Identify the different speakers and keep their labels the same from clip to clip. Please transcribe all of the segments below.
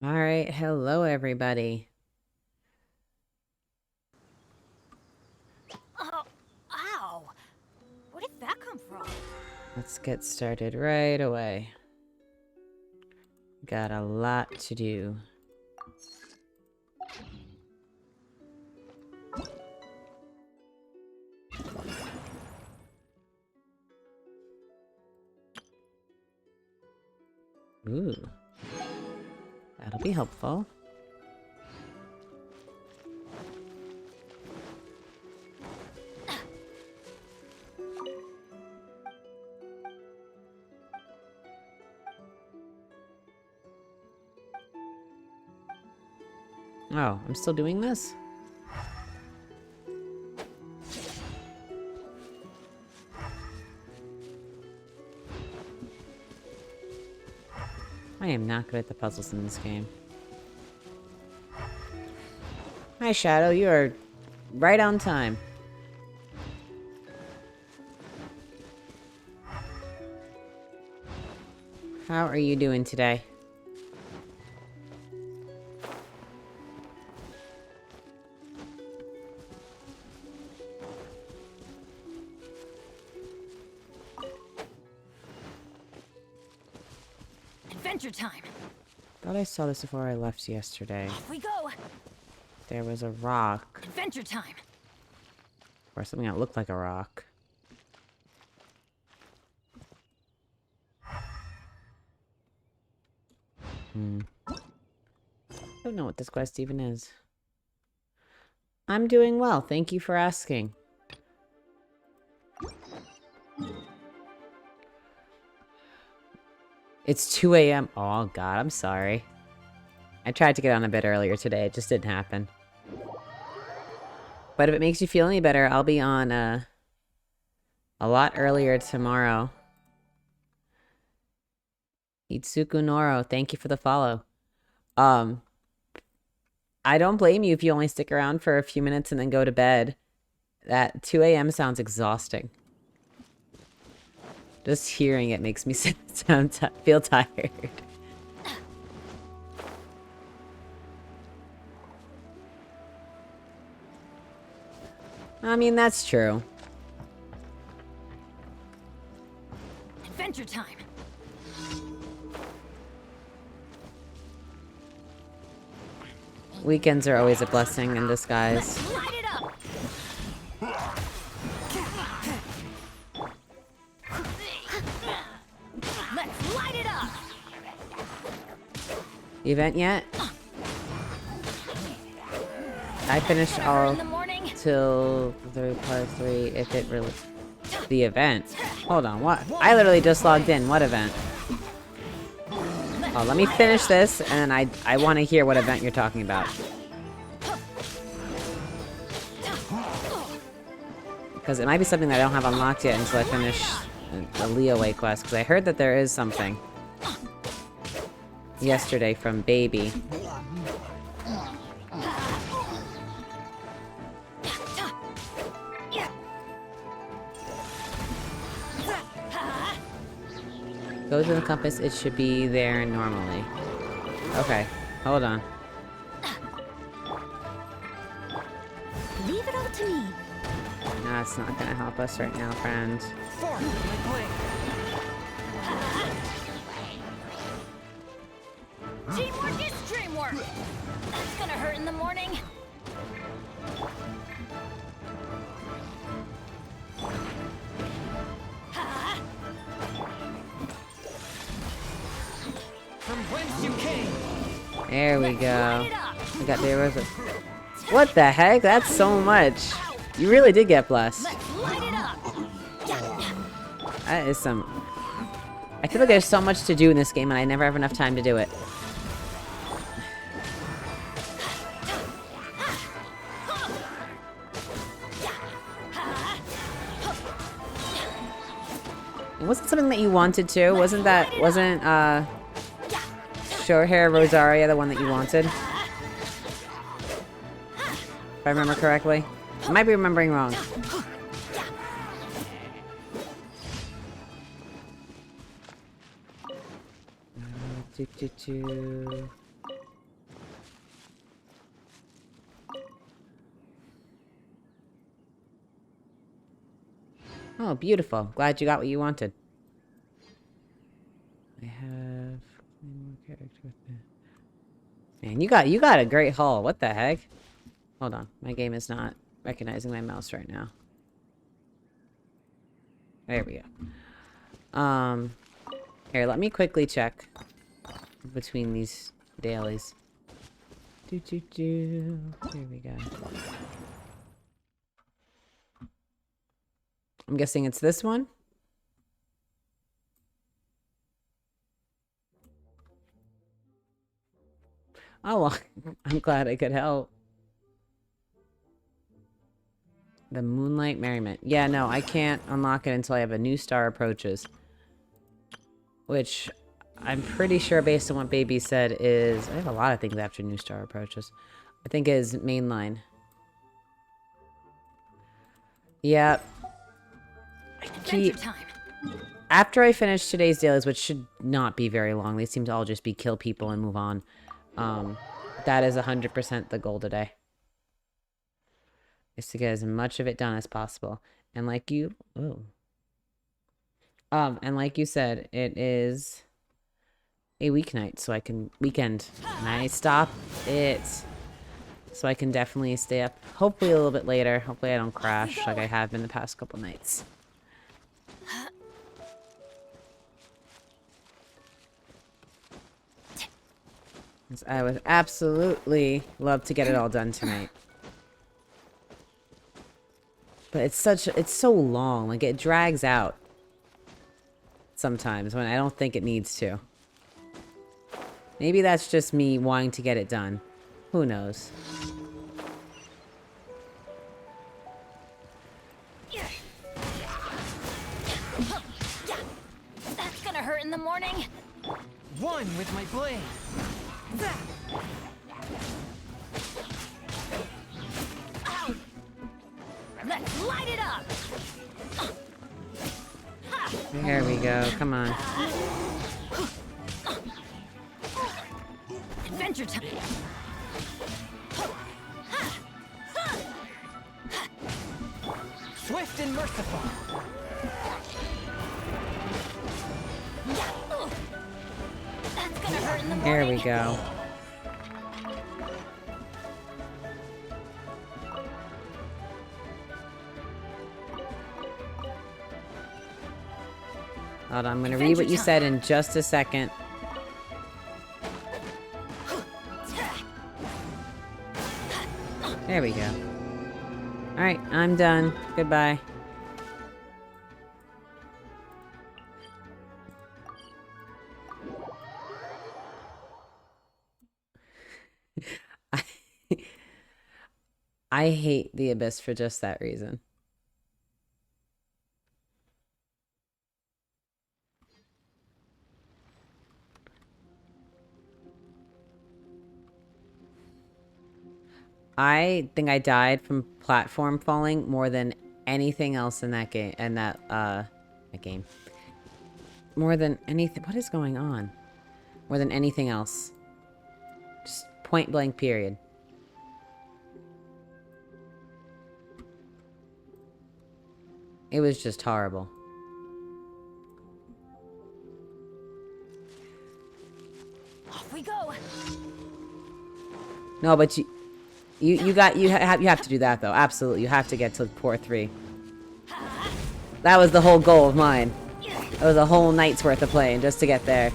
Speaker 1: Alright, hello everybody.
Speaker 2: Oh, ow! Where did that come from?
Speaker 1: Let's get started right away. Got a lot to do. Ooh. That'll be helpful. Oh, I'm still doing this? I am not good at the puzzles in this game. Hi, Shadow. You are right on time. How are you doing today?
Speaker 2: Adventure time!
Speaker 1: Thought I saw this before I left yesterday.
Speaker 2: Off we go!
Speaker 1: There was a rock.
Speaker 2: Adventure time!
Speaker 1: Or something that looked like a rock. Don't know what this quest even is. I'm doing well, thank you for asking. It's 2 a.m. Oh god, I'm sorry. I tried to get on a bit earlier today, it just didn't happen. But if it makes you feel any better, I'll be on a lot earlier tomorrow. Itsuku Noro, thank you for the follow. I don't blame you if you only stick around for a few minutes and then go to bed. That 2 a.m. sounds exhausting. Just hearing it makes me feel tired. I mean, that's true.
Speaker 2: Adventure time!
Speaker 1: Weekends are always a blessing in disguise.
Speaker 2: Let's light it up! Let's light it up!
Speaker 1: Event yet? I finished all
Speaker 2: In the morning?
Speaker 1: till part 3 if it really... The event? Hold on, what? I literally just logged in. What event? Oh, let me finish this, and then I want to hear what event you're talking about. Because it might be something that I don't have unlocked yet until I finish the Leeway quest, because I heard that there is something. Yesterday from Baby. Go to the compass, it should be there normally. Okay, hold on.
Speaker 2: Leave it all to me.
Speaker 1: That's not gonna help us right now, friend.
Speaker 2: Teamwork is dreamwork! That's gonna hurt in the morning.
Speaker 3: From whence you came.
Speaker 1: There we go.
Speaker 2: Light it up!
Speaker 1: I got the rose. What the heck? That's so much. You really did get blessed.
Speaker 2: Let's light it up!
Speaker 1: That is some... I feel like there's so much to do in this game and I never have enough time to do it. Wasn't something that you wanted to? Wasn't short hair Rosaria the one that you wanted? If I remember correctly. I might be remembering wrong. Oh, beautiful. Glad you got what you wanted. I have more character with that. Man, you got a great haul. What the heck? Hold on. My game is not recognizing my mouse right now. There we go. Here, let me quickly check between these dailies. Here we go. I'm guessing it's this one. Oh, well, I'm glad I could help. The Moonlight Merriment. Yeah, no, I can't unlock it until I have a new star approaches. Which, I'm pretty sure based on what Baby said is... I have a lot of things after new star approaches. I think is mainline. Yep.
Speaker 2: Adventure time.
Speaker 1: After I finish today's dailies, which should not be very long, they seem to all just be kill people and move on. That is 100% the goal today. Is to get as much of it done as possible. And like you... Oh. And like you said, it is a weeknight, so I can... Weekend. And I stop it. So I can definitely stay up, hopefully a little bit later. Hopefully I don't crash like I have been the past couple nights. I would absolutely love to get it all done tonight. But it's so long. Like, it drags out sometimes when I don't think it needs to. Maybe that's just me wanting to get it done. Who knows?
Speaker 2: That's gonna hurt in the morning.
Speaker 3: One with my blade.
Speaker 2: Ow. Let's light it up.
Speaker 1: There we go. Come on.
Speaker 2: Adventure time.
Speaker 3: Swift and merciful.
Speaker 2: That's gonna hurt in the morning.
Speaker 1: There we go. Hold on, I'm gonna read what you said in just a second. There we go. Alright, I'm done. Goodbye. I hate the Abyss for just that reason. I think I died from platform falling more than anything else in that game. And that game. More than anything. What is going on? More than anything else. Just point blank period. It was just horrible.
Speaker 2: Off we go.
Speaker 1: No, but you have to do that though. Absolutely, you have to get to core 3. That was the whole goal of mine. It was a whole night's worth of playing just to get there.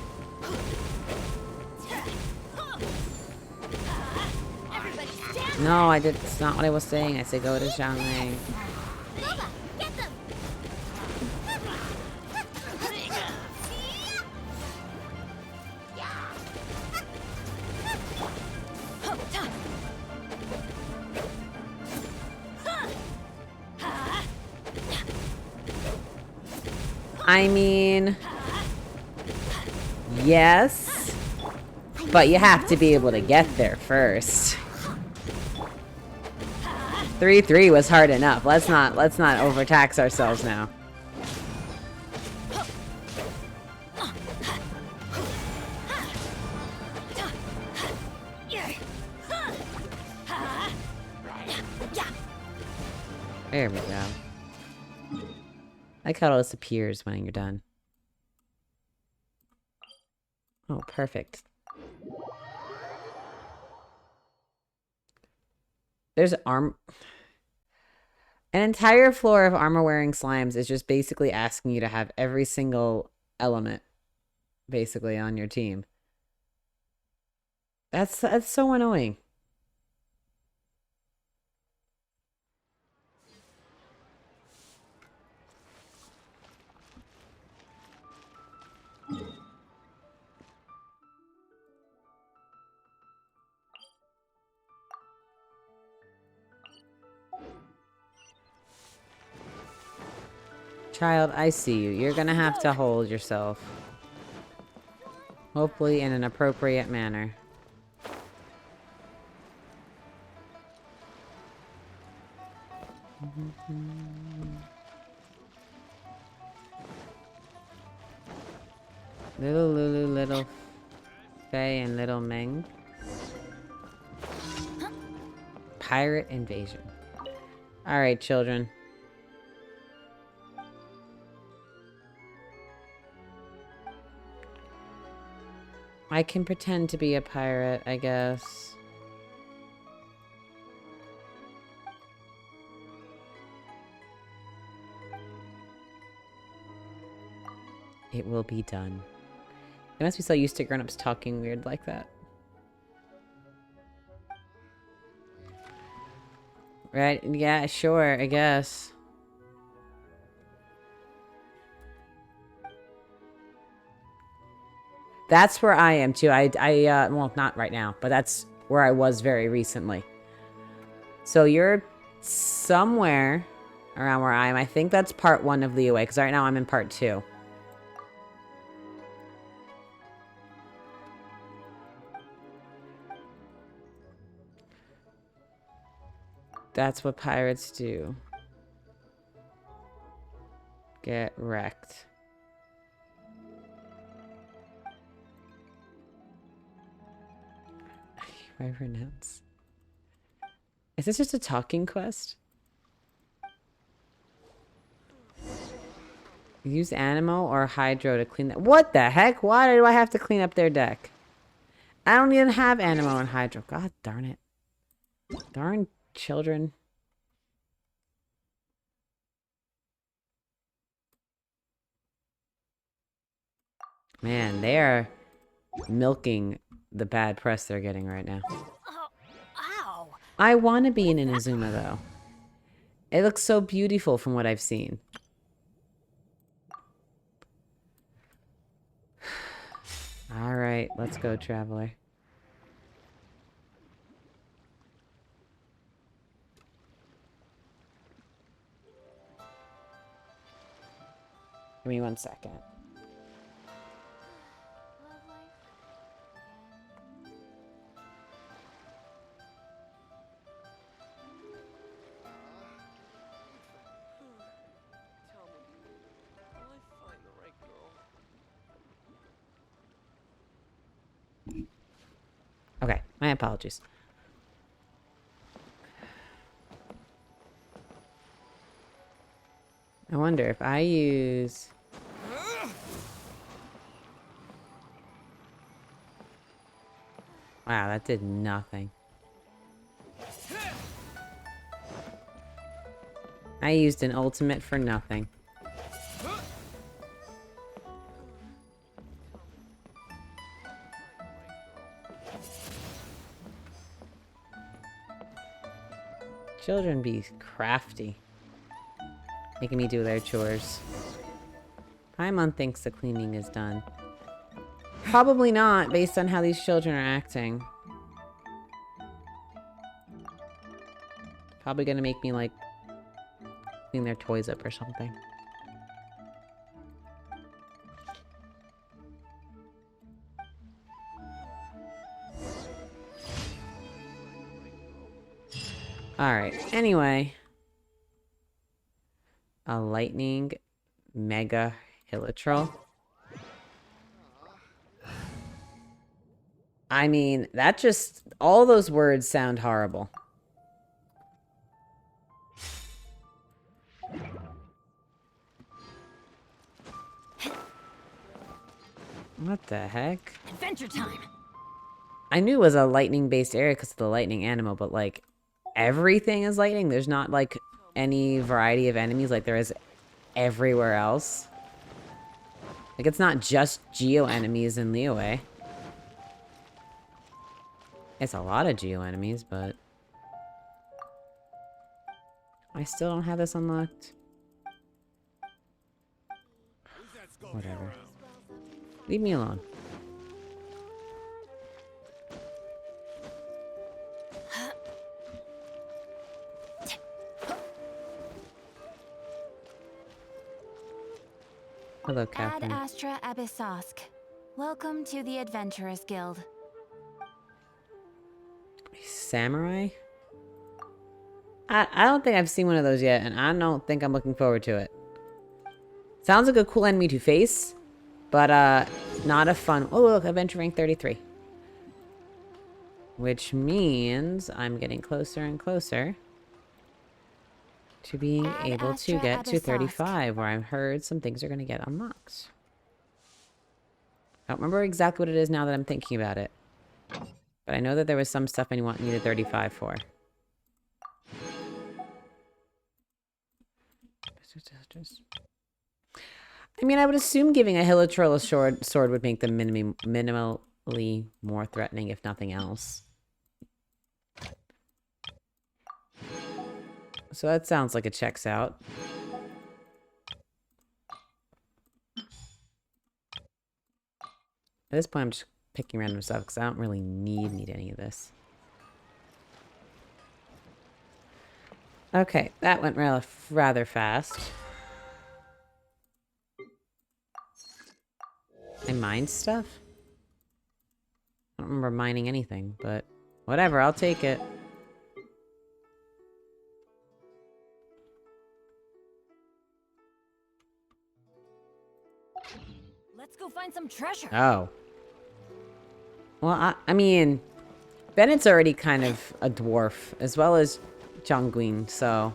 Speaker 1: No, I did. It's not what I was saying. I said go to Xiangling.
Speaker 2: Get them.
Speaker 1: I mean, yes, but you have to be able to get there first. 3-3 was hard enough. Let's not overtax ourselves now. There we go. I like how it all disappears when you're done. Oh, perfect. There's an entire floor of armor-wearing slimes is just basically asking you to have every single element basically on your team. That's so annoying. Child, I see you. You're gonna have to hold yourself. Hopefully in an appropriate manner. Little Lulu, little Faye, and little Ming. Pirate invasion. Alright, children. I can pretend to be a pirate, I guess. It will be done. I must be so used to grown-ups talking weird like that. Right? Yeah, sure, I guess. That's where I am too. Well, not right now, but that's where I was very recently. So you're somewhere around where I am. I think that's part 1 of Leeway, because right now I'm in part 2. That's what pirates do. Get wrecked. I pronounce. Is this just a talking quest? Use Animo or Hydro to clean that. What the heck? Why do I have to clean up their deck? I don't even have Animo and Hydro. God darn it. Darn children. Man, they are milking the bad press they're getting right now.
Speaker 2: Oh, ow.
Speaker 1: I want to be in Inazuma, though. It looks so beautiful from what I've seen. Alright, let's go, traveler. Give me 1 second. Okay, my apologies. I wonder if I use... Wow, that did nothing. I used an ultimate for nothing. Children be crafty. Making me do their chores. Paimon thinks the cleaning is done. Probably not, based on how these children are acting. Probably gonna make me, like, clean their toys up or something. Alright, anyway. A lightning mega hilitrol. I mean, that just... all those words sound horrible. What the heck?
Speaker 2: Adventure time.
Speaker 1: I knew it was a lightning-based area because of the lightning animal, but like everything is lightning. There's not like any variety of enemies like there is everywhere else. Like it's not just geo enemies in Liyue. It's a lot of geo enemies, but I still don't have this unlocked. Whatever. Leave me alone. Hello,
Speaker 2: Ad
Speaker 1: Catherine.
Speaker 2: Astra Abyssosk. Welcome to the Adventurers Guild.
Speaker 1: Samurai? I don't think I've seen one of those yet, and I don't think I'm looking forward to it. Sounds like a cool enemy to face, but not a fun... Oh, look, adventure rank 33. Which means I'm getting closer and closer to being
Speaker 2: Ad
Speaker 1: able to
Speaker 2: Astra
Speaker 1: get to
Speaker 2: Abyssosk.
Speaker 1: 35, where I've heard some things are going to get unlocked. I don't remember exactly what it is now that I'm thinking about it. But I know that there was some stuff I needed 35 for. I mean, I would assume giving a Hilichurl a sword would make them minimally more threatening, if nothing else. So that sounds like it checks out. At this point, I'm just picking random stuff because I don't really need any of this. Okay, that went rather fast. I mined stuff? I don't remember mining anything, but whatever, I'll take it.
Speaker 2: Let's go find some treasure.
Speaker 1: Oh. Well, I mean, Bennett's already kind of a dwarf, as well as Jongguin, so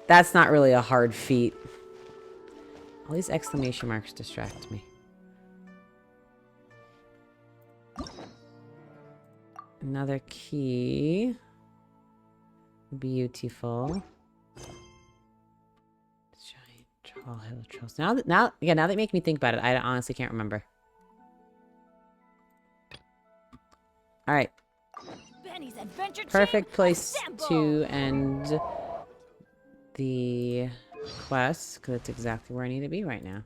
Speaker 1: that's not really a hard feat. All these exclamation marks distract me. Another key. Beautiful. Giant troll, hill trolls. Now that you make me think about it, I honestly can't remember. All right.
Speaker 2: Benny's adventure
Speaker 1: Perfect
Speaker 2: team,
Speaker 1: place
Speaker 2: assemble!
Speaker 1: to end the quest, because it's exactly where I need to be right now.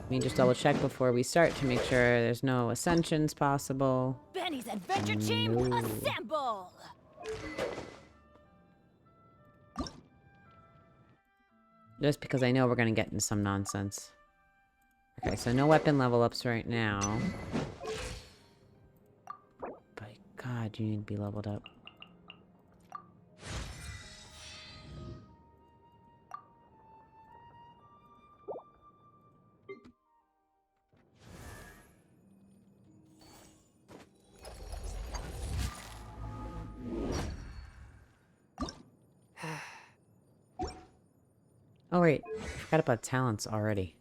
Speaker 1: Let me just double check before we start to make sure there's no ascensions possible.
Speaker 2: Benny's adventure team,
Speaker 1: No.
Speaker 2: assemble!
Speaker 1: Just because I know we're going to get into some nonsense. Okay, so no weapon level ups right now. By God, you need to be leveled up. Oh wait, I forgot about talents already.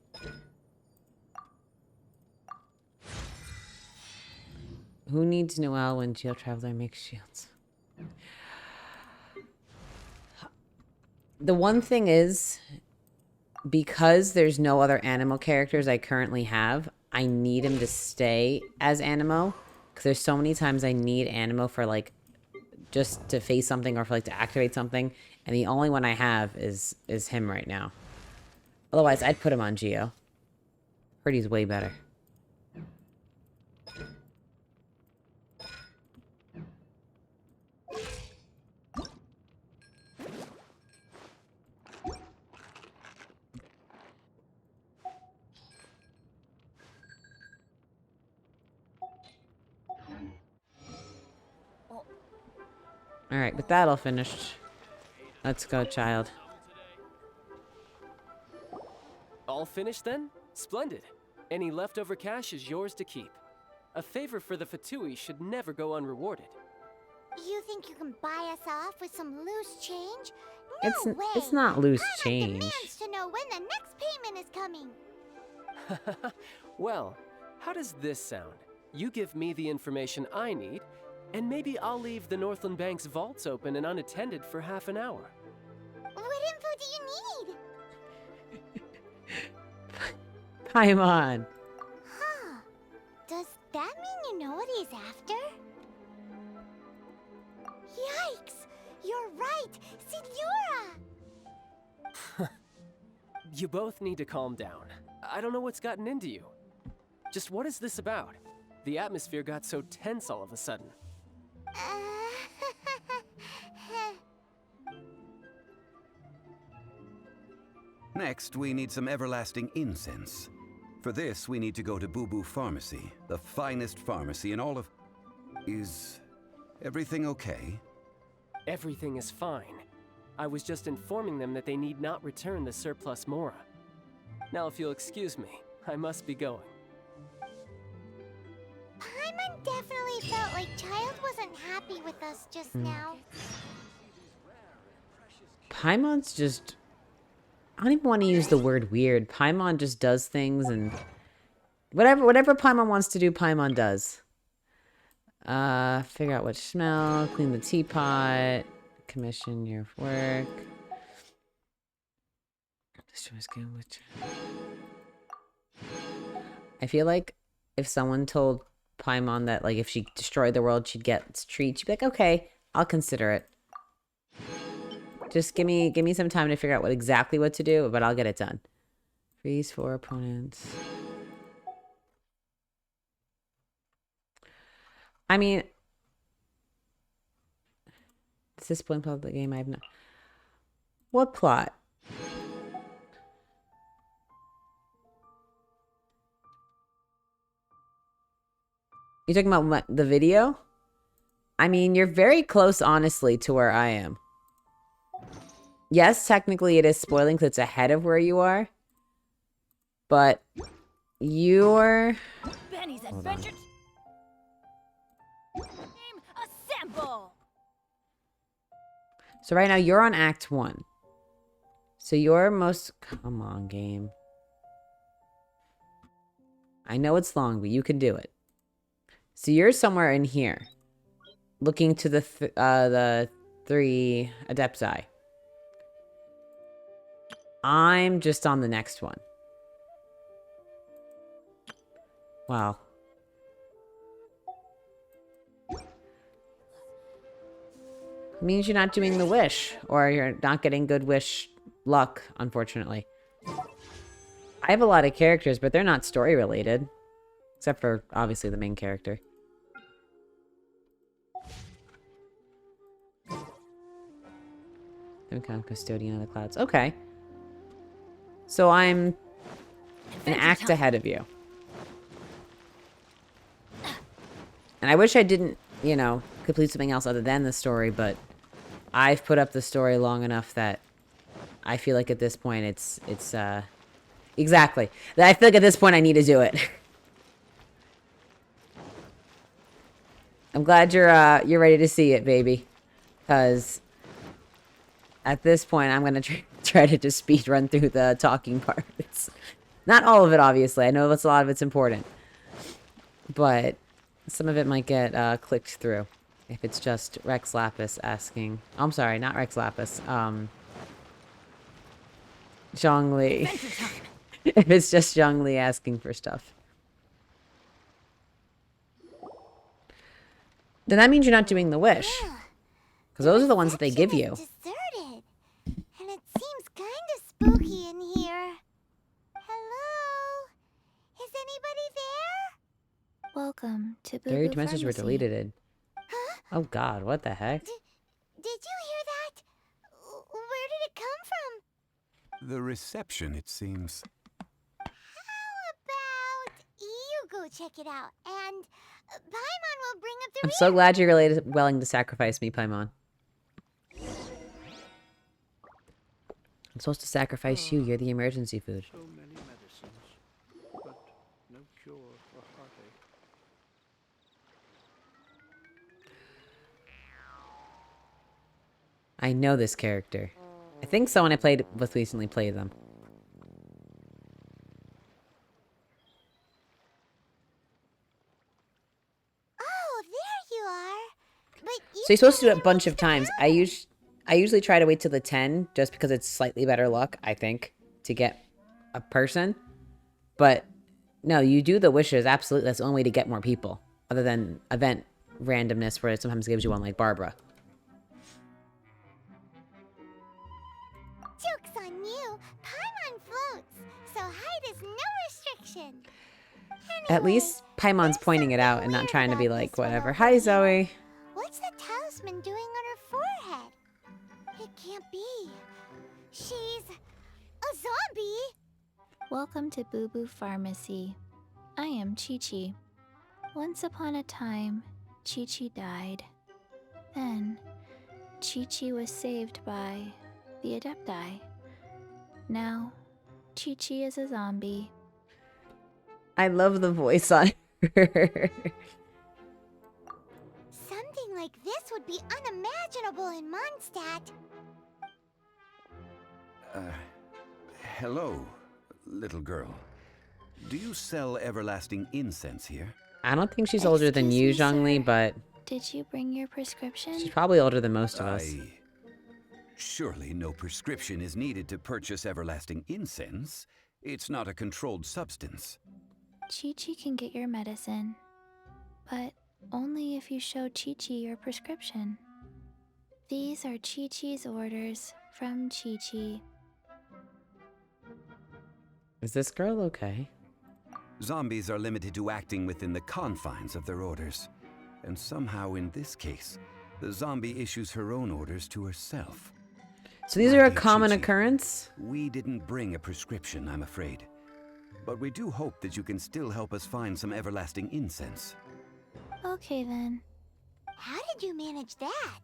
Speaker 1: Who needs Noelle when Geo Traveler makes shields? The one thing is, because there's no other Animo characters I currently have, I need him to stay as Animo. Because there's so many times I need Animo for like, just to face something or for like to activate something. And the only one I have is him right now. Otherwise, I'd put him on Geo. Heard he's way better. Alright, with that all finished. Let's go, child.
Speaker 4: All finished then? Splendid. Any leftover cash is yours to keep. A favor for the Fatui should never go unrewarded.
Speaker 5: You think you can buy us off with some loose change? No way!
Speaker 1: It's not loose
Speaker 5: Pamak
Speaker 1: change.
Speaker 5: demands to know when the next payment is coming.
Speaker 4: Well, How does this sound? You give me the information I need, and maybe I'll leave the Northland Bank's vaults open and unattended for half an hour.
Speaker 5: What info do you need?
Speaker 1: Paimon.
Speaker 5: Huh. Does that mean you know what he's after? Yikes! You're right! Signora!
Speaker 4: You both need to calm down. I don't know what's gotten into you. Just what is this about? The atmosphere got so tense all of a sudden.
Speaker 6: Next, we need some everlasting incense. For this, we need to go to Boo Boo Pharmacy, the finest pharmacy in all of... Is everything okay?
Speaker 4: Everything is fine. I was just informing them that they need not return the surplus Mora. Now, if you'll excuse me, I must be going.
Speaker 5: Paimon definitely felt like Child wasn't happy with us just now.
Speaker 1: Paimon's just... I don't even want to use the word weird. Paimon just does things and... Whatever Paimon wants to do, Paimon does. Figure out which smell, clean the teapot, commission your work. I feel like if someone told Paimon that, like, if she destroyed the world, she'd get treats, she'd be like, okay, I'll consider it. Just give me some time to figure out exactly what to do, but I'll get it done. Freeze 4 opponents. I mean, is this point plot of the game? I have no. What plot? You talking about what, the video? I mean, you're very close, honestly, to where I am. Yes, technically it is spoiling because it's ahead of where you are. But you're...
Speaker 2: Benny's adventure. Name assemble.
Speaker 1: So right now you're on Act 1. So you're most... Come on, game. I know it's long, but you can do it. So you're somewhere in here. Looking to the 3 Adepti. I'm just on the next one. Wow. It means you're not doing the wish, or you're not getting good wish luck, unfortunately. I have a lot of characters, but they're not story related. Except for, obviously, the main character. I'm custodian of the clouds. Okay. So I'm an act ahead of you. And I wish I didn't, you know, complete something else other than the story, but I've put up the story long enough that I feel like at this point it's exactly. I feel like at this point I need to do it. I'm glad you're ready to see it, baby. Because at this point I'm going to try to just speed run through the talking parts. Not all of it, obviously. I know that's a lot of it's important. But some of it might get clicked through. If it's just Rex Lapis asking... Oh, I'm sorry, not Rex Lapis. Zhongli. If it's just Zhongli asking for stuff. Then that means you're not doing the wish. Because those are the ones that they give you.
Speaker 5: Deserted. And it seems kind of spooky in here. Hello? Is anybody there?
Speaker 7: Welcome to Boo
Speaker 1: 32
Speaker 7: Boo
Speaker 1: messages were
Speaker 7: Pharmacy.
Speaker 1: deleted.
Speaker 5: Huh?
Speaker 1: Oh god, what the heck?
Speaker 5: Did you hear that? Where did it come from?
Speaker 6: The reception, it seems.
Speaker 5: How about you go check it out, and Paimon will bring up the
Speaker 1: I'm so glad you're really willing to sacrifice me, Paimon. I'm supposed to sacrifice you. You're the emergency food.
Speaker 8: So many medicines, but no cure for heartache.
Speaker 1: I know this character. I think someone I played with recently played them. So you're supposed to do it a bunch of times. I usually try to wait till the 10 just because it's slightly better luck, I think, to get a person. But no, you do the wishes. Absolutely. That's the only way to get more people. Other than event randomness where it sometimes gives you one like Barbara.
Speaker 5: Joke's on you. Paimon floats, so height is no restriction.
Speaker 1: At
Speaker 5: Anyway,
Speaker 1: least Paimon's
Speaker 5: there's
Speaker 1: pointing it out
Speaker 5: something
Speaker 1: and not
Speaker 5: weird
Speaker 1: trying to be
Speaker 5: about
Speaker 1: like,
Speaker 5: this one
Speaker 1: whatever.
Speaker 5: over
Speaker 1: Hi,
Speaker 5: here.
Speaker 1: Zoe.
Speaker 5: What's the talisman doing on her forehead? It can't be. She's a zombie.
Speaker 7: Welcome to Boo Boo Pharmacy. I am Chi-Chi. Once upon a time, Chi-Chi died. Then, Chi-Chi was saved by the Adepti. Now, Chi-Chi is a zombie.
Speaker 1: I love the voice on her.
Speaker 5: Something like this would be unimaginable in Mondstadt.
Speaker 6: Hello, little girl. Do you sell everlasting incense here?
Speaker 1: I don't think she's older than you,
Speaker 7: Excuse me,
Speaker 1: Zhongli,
Speaker 7: sir.
Speaker 1: but
Speaker 7: Did you bring your prescription?
Speaker 1: she's probably older than most of us.
Speaker 6: Surely no prescription is needed to purchase everlasting incense. It's not a controlled substance.
Speaker 7: Chi-Chi can get your medicine, but only if you show Chi-Chi your prescription. These are Chi-Chi's orders from Chi-Chi.
Speaker 1: Is this girl okay?
Speaker 6: Zombies are limited to acting within the confines of their orders. And somehow in this case, the zombie issues her own orders to herself.
Speaker 1: So these
Speaker 6: My
Speaker 1: are a
Speaker 6: dear
Speaker 1: common
Speaker 6: Chi-Chi,
Speaker 1: occurrence?
Speaker 6: We didn't bring a prescription, I'm afraid. But we do hope that you can still help us find some everlasting incense.
Speaker 7: Okay then,
Speaker 5: How did you manage that?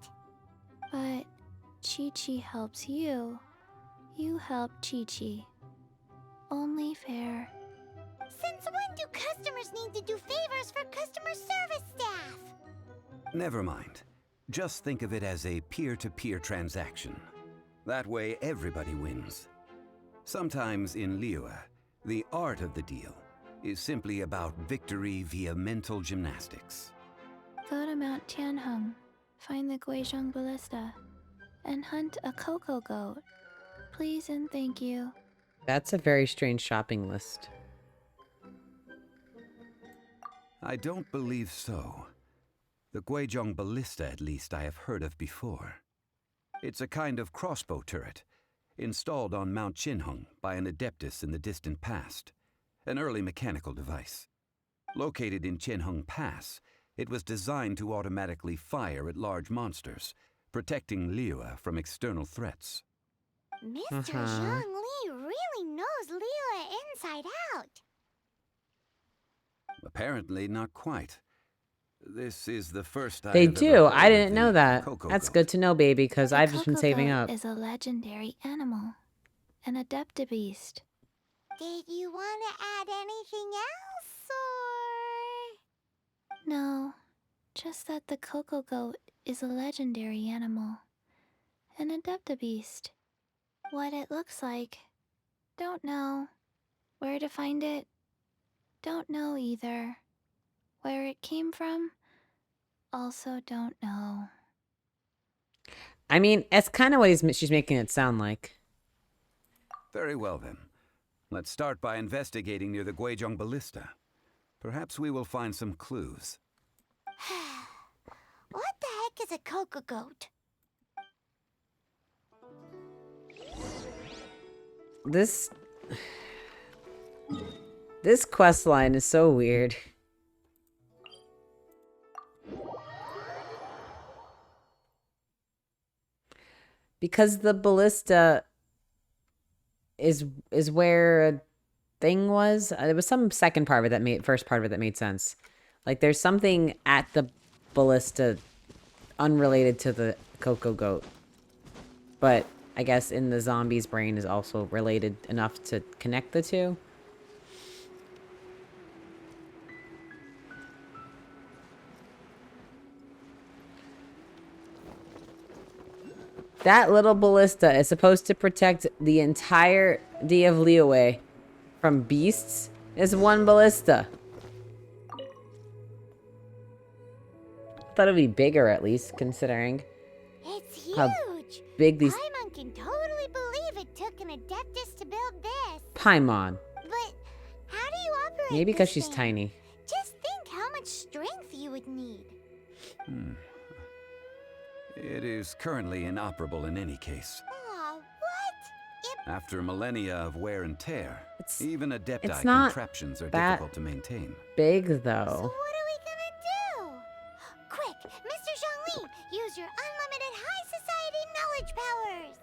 Speaker 7: but Chi-Chi helps you. You help Chi-Chi. Only fair.
Speaker 5: Since when do customers need to do favors for customer service staff?
Speaker 6: Never mind. Just think of it as a peer-to-peer transaction. That way everybody wins. Sometimes in Liyue, the art of the deal is simply about victory via mental gymnastics.
Speaker 7: Go to Mount Tianheng, find the Guizhong Ballista, and hunt a cocoa goat. Please and thank you.
Speaker 1: That's a very strange shopping list.
Speaker 6: I don't believe so. The Guizhong Ballista, at least, I have heard of before. It's a kind of crossbow turret, installed on Mount Qinheng by an adeptus in the distant past, an early mechanical device. Located in Qinheng Pass, it was designed to automatically fire at large monsters, protecting Liyue from external threats.
Speaker 5: Mr. Zhang Li really knows Liyue inside out.
Speaker 6: Apparently not quite. This is the first I
Speaker 1: They
Speaker 6: have ever
Speaker 1: do.
Speaker 6: heard
Speaker 1: I
Speaker 6: of
Speaker 1: didn't know
Speaker 6: the
Speaker 1: that.
Speaker 6: cocoa
Speaker 1: That's
Speaker 6: goat.
Speaker 1: good to know, baby, because
Speaker 7: The
Speaker 1: I've just been
Speaker 7: cocoa
Speaker 1: saving
Speaker 7: goat
Speaker 1: up.
Speaker 7: is a legendary animal, an adeptabeast.
Speaker 5: Did you want to add anything else, or...?
Speaker 7: No, just that the cocoa goat is a legendary animal, an adeptabeast. What it looks like, don't know. Where to find it, don't know either. Where it came from, also don't know.
Speaker 1: I mean, that's kind of what she's making it sound like.
Speaker 6: Very well then. Let's start by investigating near the Guizhong Ballista. Perhaps we will find some clues.
Speaker 5: What the heck is a cocoa goat?
Speaker 1: This quest line is so weird. Because the ballista is where a thing was. There was some second part of it first part of it that made sense. Like there's something at the ballista unrelated to the cocoa goat. But I guess in the zombie's brain is also related enough to connect the two. That little ballista is supposed to protect the entirety of Liyue from beasts. It's one ballista. Thought it'd be bigger at least, considering
Speaker 5: It's
Speaker 1: how
Speaker 5: huge.
Speaker 1: big these
Speaker 5: Paimon can totally believe it took an Adeptus to build this.
Speaker 1: Paimon.
Speaker 5: But how do you operate
Speaker 1: Maybe because
Speaker 5: this
Speaker 1: she's
Speaker 5: thing?
Speaker 1: tiny.
Speaker 5: Just think how much strength you would need.
Speaker 6: It is currently inoperable in any case.
Speaker 5: Aw, what?
Speaker 6: After millennia of wear and tear,
Speaker 1: It's-
Speaker 6: even Adepti
Speaker 1: it's not
Speaker 6: contraptions are
Speaker 1: that-
Speaker 6: difficult to maintain.
Speaker 1: Big
Speaker 5: So
Speaker 1: though.
Speaker 5: what are we gonna do? Quick, Mr. Zhongli, use your unlimited high society knowledge powers.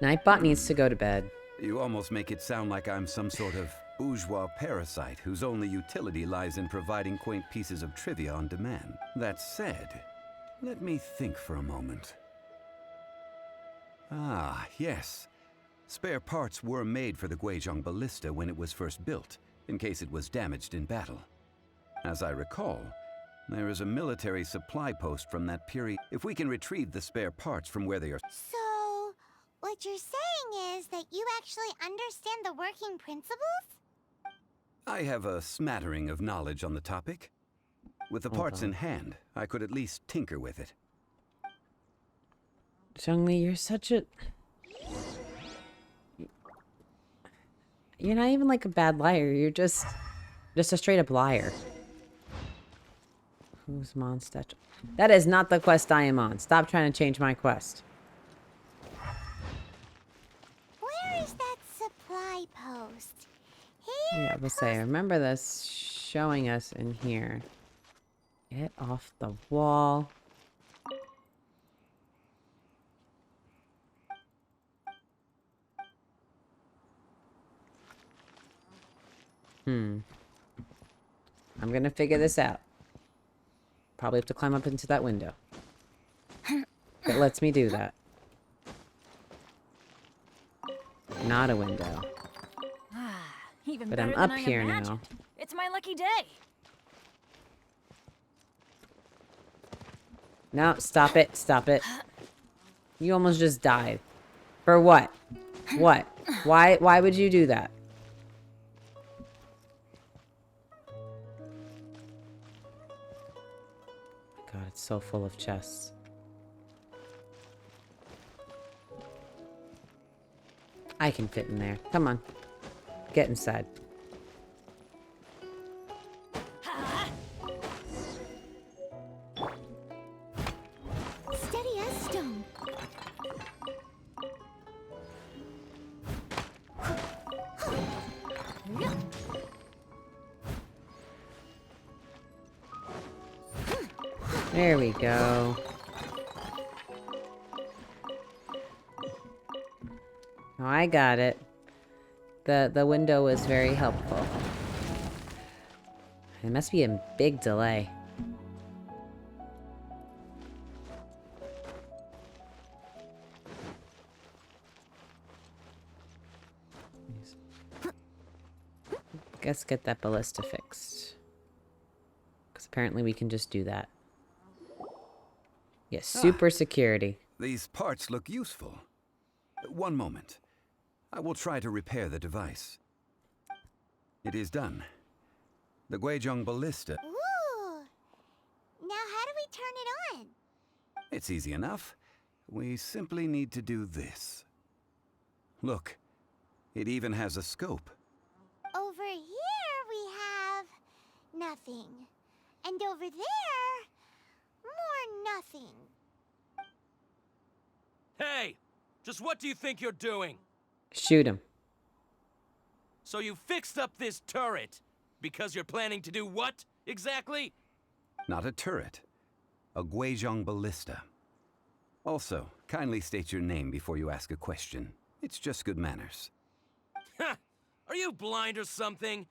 Speaker 1: Nightbot needs to go to bed.
Speaker 6: You almost make it sound like I'm some sort of bourgeois parasite whose only utility lies in providing quaint pieces of trivia on demand. That said, let me think for a moment. Ah, yes. Spare parts were made for the Guizhong Ballista when it was first built, in case it was damaged in battle. As I recall, there is a military supply post from that period. If we can retrieve the spare parts from where they are...
Speaker 5: So, what you're saying is that you actually understand the working principles?
Speaker 6: I have a smattering of knowledge on the topic. With the parts in hand, I could at least tinker with it.
Speaker 1: Zhongli, you're such a... You're not even like a bad liar. You're just a straight up liar. Who's Mondstadt? That is not the quest I am on. Stop trying to change my quest.
Speaker 5: Where is that supply post? Here?
Speaker 1: Yeah, we'll say. Remember this showing us in here. Get off the wall. I'm gonna figure this out. Probably have to climb up into that window. It lets me do that. Not a window.
Speaker 2: Even
Speaker 1: But
Speaker 2: better
Speaker 1: I'm
Speaker 2: than
Speaker 1: up
Speaker 2: I
Speaker 1: here
Speaker 2: imagined.
Speaker 1: now.
Speaker 2: It's my lucky day.
Speaker 1: No, stop it. Stop it. You almost just died. For what? What? Why would you do that? God, it's so full of chests. I can fit in there. Come on. Get inside.
Speaker 5: Steady as stone.
Speaker 1: There we go. Oh, I got it. The window was very helpful. It must be a big delay. Guess get that ballista fixed. Because apparently we can just do that. Yes, super security.
Speaker 6: These parts look useful. One moment. I will try to repair the device. It is done. The Guizhong Ballista.
Speaker 5: Ooh. Now how do we turn it on?
Speaker 6: It's easy enough. We simply need to do this. Look, it even has a scope.
Speaker 5: Over here we have nothing. And over there, more nothing.
Speaker 9: Hey! Just what do you think you're doing?
Speaker 1: Shoot him.
Speaker 9: So you fixed up this turret because you're planning to do what, exactly?
Speaker 6: Not a turret. A Guizhong Ballista. Also, kindly state your name before you ask a question. It's just good manners.
Speaker 9: Ha! Are you blind or something?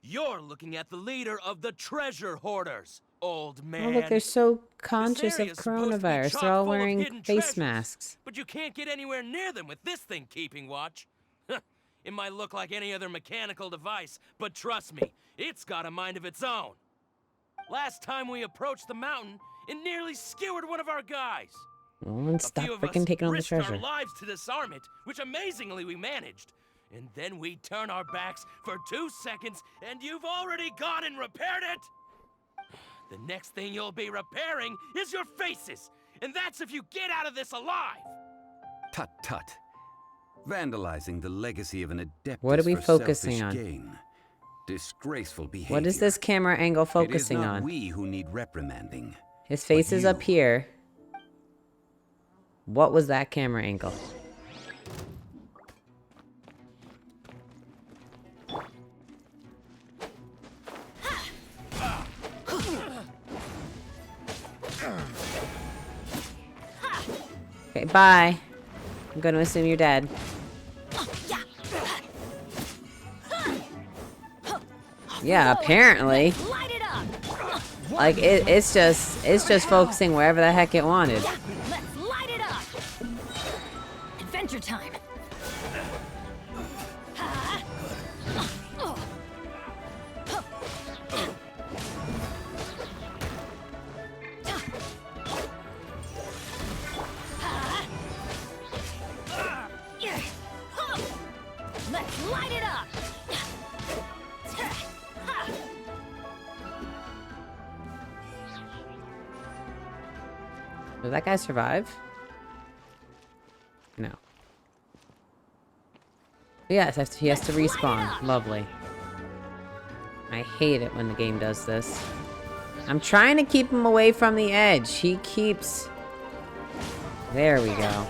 Speaker 9: You're looking at the leader of the treasure hoarders, old man.
Speaker 1: Oh, look, they're so conscious of
Speaker 9: area is supposed to be
Speaker 1: coronavirus.
Speaker 9: chock
Speaker 1: They're all
Speaker 9: full of
Speaker 1: wearing
Speaker 9: hidden
Speaker 1: face
Speaker 9: treasures,
Speaker 1: masks.
Speaker 9: But you can't get anywhere near them with this thing keeping watch. It might look like any other mechanical device, but trust me, it's got a mind of its own. Last time we approached the mountain, it nearly skewered one of our guys.
Speaker 1: Well, and stop
Speaker 9: A few of
Speaker 1: freaking
Speaker 9: us
Speaker 1: taking on the
Speaker 9: risked
Speaker 1: treasure.
Speaker 9: our lives to disarm it, which amazingly we managed. And then we turn our backs for 2 seconds, and you've already gone and repaired it? The next thing you'll be repairing is your faces! And that's if you get out of this alive!
Speaker 6: Tut tut. Vandalizing the legacy of an Adeptus
Speaker 1: What are we
Speaker 6: for
Speaker 1: focusing
Speaker 6: selfish
Speaker 1: on?
Speaker 6: gain. Disgraceful behavior.
Speaker 1: What is this camera angle focusing
Speaker 6: It is not
Speaker 1: on?
Speaker 6: we who need reprimanding.
Speaker 1: His face
Speaker 6: but
Speaker 1: is up
Speaker 6: you.
Speaker 1: here. What was that camera angle? Okay, bye. I'm going to assume you're dead. Yeah, apparently.
Speaker 2: Light it up.
Speaker 1: Like it's just focusing wherever the heck it wanted.
Speaker 2: Let's light it up. Adventure time. Let's light it up.
Speaker 1: Did that guy survive? No. Yes, he has to respawn. Lovely. I hate it when the game does this. I'm trying to keep him away from the edge. He keeps... There we go.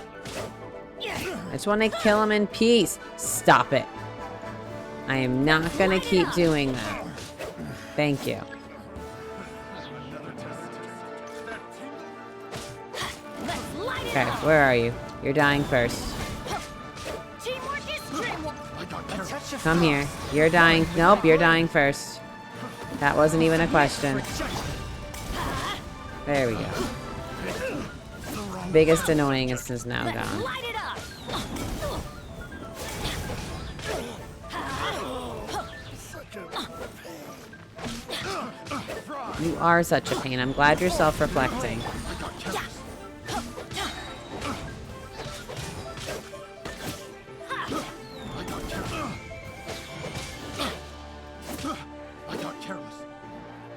Speaker 1: I just want to kill him in peace. Stop it. I am not going to keep doing that. Thank you. Okay, where are you? You're dying first.
Speaker 2: Teamwork is dreamwork.
Speaker 1: Come here. You're dying. Nope, you're dying first. That wasn't even a question. There we go. Biggest annoyingness is now gone.
Speaker 2: Light it up.
Speaker 1: You are such a pain. I'm glad you're self-reflecting.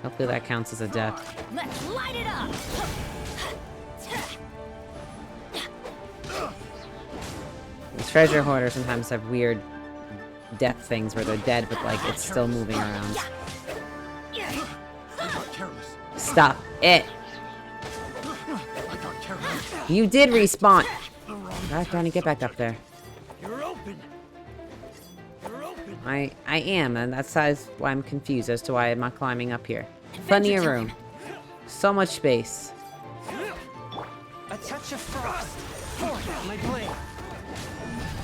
Speaker 1: Hopefully that counts as a death.
Speaker 2: Let's light it up.
Speaker 1: These treasure hoarders sometimes have weird death things where they're dead, but like it's still moving around. Stop it! You did respawn! Back down and get back up there.
Speaker 9: You're open! You're open!
Speaker 1: I am, and that's why I'm confused as to why I'm not climbing up here. Plenty of room. So much space.
Speaker 3: A touch of frost. Forth with my blade.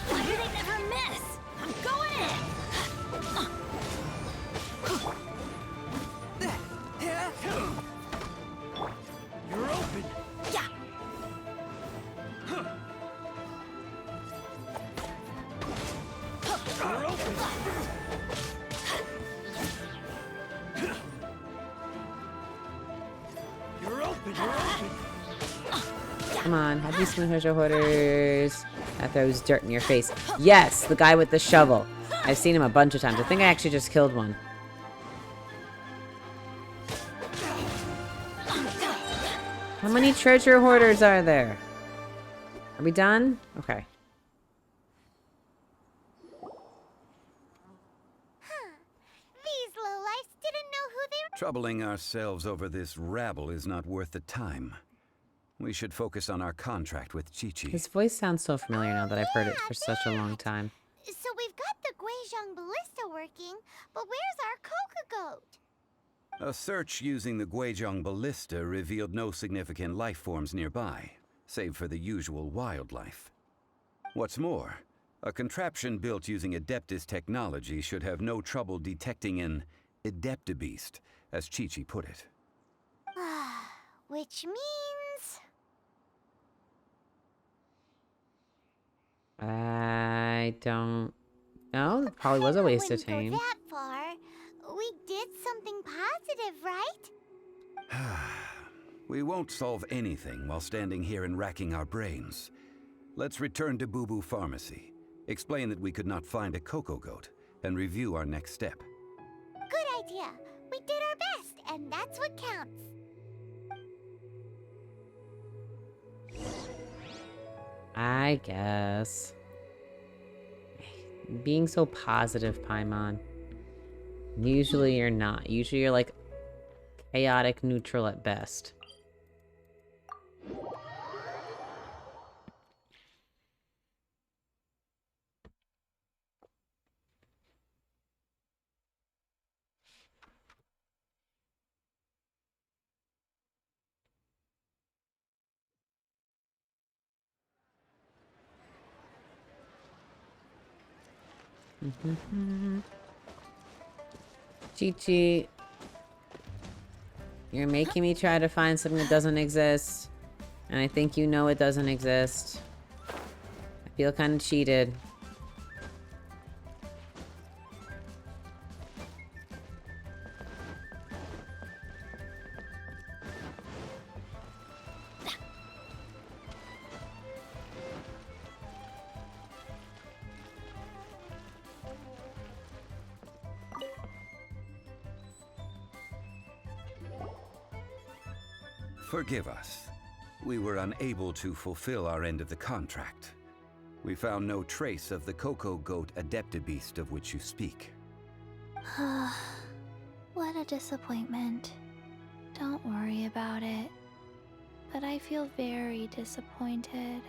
Speaker 2: Why do they never miss? I'm going in.
Speaker 3: You're open.
Speaker 2: Yeah.
Speaker 3: You're open. You're open. You're open.
Speaker 1: Come on, have these treasure hoarders. That throws dirt in your face. Yes, the guy with the shovel. I've seen him a bunch of times. I think I actually just killed one. How many treasure hoarders are there? Are we done? Okay.
Speaker 5: These lowlifes didn't know who they were.
Speaker 6: Troubling ourselves over this rabble is not worth the time. We should focus on our contract with Chi-Chi.
Speaker 1: His voice sounds so familiar now that I've heard it for such a long time.
Speaker 5: So we've got the Guizhong ballista working, but where's our coca goat?
Speaker 6: A search using the Guizhong ballista revealed no significant life forms nearby, save for the usual wildlife. What's more, a contraption built using Adeptus technology should have no trouble detecting an Adeptabeast, as Chi-Chi put it.
Speaker 5: Which means...
Speaker 1: I don't know. It probably was a waste of
Speaker 5: Wouldn't
Speaker 1: time.
Speaker 5: go that far. We did something positive, right?
Speaker 6: We won't solve anything while standing here and racking our brains. Let's return to Boo Boo Pharmacy, explain that we could not find a cocoa goat, and review our next step.
Speaker 5: Good idea. We did our best, and that's what counts.
Speaker 1: I guess. Being so positive, Paimon. Usually you're not. Usually you're like chaotic neutral at best. Chi-Chi, you're making me try to find something that doesn't exist. And I think you know it doesn't exist. I feel kind of cheated.
Speaker 6: Forgive us. We were unable to fulfill our end of the contract. We found no trace of the Coco Goat Adeptabeast of which you speak.
Speaker 7: What a disappointment. Don't worry about it. But I feel very disappointed.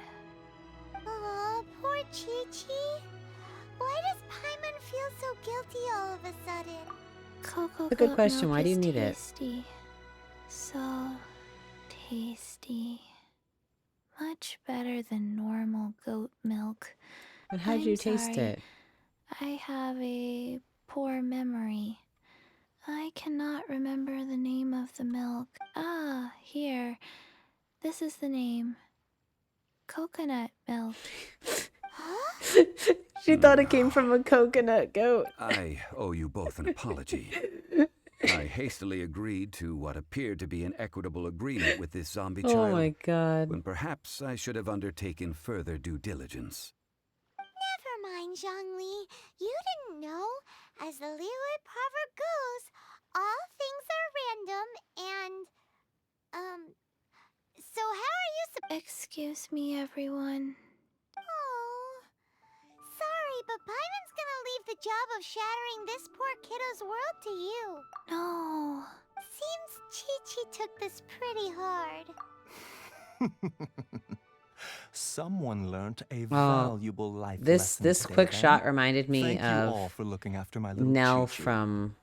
Speaker 5: Aw, poor Chi-Chi. Why does Paimon feel so guilty all of a sudden?
Speaker 7: Cocoa
Speaker 1: That's a good
Speaker 7: goat
Speaker 1: question.
Speaker 7: milk
Speaker 1: Why do you
Speaker 7: is
Speaker 1: need it?
Speaker 7: tasty. So tasty. Much better than normal goat milk.
Speaker 1: But how'd you taste
Speaker 7: sorry.
Speaker 1: it?
Speaker 7: I have a poor memory. I cannot remember the name of the milk. Ah, here. This is the name. Coconut milk.
Speaker 5: Huh?
Speaker 1: She thought it came from a coconut goat.
Speaker 6: I owe you both an apology. I hastily agreed to what appeared to be an equitable agreement with this zombie
Speaker 1: Oh
Speaker 6: child,
Speaker 1: my god.
Speaker 6: when perhaps I should have undertaken further due diligence.
Speaker 5: Never mind, Zhongli. You didn't know. As the Liyue proverb goes, all things are random and, so how are you
Speaker 7: Excuse me, everyone.
Speaker 5: Oh, sorry, but Paimon's gonna leave the job of shattering this poor kiddo's world to you.
Speaker 7: No.
Speaker 5: Seems Chi-Chi took this pretty hard.
Speaker 3: Someone learned a
Speaker 1: Oh,
Speaker 3: valuable life
Speaker 1: This
Speaker 3: lesson today,
Speaker 1: quick
Speaker 3: then.
Speaker 1: shot reminded me
Speaker 3: Thank you
Speaker 1: of
Speaker 3: all for looking after my little
Speaker 1: Nell
Speaker 3: Chi-Chi.
Speaker 1: from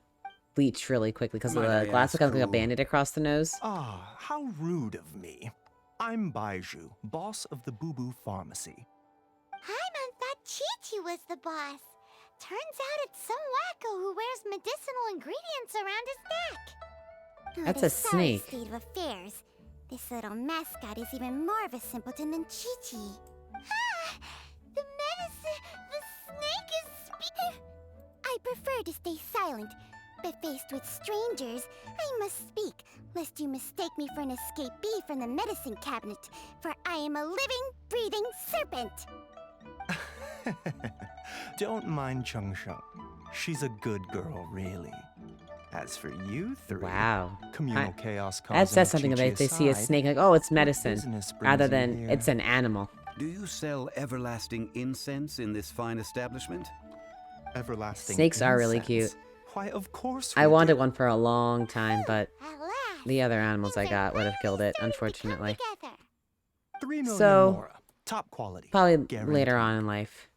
Speaker 1: Bleach really quickly because
Speaker 6: Might I
Speaker 1: the glass
Speaker 6: ask
Speaker 1: becomes like a
Speaker 6: who-
Speaker 1: bandit across the nose.
Speaker 3: Ah, how rude of me. I'm Baiju, boss of the Boo Boo Pharmacy.
Speaker 5: Paimon thought Chi-Chi was the boss. Turns out it's some wacko who wears medicinal ingredients around his neck.
Speaker 1: That's a snake.
Speaker 5: State of affairs. This little mascot is even more of a simpleton than Chi-Chi. Ah! The medicine... The snake is speaking... I prefer to stay silent, but faced with strangers, I must speak, lest you mistake me for an escapee from the medicine cabinet, for I am a living, breathing serpent!
Speaker 3: Don't mind Chung Sheng. She's a good girl, really. As for you three,
Speaker 1: Wow.
Speaker 3: communal chaos
Speaker 1: That
Speaker 3: causing
Speaker 1: says something
Speaker 3: Chi-Chi
Speaker 1: about they see a
Speaker 3: aside,
Speaker 1: snake like, oh, it's
Speaker 3: what
Speaker 1: medicine.
Speaker 3: business brings
Speaker 1: Rather
Speaker 3: you
Speaker 1: than
Speaker 3: here?
Speaker 1: it's an animal.
Speaker 6: Do you sell everlasting incense in this fine establishment?
Speaker 3: Everlasting
Speaker 1: Snakes are really
Speaker 3: incense?
Speaker 1: cute.
Speaker 3: Why, of course
Speaker 1: I
Speaker 3: we
Speaker 1: wanted
Speaker 3: do.
Speaker 1: one for a long time, but
Speaker 5: At last!
Speaker 1: the other animals I
Speaker 5: things are
Speaker 1: got would have killed it,
Speaker 5: finally starting to come
Speaker 1: unfortunately.
Speaker 5: together.
Speaker 3: 3 million
Speaker 1: So,
Speaker 3: Mora. Top quality.
Speaker 1: Probably
Speaker 3: Guaranteed.
Speaker 1: later on in life.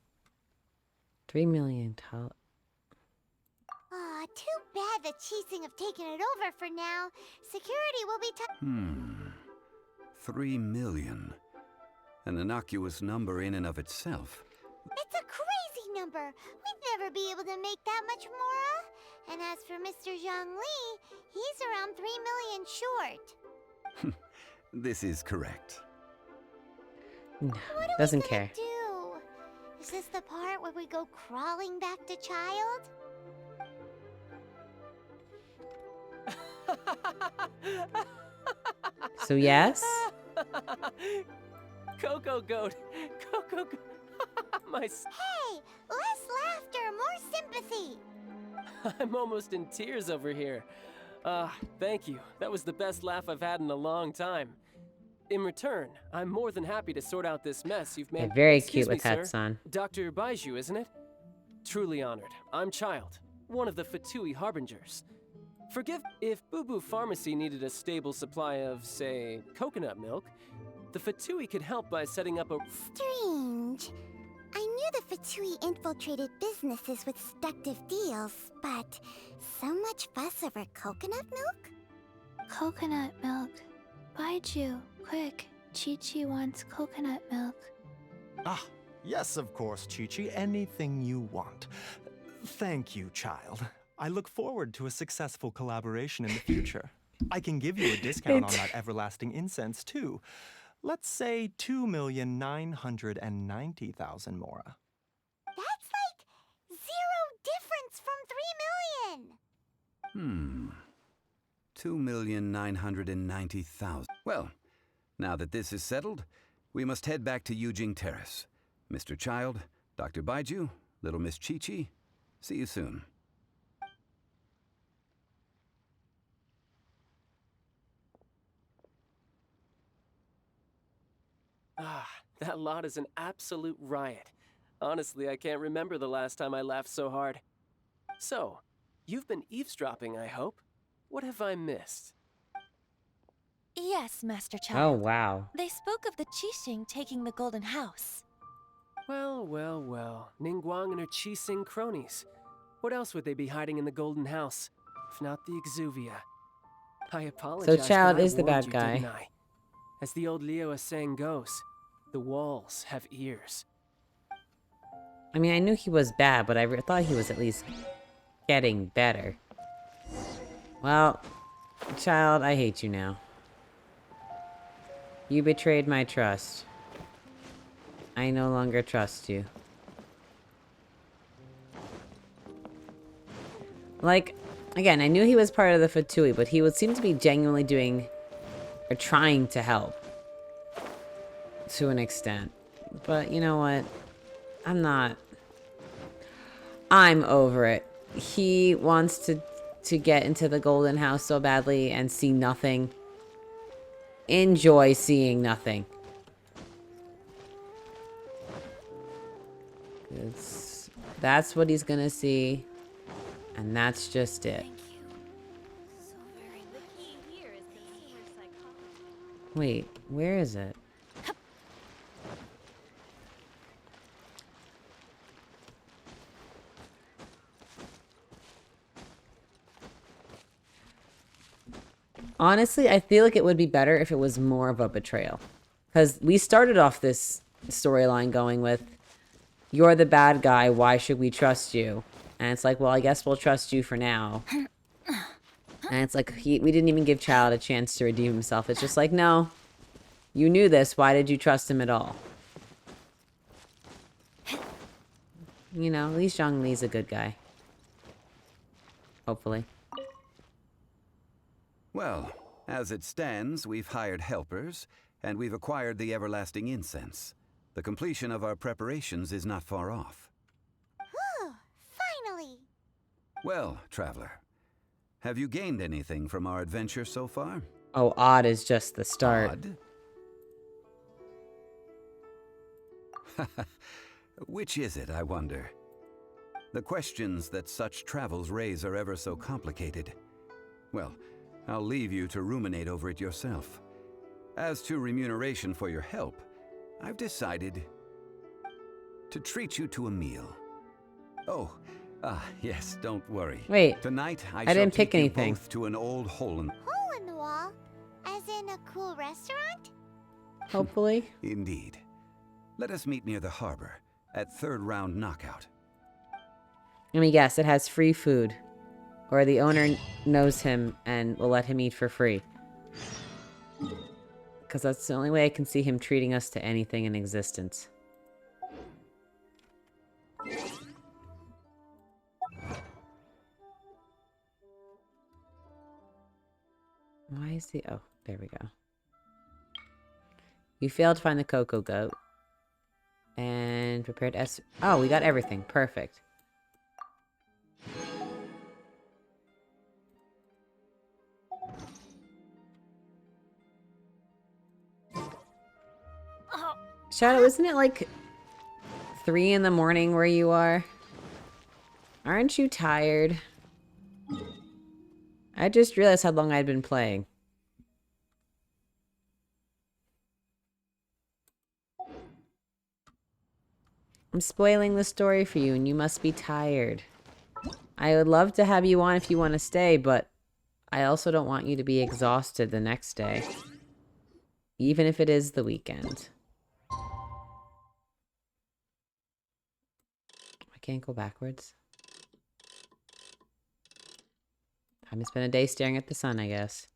Speaker 1: 3 million.
Speaker 5: Aw, too bad the Chising have taken it over for now. Security will be
Speaker 6: 3 million. An innocuous number in and of itself.
Speaker 5: It's a crazy number. We'd never be able to make that much, Mora. And as for Mr. Zhongli, he's around 3 million short.
Speaker 6: This is correct.
Speaker 1: No,
Speaker 5: What are
Speaker 1: doesn't
Speaker 5: we gonna
Speaker 1: care.
Speaker 5: do? Is this the part where we go crawling back to child?
Speaker 1: So yes?
Speaker 4: Coco Goat. Coco Goat. My...
Speaker 5: Hey, less laughter, more sympathy.
Speaker 4: I'm almost in tears over here. Thank you. That was the best laugh I've had in a long time. In return, I'm more than happy to sort out this mess you've made.
Speaker 1: They're very
Speaker 4: Excuse
Speaker 1: cute with
Speaker 4: me,
Speaker 1: hats
Speaker 4: sir.
Speaker 1: on.
Speaker 4: Dr. Baiju, isn't it? Truly honored. I'm Child, one of the Fatui Harbingers. Forgive if Boo Boo Pharmacy needed a stable supply of, say, coconut milk. The Fatui could help by setting up a...
Speaker 5: Strange. I knew the Fatui infiltrated businesses with seductive deals, but so much fuss over coconut milk?
Speaker 7: Coconut milk. Baiju, quick. Chi-Chi wants coconut milk.
Speaker 3: Ah, yes, of course, Chi-Chi. Anything you want. Thank you, child. I look forward to a successful collaboration in the future. I can give you a discount on that everlasting incense, too. Let's say 2,990,000 mora.
Speaker 5: That's like 0 difference from 3 million!
Speaker 6: 2,990,000. Well, now that this is settled, we must head back to Yujing Terrace. Mr. Child, Dr. Baiju, little Miss Chi-Chi, see you soon.
Speaker 4: Ah, that lot is an absolute riot. Honestly, I can't remember the last time I laughed so hard. So, you've been eavesdropping, I hope? What have I missed?
Speaker 2: Yes, Master
Speaker 1: Oh,
Speaker 2: Child.
Speaker 1: wow.
Speaker 2: They spoke of the Qixing taking the Golden House.
Speaker 4: Well, well, well. Ningguang and her Qixing cronies. What else would they be hiding in the Golden House, if not the Exuvia? I apologize.
Speaker 1: Child
Speaker 4: but I
Speaker 1: is the
Speaker 4: warned
Speaker 1: bad
Speaker 4: you,
Speaker 1: guy.
Speaker 4: didn't I? As the old Liu saying goes, the walls have ears.
Speaker 1: I mean, I knew he was bad, but I thought he was at least getting better. Well, Child, I hate you now. You betrayed my trust. I no longer trust you. Like, again, I knew he was part of the Fatui, but he would seem to be genuinely doing or trying to help to an extent. But you know what? I'm over it. He wants to get into the Golden House so badly and see nothing. Enjoy seeing nothing. That's what he's gonna see. And that's just it. Wait, where is it? Honestly, I feel like it would be better if it was more of a betrayal. Because we started off this storyline going with, you're the bad guy, why should we trust you? And it's like, well, I guess we'll trust you for now. And it's like, we didn't even give Child a chance to redeem himself. It's just like, no, you knew this, why did you trust him at all? You know, at least Zhang Li's a good guy. Hopefully.
Speaker 6: Well, as it stands, we've hired helpers, and we've acquired the everlasting incense. The completion of our preparations is not far off.
Speaker 5: Whew, finally!
Speaker 6: Well, traveler, have you gained anything from our adventure so far?
Speaker 1: Oh, odd is just the start.
Speaker 6: Odd? Which is it, I wonder? The questions that such travels raise are ever so complicated. Well, I'll leave you to ruminate over it yourself. As to remuneration for your help, I've decided to treat you to a meal. Oh, yes, don't worry.
Speaker 1: Wait,
Speaker 6: Tonight, I
Speaker 1: didn't
Speaker 6: shall
Speaker 1: pick
Speaker 6: take you
Speaker 1: anything.
Speaker 6: both to an old hole in...
Speaker 5: Hole in the wall? As in a cool restaurant?
Speaker 1: Hopefully.
Speaker 6: Indeed. Let us meet near the harbor, at third round knockout.
Speaker 1: I mean, yes, it has free food. Or the owner knows him and will let him eat for free. Because that's the only way I can see him treating us to anything in existence. Why is the... Oh, there we go. You failed to find the cocoa goat. And prepared S... Oh, we got everything. Perfect. Shadow, isn't it like 3 in the morning where you are? Aren't you tired? I just realized how long I'd been playing. I'm spoiling the story for you, and you must be tired. I would love to have you on if you want to stay, but I also don't want you to be exhausted the next day. Even if it is the weekend. I can't go backwards. Time to spend a day staring at the sun, I guess.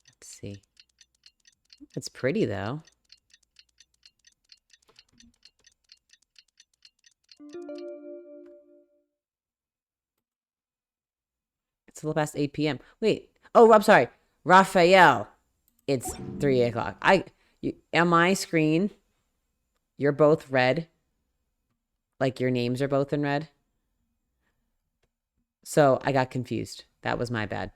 Speaker 1: Let's see. It's pretty, though. It's a little past 8 p.m. Wait. Oh, I'm sorry. Raphael. It's 3 o'clock. On my screen, you're both red. Like your names are both in red. So I got confused. That was my bad.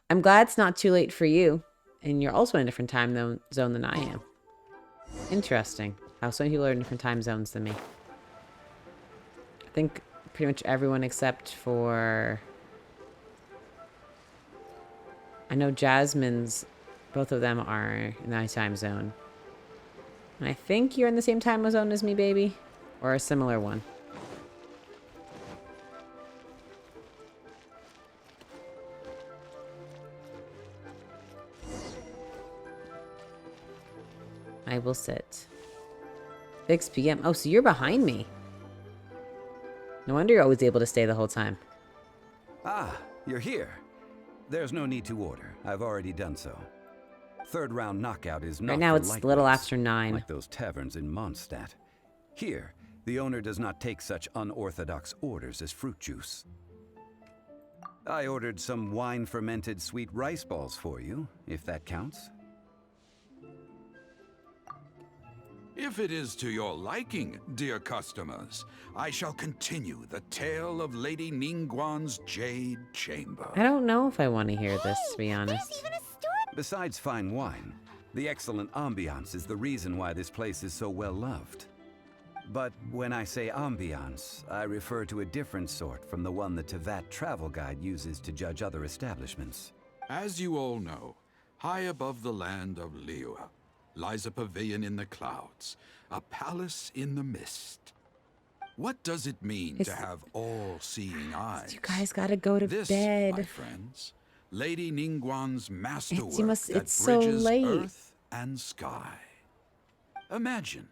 Speaker 1: I'm glad it's not too late for you. And you're also in a different time zone than I am. Interesting. How so many people are in different time zones than me. I think pretty much everyone except for... I know Jasmine's... Both of them are in my time zone. And I think you're in the same time zone as me, baby. Or a similar one. I will sit. 6 p.m. Oh, so you're behind me. No wonder you're always able to stay the whole time.
Speaker 6: Ah, you're here. There's no need to order. I've already done so. Third round knockout is not
Speaker 1: right now
Speaker 6: for
Speaker 1: it's a little
Speaker 6: lightweights,
Speaker 1: after 9.
Speaker 6: like those taverns in Mondstadt. Here, the owner does not take such unorthodox orders as fruit juice. I ordered some wine-fermented sweet rice balls for you, if that counts.
Speaker 10: If it is to your liking, dear customers, I shall continue the tale of Lady Ningguang's Jade Chamber.
Speaker 1: I don't know if I want to hear this, to be honest.
Speaker 5: There's even a store.
Speaker 6: Besides fine wine, the excellent ambiance is the reason why this place is so well loved. But when I say ambiance, I refer to a different sort from the one the Tevat travel guide uses to judge other establishments.
Speaker 10: As you all know, high above the land of Liyue lies a pavilion in the clouds, a palace in the mist. What does it mean to have all-seeing eyes?
Speaker 1: You guys gotta go to
Speaker 10: this,
Speaker 1: bed.
Speaker 10: my friends, Lady Ningguang's masterwork
Speaker 1: It's
Speaker 10: that
Speaker 1: so
Speaker 10: bridges
Speaker 1: late.
Speaker 10: earth and sky. Imagine,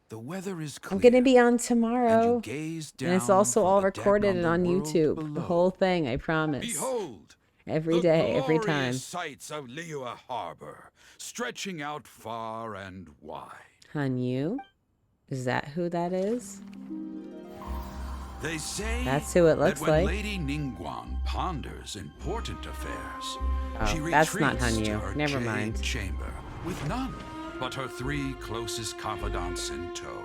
Speaker 10: the weather is clear.
Speaker 1: I'm gonna be on
Speaker 10: and you
Speaker 1: tomorrow.
Speaker 10: gaze
Speaker 1: And it's
Speaker 10: down
Speaker 1: also
Speaker 10: from
Speaker 1: all
Speaker 10: the deck
Speaker 1: recorded
Speaker 10: on
Speaker 1: and
Speaker 10: the
Speaker 1: on
Speaker 10: world
Speaker 1: YouTube. The
Speaker 10: below.
Speaker 1: whole thing, I promise.
Speaker 10: Behold,
Speaker 1: Every
Speaker 10: the
Speaker 1: day, every
Speaker 10: glorious
Speaker 1: time.
Speaker 10: sights of Liyue Harbor, stretching out far and wide.
Speaker 1: Hanyu? Is that who that is?
Speaker 10: They say
Speaker 1: That's who it looks
Speaker 10: that when
Speaker 1: like.
Speaker 10: Lady Ningguang ponders important affairs,
Speaker 1: Oh,
Speaker 10: she
Speaker 1: that's not
Speaker 10: retreats to
Speaker 1: Hanyu.
Speaker 10: her
Speaker 1: Never
Speaker 10: jade
Speaker 1: mind.
Speaker 10: chamber with none but her 3 closest confidants in tow.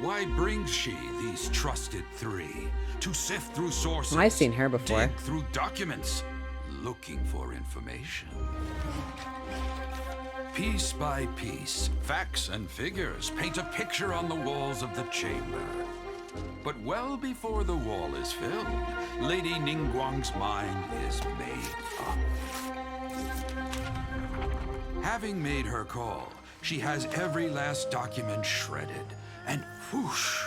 Speaker 10: Why brings she these trusted 3 to sift through sources?
Speaker 1: I've seen her before.
Speaker 10: Dig through documents, looking for information. Piece by piece, facts and figures paint a picture on the walls of the chamber. But well before the wall is filled, Lady Ningguang's mind is made up. Having made her call, she has every last document shredded, and whoosh,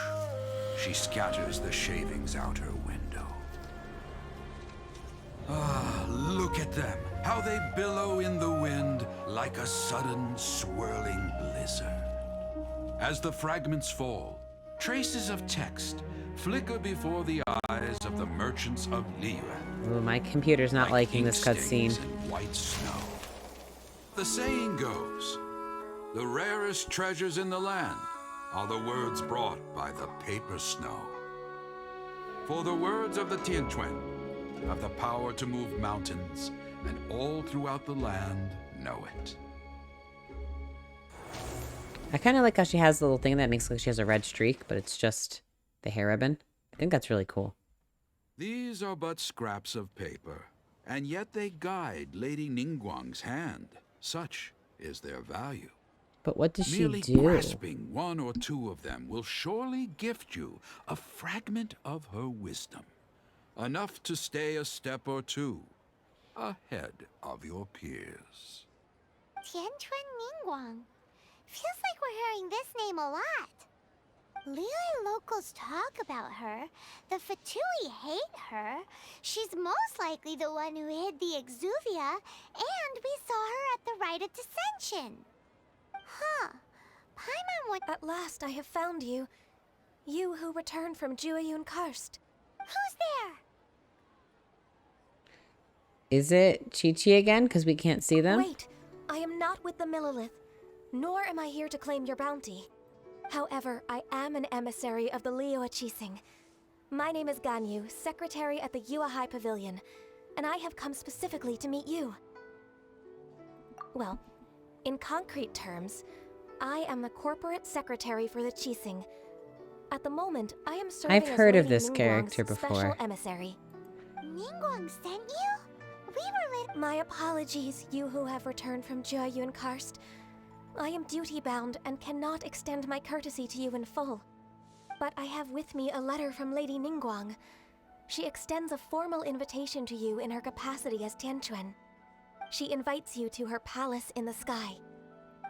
Speaker 10: she scatters the shavings out her window. Ah, look at them, how they billow in the wind like a sudden swirling blizzard. As the fragments fall, traces of text flicker before the eyes of the merchants of Liyue.
Speaker 1: Ooh, my computer's not
Speaker 10: like
Speaker 1: liking this
Speaker 10: ink
Speaker 1: cutscene.
Speaker 10: stains in white snow. The saying goes, the rarest treasures in the land are the words brought by the paper snow. For the words of the Tianquan have the power to move mountains, and all throughout the land know it.
Speaker 1: I kind of like how she has the little thing that makes it like she has a red streak, but it's just the hair ribbon. I think that's really cool.
Speaker 10: These are but scraps of paper, and yet they guide Lady Ningguang's hand. Such is their value.
Speaker 1: But what does she
Speaker 10: Merely
Speaker 1: do?
Speaker 10: grasping one or two of them will surely gift you a fragment of her wisdom, enough to stay a step or two ahead of your peers.
Speaker 5: Tianquan Ningguang. Feels like we're hearing this name a lot. Liyue locals talk about her. The Fatui hate her. She's most likely the one who hid the Exuvia, and we saw her at the rite of dissension. Huh. Paimon would—
Speaker 11: At last I have found you. You who returned from Jueyun Karst.
Speaker 5: Who's there?
Speaker 1: Is it Chi-Chi again? Because we can't see them?
Speaker 11: Wait, I am not with the Millelith, nor am I here to claim your bounty. However, I am an emissary of the Liyue Qixing. My name is Ganyu, secretary at the Yuehai Pavilion, and I have come specifically to meet you. Well, in concrete terms, I am the corporate secretary for the Qixing. At the moment, I am serving
Speaker 1: I've
Speaker 11: as
Speaker 1: heard of
Speaker 11: Lady
Speaker 1: this
Speaker 11: Ningguang's
Speaker 1: character
Speaker 11: special
Speaker 1: before.
Speaker 11: emissary.
Speaker 5: Ningguang sent you? We were
Speaker 11: My apologies, you who have returned from Jueyun Karst. I am duty-bound and cannot extend my courtesy to you in full. But I have with me a letter from Lady Ningguang. She extends a formal invitation to you in her capacity as Tianquan. She invites you to her palace in the sky.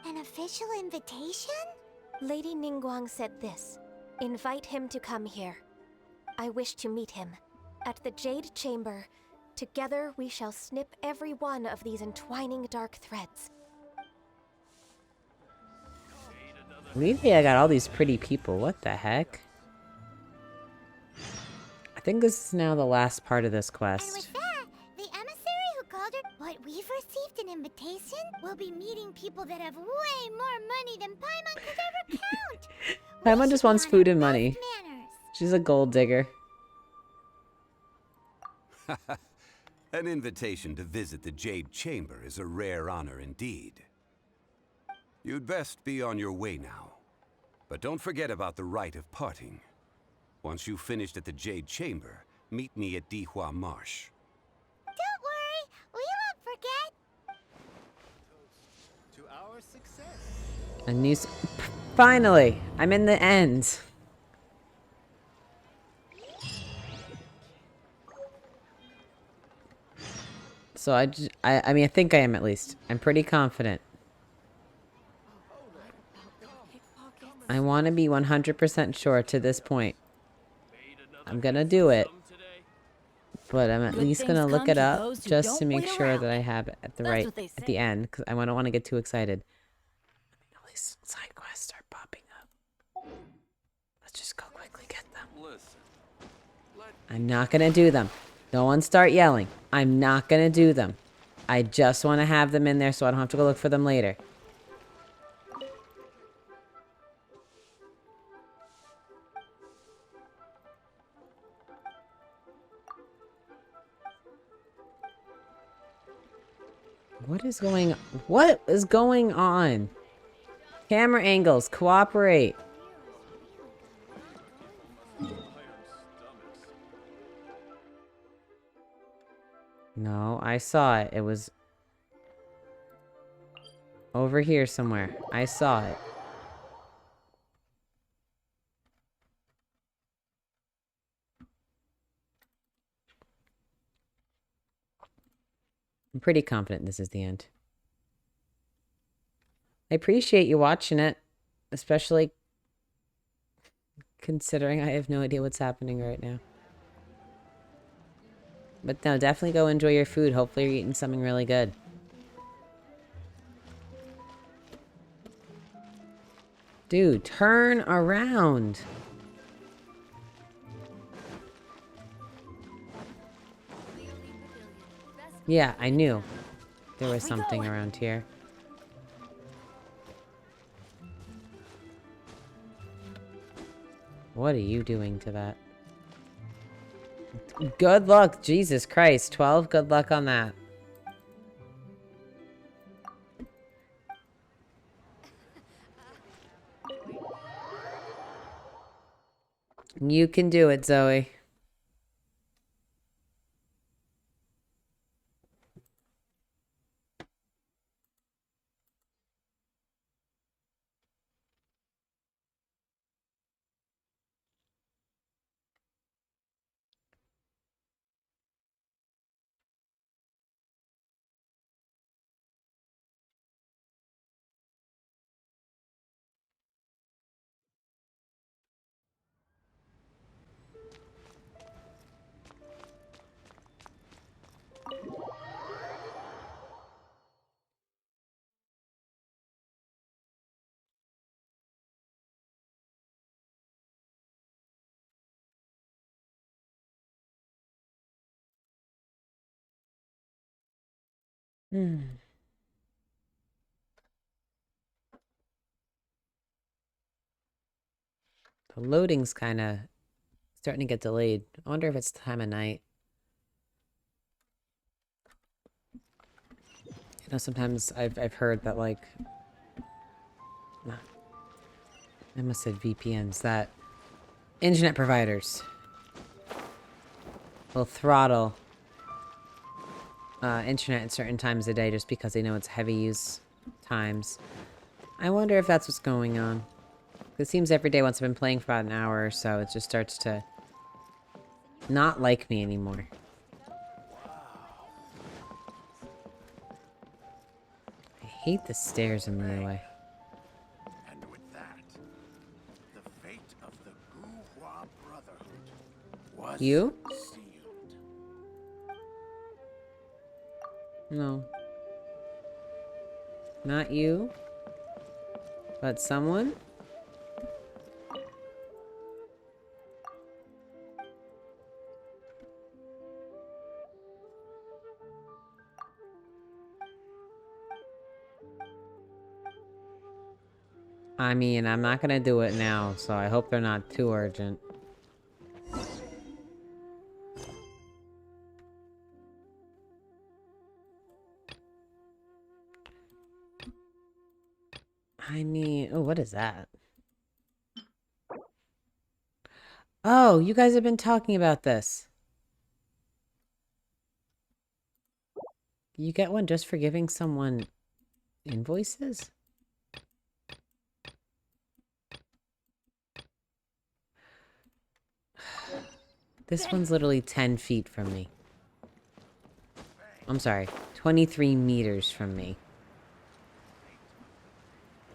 Speaker 5: An official invitation?
Speaker 11: Lady Ningguang said this: invite him to come here. I wish to meet him. At the Jade Chamber, together we shall snip every one of these entwining dark threads.
Speaker 1: Maybe I got all these pretty people. What the heck? I think this is now the last part of this
Speaker 5: And
Speaker 1: quest.
Speaker 5: with that, the emissary who called her— What, we've received an invitation? We'll be meeting people that have way more money than Paimon could ever count.
Speaker 1: Paimon just wants food and money.
Speaker 5: Manners.
Speaker 1: She's a gold digger.
Speaker 6: An invitation to visit the Jade Chamber is a rare honor indeed. You'd best be on your way now. But don't forget about the rite of parting. Once you've finished at the Jade Chamber, meet me at Dihua Marsh.
Speaker 5: Don't worry, we won't forget.
Speaker 8: To our success.
Speaker 1: A new Finally! I'm in the end. So I mean, I think I am at least. I'm pretty confident. I want to be 100% sure to this point. I'm gonna do it. But I'm at least gonna look it up just to make sure that I have it at the at the end, because I don't want to get too excited. At least side quests start popping up. Let's just go quickly get them. I'm not gonna do them. No one start yelling. I'm not gonna do them. I just want to have them in there so I don't have to go look for them later. What is going on? Camera angles, cooperate. No, I saw it. It was over here somewhere. I saw it. I'm pretty confident this is the end. I appreciate you watching it, especially considering I have no idea what's happening right now. But no, definitely go enjoy your food. Hopefully you're eating something really good. Dude, turn around. Yeah, I knew there was something around here. What are you doing to that? Good luck, Jesus Christ. 12, good luck on that. You can do it, Zoe. The loading's kind of starting to get delayed. I wonder if it's time of night. You know, sometimes I've heard that, like, I must have said VPNs, that internet providers will throttle internet at certain times of day just because they know it's heavy use times. I wonder if that's what's going on. It seems every day once I've been playing for about an hour or so, it just starts to not like me anymore. I hate the stairs in the way.
Speaker 8: And with that, the fate of the Guhua Brotherhood was
Speaker 1: You?
Speaker 8: sealed.
Speaker 1: No. Not you. But someone? I mean, I'm not gonna do it now, so I hope they're not too urgent. I mean, oh, what is that? Oh, you guys have been talking about this. You get one just for giving someone invoices? This one's literally 10 feet from me. I'm sorry, 23 meters from me.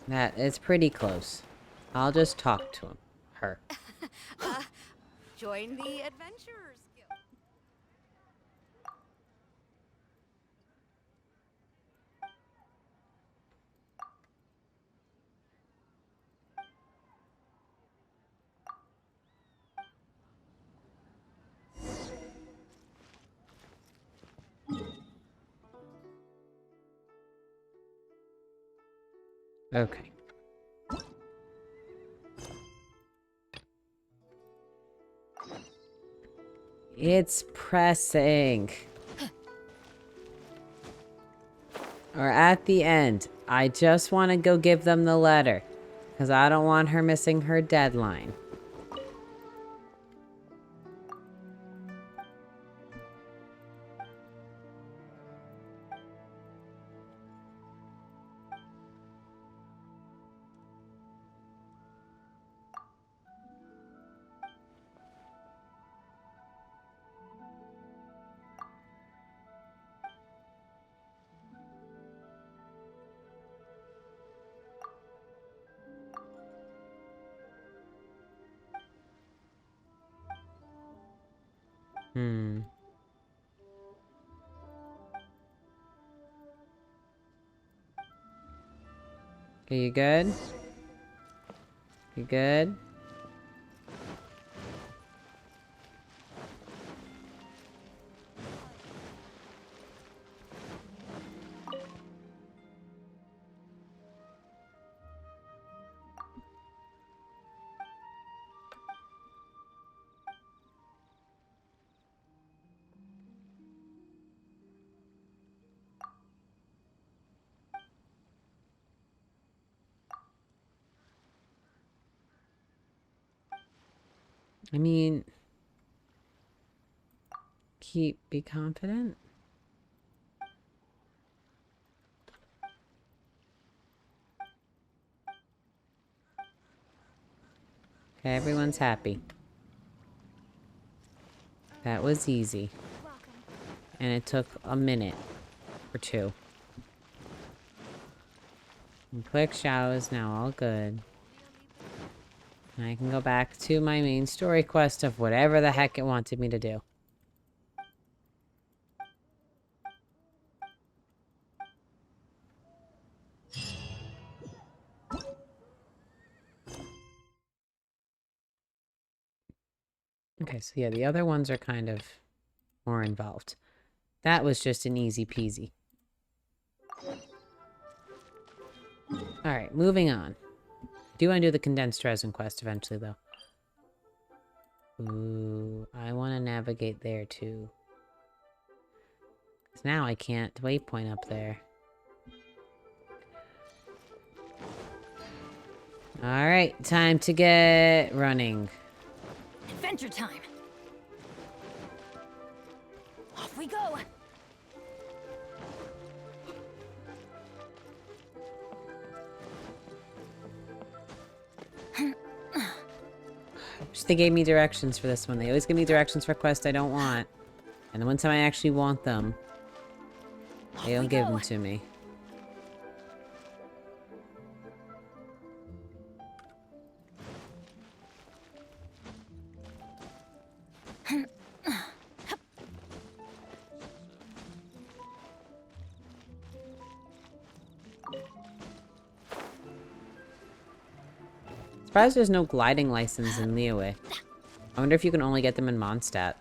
Speaker 1: That is pretty close. I'll just talk to him. Her.
Speaker 2: Join the Adventurers Guild.
Speaker 1: Okay. It's pressing. Or at the end. I just want to go give them the letter. Because I don't want her missing her deadline. Okay, you good? You good? I mean, be confident. Okay, everyone's happy. That was easy. And it took a minute or two. And quick showers, now all good. And I can go back to my main story quest of whatever the heck it wanted me to do. Okay, so yeah, the other ones are kind of more involved. That was just an easy peasy. Alright, moving on. Do want to do the condensed resin quest eventually, though. Ooh, I want to navigate there, too. Because now I can't waypoint up there. Alright, time to get running.
Speaker 2: Adventure time. Off we go.
Speaker 1: Wish they gave me directions for this one. They always give me directions for quests I don't want. And the one time I actually want them, they don't give them to me. Surprised there's no gliding license in Liyue. I wonder if you can only get them in Mondstadt.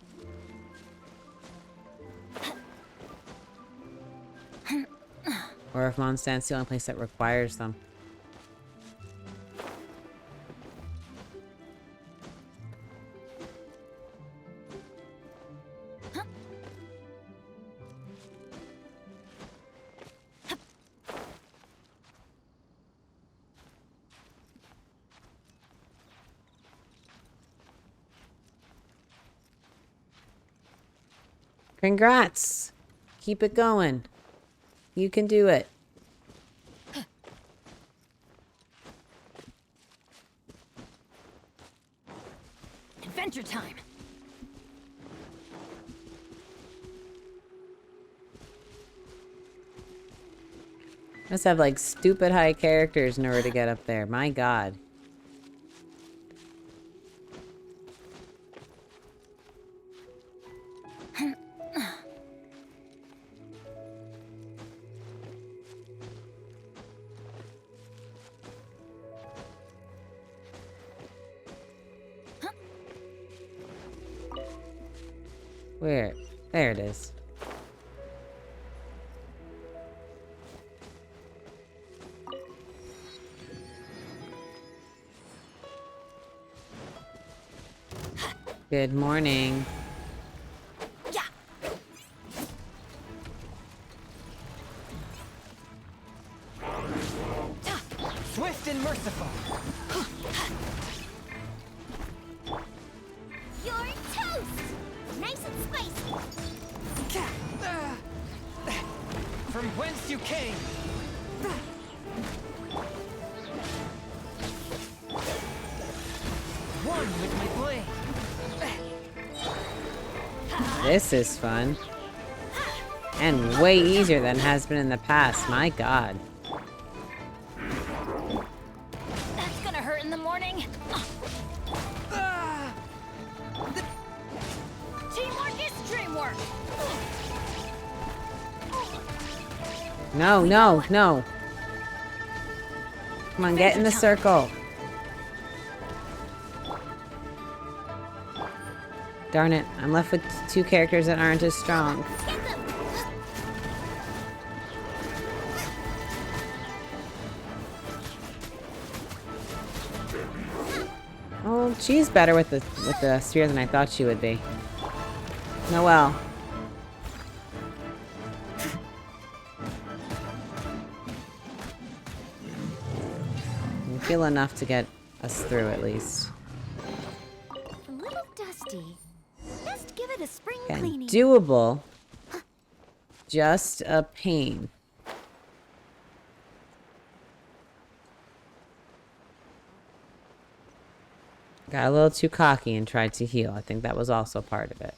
Speaker 1: Or if Mondstadt's the only place that requires them. Congrats! Keep it going. You can do it.
Speaker 2: Adventure time.
Speaker 1: Must have like stupid high characters in order to get up there. My god. Where? There it is. Good morning.
Speaker 2: Yeah.
Speaker 12: Swift and merciful.
Speaker 5: You're toast! Nice and spicy.
Speaker 12: From whence you came. One with my blade.
Speaker 1: This is fun. And way easier than it has been in the past. My god.
Speaker 2: That's gonna hurt in the morning. Teamwork is dreamwork.
Speaker 1: No, no, no. Come on, get in the circle. Darn it, I'm left with two characters that aren't as strong. Oh, she's better with the spear than I thought she would be. No, well. I feel enough to get us through at least.
Speaker 5: A little dusty. Best give it a spring
Speaker 1: Okay,
Speaker 5: cleaning.
Speaker 1: doable. Just a pain. Got a little too cocky and tried to heal. I think that was also part of it.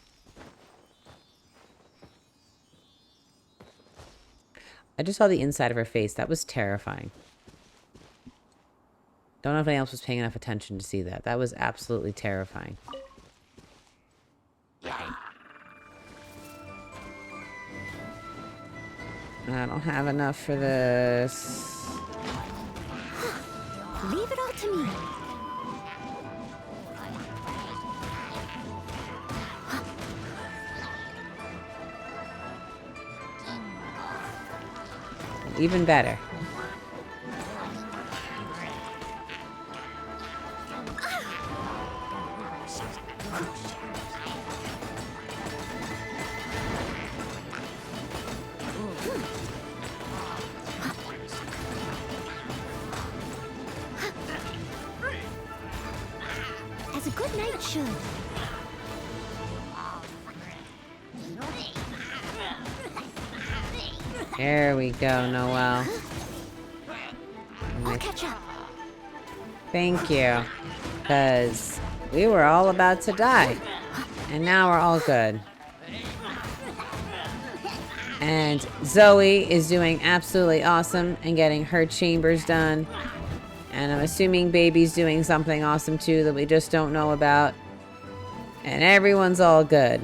Speaker 1: I just saw the inside of her face. That was terrifying. Don't know if anyone else was paying enough attention to see that. That was absolutely terrifying. I don't have enough for this.
Speaker 5: Leave it all to me.
Speaker 1: Even better.
Speaker 5: As a good knight should.
Speaker 1: There we go, Noelle.
Speaker 5: I'll catch up.
Speaker 1: Thank you. Because we were all about to die. And now we're all good. And Zoe is doing absolutely awesome and getting her chambers done. And I'm assuming Baby's doing something awesome too that we just don't know about. And everyone's all good.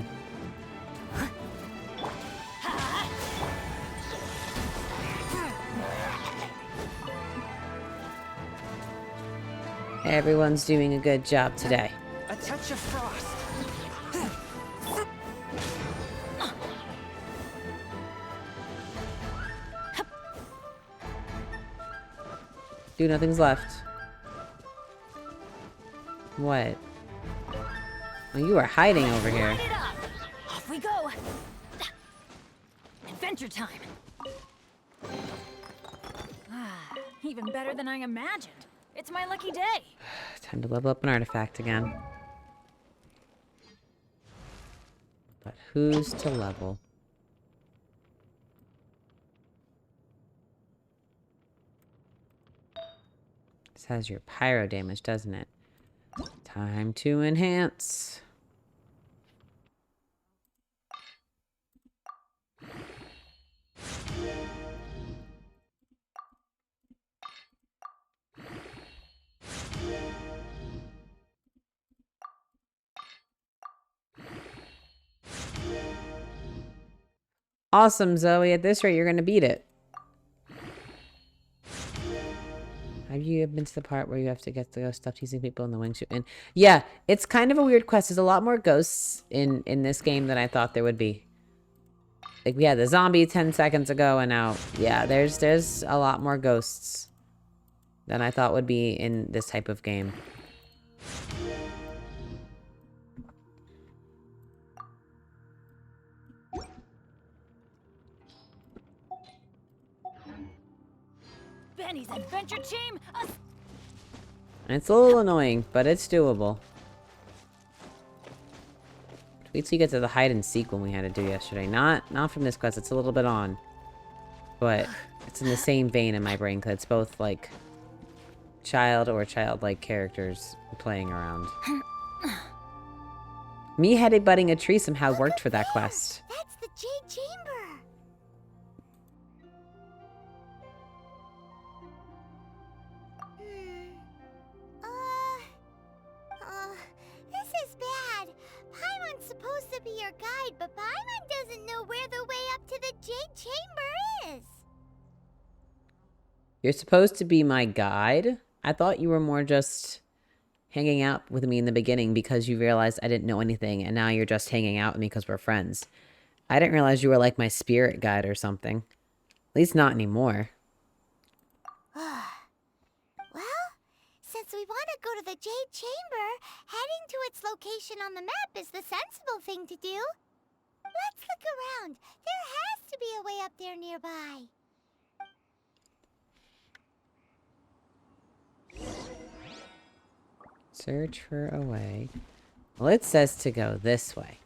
Speaker 1: Everyone's doing a good job today.
Speaker 12: A touch of frost.
Speaker 1: Dude, nothing's left. What? Oh, you are hiding over here.
Speaker 2: Light it up. Off we go. Adventure time. Even better than I imagined. It's my lucky day.
Speaker 1: Time to level up an artifact again. But who's to level? This has your pyro damage, doesn't it? Time to enhance. Awesome, Zoe. At this rate, you're going to beat it. Have you been to the part where you have to get the ghost stuff teasing people in the wingsuit? And yeah, it's kind of a weird quest. There's a lot more ghosts in this game than I thought there would be. Like, we had the zombie 10 seconds ago, and now, yeah, there's a lot more ghosts than I thought would be in this type of game.
Speaker 2: Benny's adventure team.
Speaker 1: It's a little annoying, but it's doable. Wait till you get to the hide and seek one we had to do yesterday. Not from this quest. It's a little bit on, but it's in the same vein in my brain because it's both like child or childlike characters playing around. Me headbutting a tree somehow worked for that quest.
Speaker 5: That's the Jade Chamber. This is bad. Paimon's supposed to be your guide, but Paimon doesn't know where the way up to the Jade Chamber is.
Speaker 1: You're supposed to be my guide? I thought you were more just hanging out with me in the beginning because you realized I didn't know anything, and now you're just hanging out with me because we're friends. I didn't realize you were like my spirit guide or something. At least not anymore.
Speaker 5: Well, since we want to go to the Jade Chamber, heading to its location on the map is the sensible thing to do. Let's look around. There has to be a way up there nearby.
Speaker 1: Search for a way. Well, it says to go this way.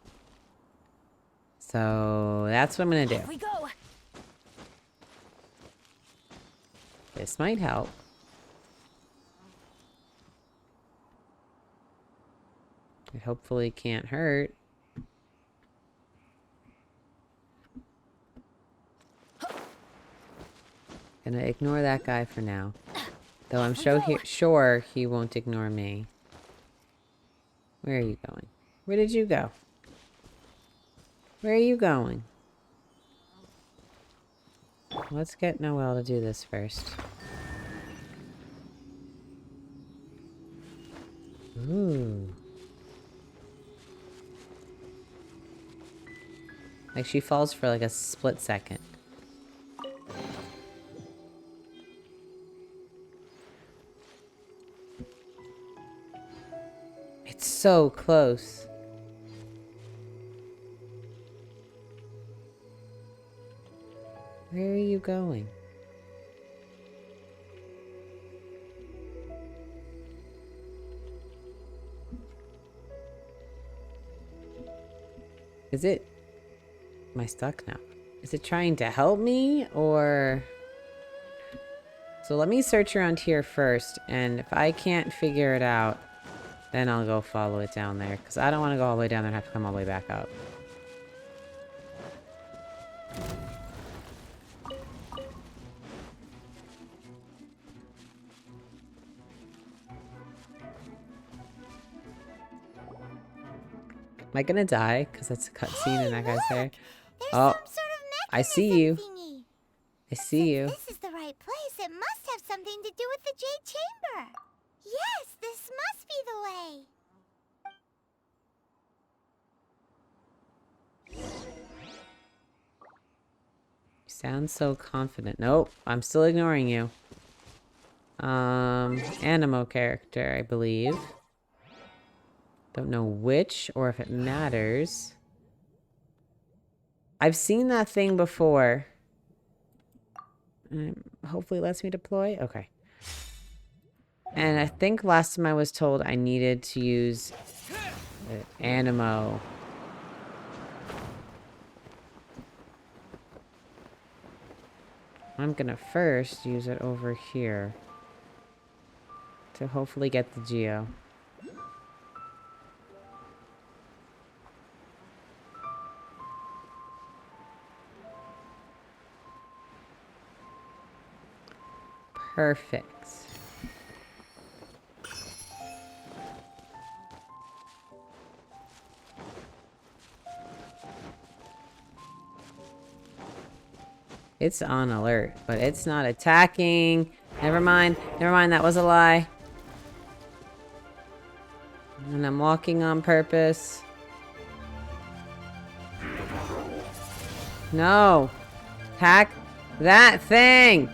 Speaker 1: So that's what I'm going to do.
Speaker 2: Here we go.
Speaker 1: This might help. It hopefully can't hurt. Gonna ignore that guy for now. Though I'm sure he won't ignore me. Where are you going? Where did you go? Where are you going? Let's get Noelle to do this first. Ooh. Like she falls for like a split second. so close. Where are you going? Is it... Am I stuck now? Is it trying to help me, or... So let me search around here first, and if I can't figure it out, then I'll go follow it down there, because I don't want to go all the way down there and have to come all the way back up. Am I gonna die? Because that's a cutscene and that guy's there. Oh, I see you. I see you.
Speaker 5: This is the right place. It must have something to do with the Jade Chamber. Yes, this must be the way.
Speaker 1: You sound so confident. Nope, I'm still ignoring you. Animo character, I believe. Don't know which or if it matters. I've seen that thing before. Hopefully it lets me deploy. Okay. And I think last time I was told I needed to use Animo. I'm gonna first use it over here to hopefully get the Geo. Perfect. It's on alert, but it's not attacking. Never mind. Never mind. That was a lie. And I'm walking on purpose. No. Hack that thing.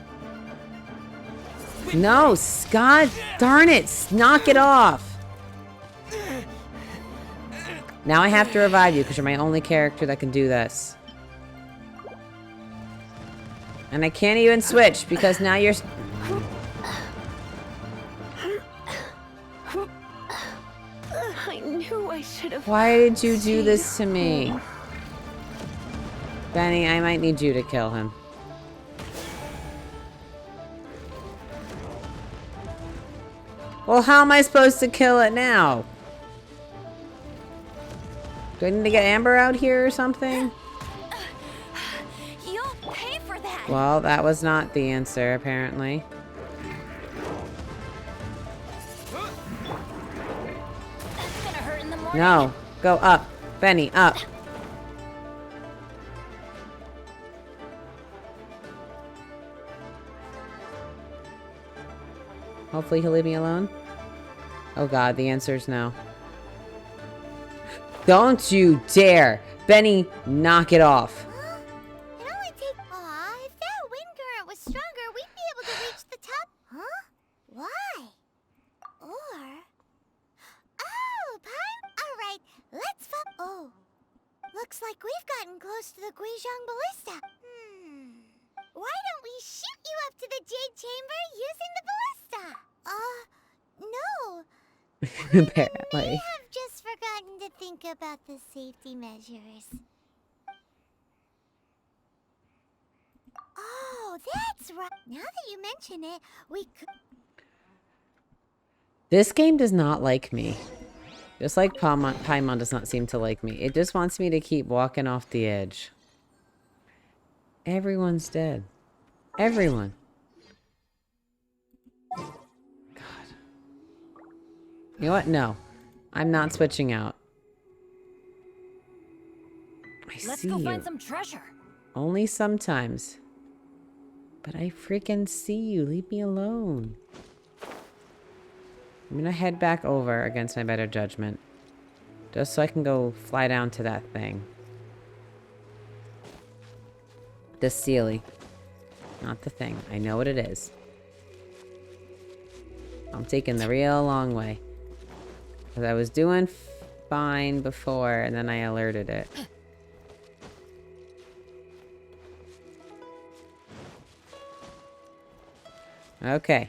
Speaker 1: No, God darn it. Knock it off. Now I have to revive you because you're my only character that can do this. And I can't even switch because now you're...
Speaker 7: I knew I should have...
Speaker 1: Why did you do this to me? Benny, I might need you to kill him. Well, how am I supposed to kill it now? Do I need to get Amber out here or something?
Speaker 2: You'll pay for that.
Speaker 1: Well, that was not the answer, apparently.
Speaker 2: That's gonna hurt in the morning.
Speaker 1: No. Go up. Benny, up. Hopefully he'll leave me alone. Oh god, the answer is no. Don't you dare! Benny, knock it off.
Speaker 5: It only takes... Aw, if that wind current was stronger, we'd be able to reach the top. Huh? Why? Or... Oh, Pine? Alright, let's Oh. Looks like we've gotten close to the Guizhong Ballista. Why don't we shoot you up to the Jade Chamber using the ballista? No.
Speaker 1: Apparently.
Speaker 5: I've just forgotten to think about the safety measures. Oh, that's right. Now that you mention it, we could...
Speaker 1: This game does not like me. Just like Paimon does not seem to like me. It just wants me to keep walking off the edge. Everyone's dead. Everyone. God. You know what? No. I'm not switching out.
Speaker 2: Let's
Speaker 1: see
Speaker 2: go
Speaker 1: you.
Speaker 2: find some treasure.
Speaker 1: Only sometimes. But I freaking see you. Leave me alone. I'm gonna head back over against my better judgment. Just so I can go fly down to that thing. The Sealy. Not the thing. I know what it is. I'm taking the real long way. 'Cause I was doing fine before, and then I alerted it. Okay.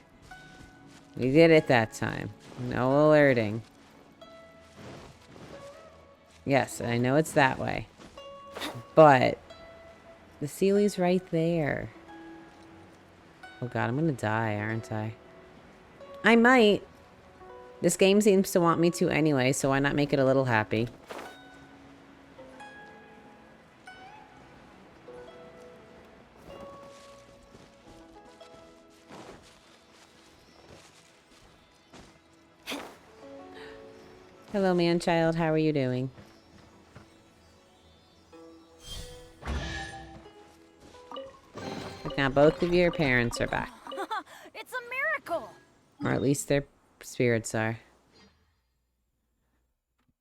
Speaker 1: We did it that time. No alerting. Yes, I know it's that way. But the Sealy's right there. Oh god, I'm gonna die, aren't I? I might. This game seems to want me to anyway, so why not make it a little happy? Hello, man-child. How are you doing? Look, now both of your parents are back.
Speaker 2: It's a miracle.
Speaker 1: Or at least their spirits are.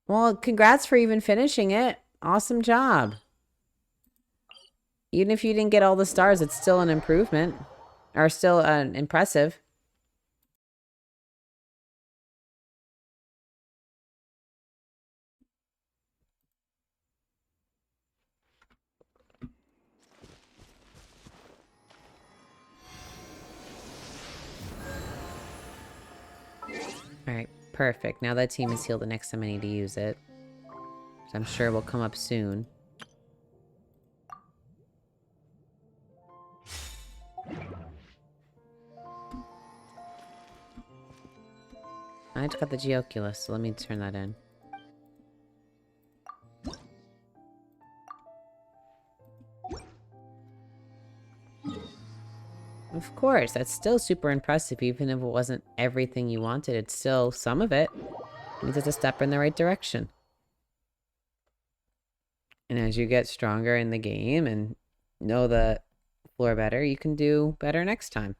Speaker 1: Well, congrats for even finishing it. Awesome job. Even if you didn't get all the stars, it's still an improvement. Or still impressive. Alright, perfect. Now that team is healed, the next time I need to use it. Which I'm sure will come up soon. I just got the Geoculus, so let me turn that in. Of course, that's still super impressive, even if it wasn't everything you wanted. It's still some of it. It means it's a step in the right direction. And as you get stronger in the game and know the floor better, you can do better next time.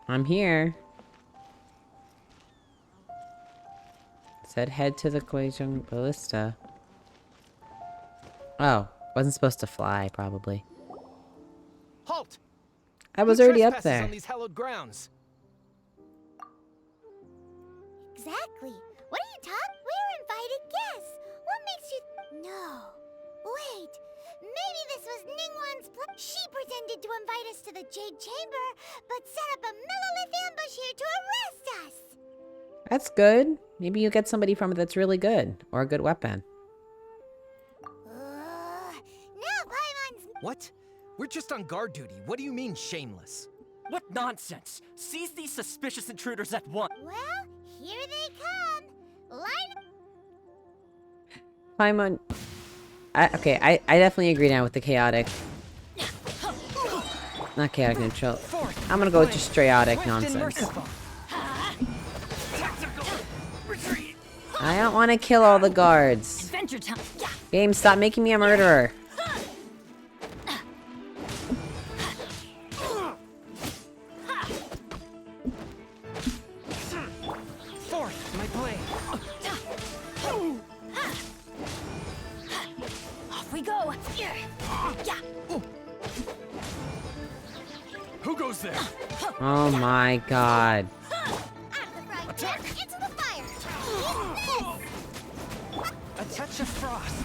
Speaker 1: I'm here. Said head to the Guizhong Ballista. Oh, wasn't supposed to fly, probably.
Speaker 12: Halt!
Speaker 1: I was
Speaker 12: Who
Speaker 1: already up
Speaker 12: trespasses
Speaker 1: there.
Speaker 12: on these hallowed grounds?
Speaker 5: Exactly. What are you talking? We're invited guests. What makes you... No. Wait. Maybe this was Ningguang's plan. She pretended to invite us to the Jade Chamber, but set up a Millilith ambush here to arrest us.
Speaker 1: That's good. Maybe you get somebody from it that's really good. Or a good weapon.
Speaker 5: Now Paimon's...
Speaker 12: What? We're just on guard duty. What do you mean, shameless?
Speaker 13: What nonsense! Seize these suspicious intruders at once!
Speaker 5: Well, here they come. Line...
Speaker 1: Paimon... Okay, I definitely agree now with the chaotic. Not chaotic neutral. I'm gonna go with just strayotic nonsense. I don't want to kill all the guards.
Speaker 2: Adventure time.
Speaker 1: Game, stop making me a murderer.
Speaker 12: Forth, my blade.
Speaker 2: Off we go. Yeah.
Speaker 9: Who goes there?
Speaker 1: Oh my god.
Speaker 5: Attack! Into the fire!
Speaker 12: A touch of frost.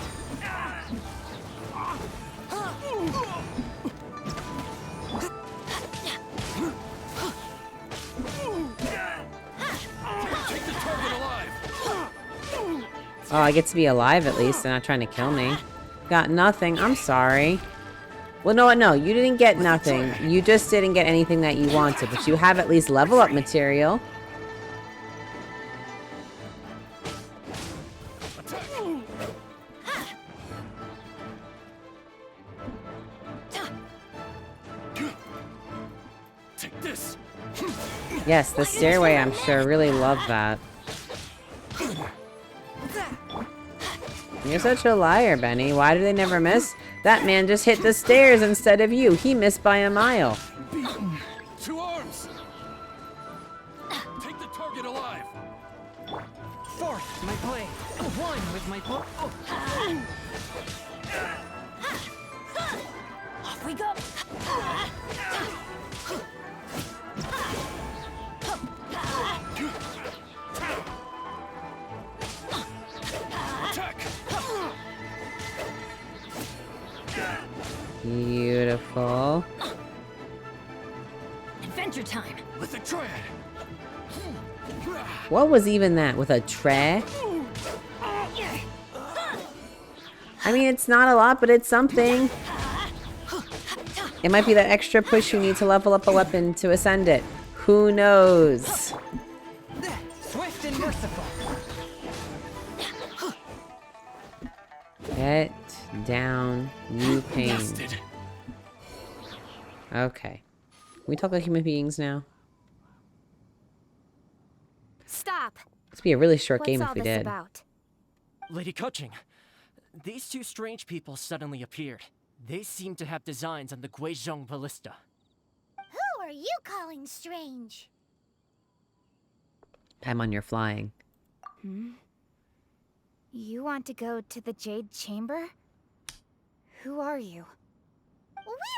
Speaker 9: Take the target alive.
Speaker 1: Oh, I get to be alive at least. They're not trying to kill me. Got nothing. I'm sorry. Well, no, you didn't get nothing. You just didn't get anything that you wanted, but you have at least level up material.
Speaker 9: Take this.
Speaker 1: Yes, the stairway, I'm sure, really love that. You're such a liar, Benny. Why do they never miss? That man just hit the stairs instead of you. He missed by a mile.
Speaker 10: Beaten. 2 arms. Take the target alive.
Speaker 13: 4th, my blade. 1 with my bow.
Speaker 2: Off we go.
Speaker 1: Beautiful.
Speaker 2: Adventure time.
Speaker 10: With a tread.
Speaker 1: What was even that? With a tray? I mean, it's not a lot, but it's something. It might be that extra push you need to level up a weapon to ascend it. Who knows?
Speaker 13: Swift and merciful.
Speaker 1: Get down, you pain.
Speaker 10: Nested.
Speaker 1: Okay. Can we talk like human beings now?
Speaker 11: Stop.
Speaker 1: This would be a really short
Speaker 11: What's
Speaker 1: game
Speaker 11: all
Speaker 1: if we
Speaker 11: this
Speaker 1: did.
Speaker 11: about?
Speaker 13: Lady Coaching, these 2 strange people suddenly appeared. They seem to have designs on the Guizhong Ballista.
Speaker 5: Who are you calling strange?
Speaker 1: I'm on your flying.
Speaker 11: You want to go to the Jade Chamber? Who are you?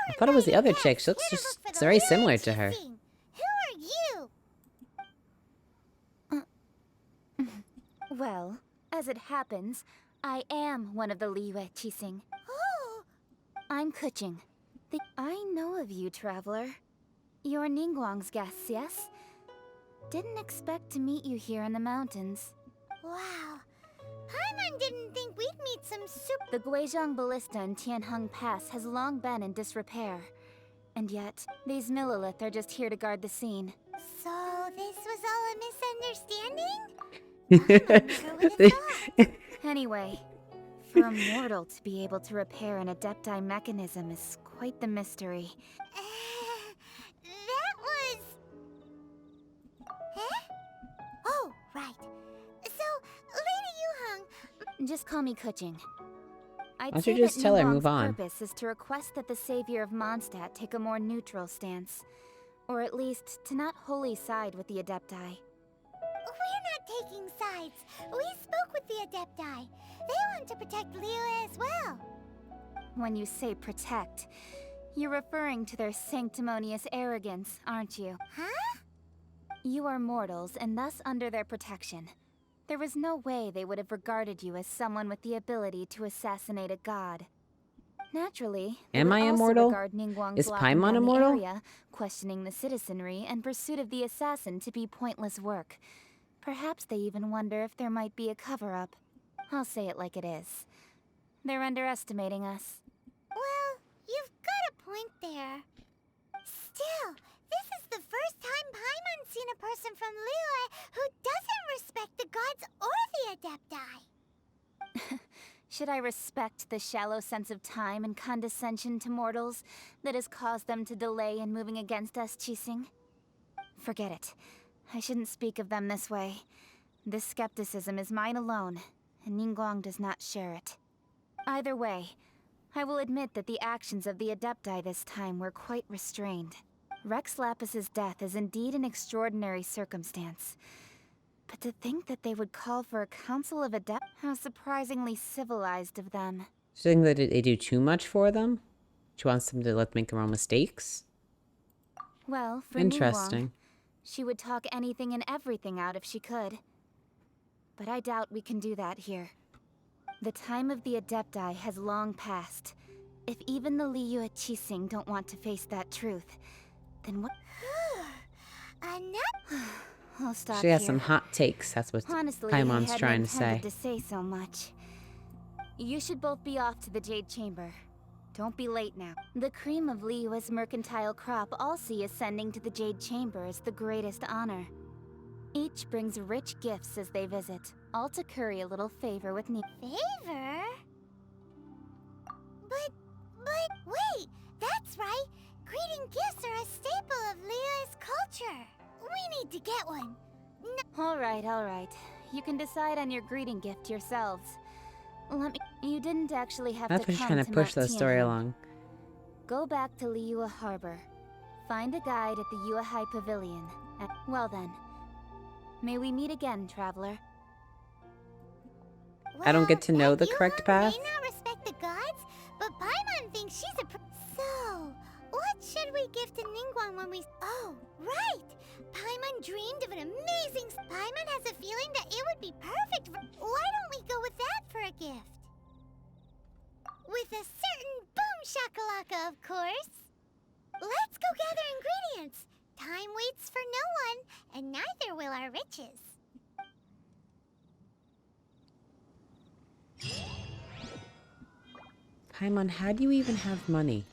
Speaker 1: I thought it was the other chick. She looks just very similar to her.
Speaker 5: Who are you?
Speaker 11: Well, as it happens, I am one of the Liyue Qixing.
Speaker 5: Oh,
Speaker 11: I'm Kuching. I know of you, traveler. You're Ningguang's guests, yes? Didn't expect to meet you here in the mountains.
Speaker 5: wow. Paimon didn't think we'd meet some super...
Speaker 11: The Guizhong Ballista in Tianheng Pass has long been in disrepair. And yet, these Millilith are just here to guard the scene.
Speaker 5: So this was all a misunderstanding?
Speaker 11: Anyway, for a mortal to be able to repair an Adepti mechanism is quite the mystery.
Speaker 5: That was... Huh? Oh, right. So, Lady Yuheng...
Speaker 11: Just call me Kuching.
Speaker 1: Why
Speaker 11: I'd
Speaker 1: don't
Speaker 11: say
Speaker 1: you just
Speaker 11: that
Speaker 1: tell her,
Speaker 11: Ningguang's
Speaker 1: move on?
Speaker 11: purpose is to request that the savior of Mondstadt take a more neutral stance. Or at least, to not wholly side with the Adepti.
Speaker 5: We're not taking sides. We spoke with the Adepti. They want to protect Liyue as well.
Speaker 11: When you say protect, you're referring to their sanctimonious arrogance, aren't you?
Speaker 5: Huh?
Speaker 11: You are mortals, and thus under their protection. There was no way they would have regarded you as someone with the ability to assassinate a god. Naturally, they
Speaker 1: Am
Speaker 11: would
Speaker 1: I
Speaker 11: also
Speaker 1: immortal?
Speaker 11: regard Ningguang's
Speaker 1: Is
Speaker 11: locking
Speaker 1: Paimon
Speaker 11: down the
Speaker 1: immortal?
Speaker 11: area, questioning the citizenry, and pursuit of the assassin to be pointless work. Perhaps they even wonder if there might be a cover-up. I'll say it like it is. They're underestimating us.
Speaker 5: Well, you've got a point there. Still, this is the first time Paimon's seen a person from Liyue who doesn't respect the gods or the Adepti.
Speaker 11: Should I respect the shallow sense of time and condescension to mortals that has caused them to delay in moving against us, Qixing? Forget it. I shouldn't speak of them this way. This skepticism is mine alone, and Ningguang does not share it. Either way, I will admit that the actions of the Adepti this time were quite restrained. Rex Lapis's death is indeed an extraordinary circumstance. But to think that they would call for a council of Adepts, how surprisingly civilized of them.
Speaker 1: Do you think that they do too much for them? She wants them to let them make their own mistakes?
Speaker 11: Well, for
Speaker 1: Interesting.
Speaker 11: Ningguang, she would talk anything and everything out if she could. But I doubt we can do that here. The time of the Adepti has long passed. If even the Liyue Qixing don't want to face that truth, then what? I'll stop
Speaker 1: She has
Speaker 11: here.
Speaker 1: some hot takes. That's what
Speaker 11: Honestly,
Speaker 1: Paimon's
Speaker 11: I
Speaker 1: trying
Speaker 11: hadn't
Speaker 1: to say.
Speaker 11: intended to say so much. You should both be off to the Jade Chamber. Don't be late now. The cream of Liyue's mercantile crop all see ascending to the Jade Chamber as the greatest honor. Each brings rich gifts as they visit, all to curry a little favor with me.
Speaker 5: Favor? But wait, that's right. Greeting gifts are a staple of Liyue's culture. We need to get one.
Speaker 11: All right. You can decide on your greeting gift yourselves.
Speaker 2: Let me. You didn't actually have
Speaker 1: That's
Speaker 2: to
Speaker 1: what you're
Speaker 2: come
Speaker 1: trying to push
Speaker 2: Mount
Speaker 1: the story
Speaker 2: Tianhe.
Speaker 1: along.
Speaker 2: Go back to Liyue Harbor. Find a guide at the Yuehai Pavilion. Well then. May we meet again, traveler.
Speaker 1: I don't get to know the
Speaker 5: Yuehai
Speaker 1: correct path.
Speaker 5: may not respect the gods, but Paimon thinks she's a So, what should we give to Ningguang when we... Oh, right! Paimon dreamed of an amazing... Paimon has a feeling that it would be perfect for... Why don't we go with that for a gift? With a certain boom shakalaka, of course. Let's go gather ingredients. Time waits for no one, and neither will our riches.
Speaker 1: Paimon, how do you even have money?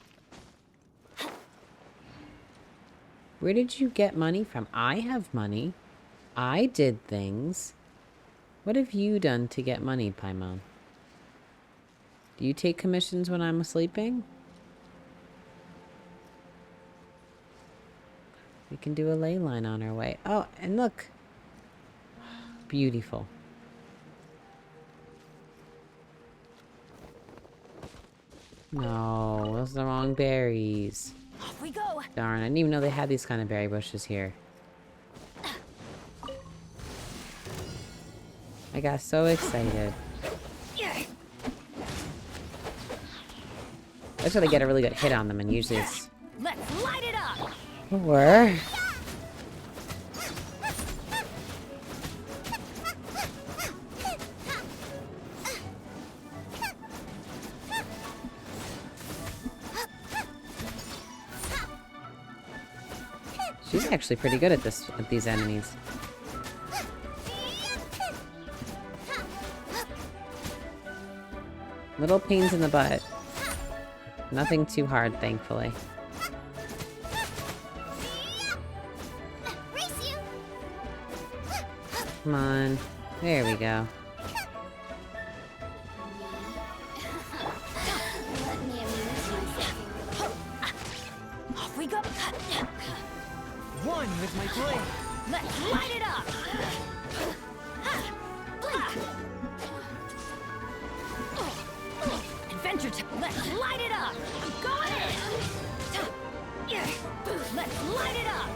Speaker 1: Where did you get money from? I have money. I did things. What have you done to get money, Paimon? Do you take commissions when I'm sleeping? We can do a ley line on our way. Oh, and look. Beautiful. No, those are the wrong berries.
Speaker 2: Off we go.
Speaker 1: Darn, I didn't even know they had these kind of berry bushes here. I got so excited. That's where they get a really good hit on them, and usually it's...
Speaker 2: Let's light it up.
Speaker 1: Or... She's actually pretty good at this, at these enemies. Little pains in the butt. Nothing too hard, thankfully. Come on. There we go.
Speaker 2: Off we go.
Speaker 12: One with my blade.
Speaker 2: Let's light it up. Adventure time. Let's light it up. I'm going in. Let's light it up.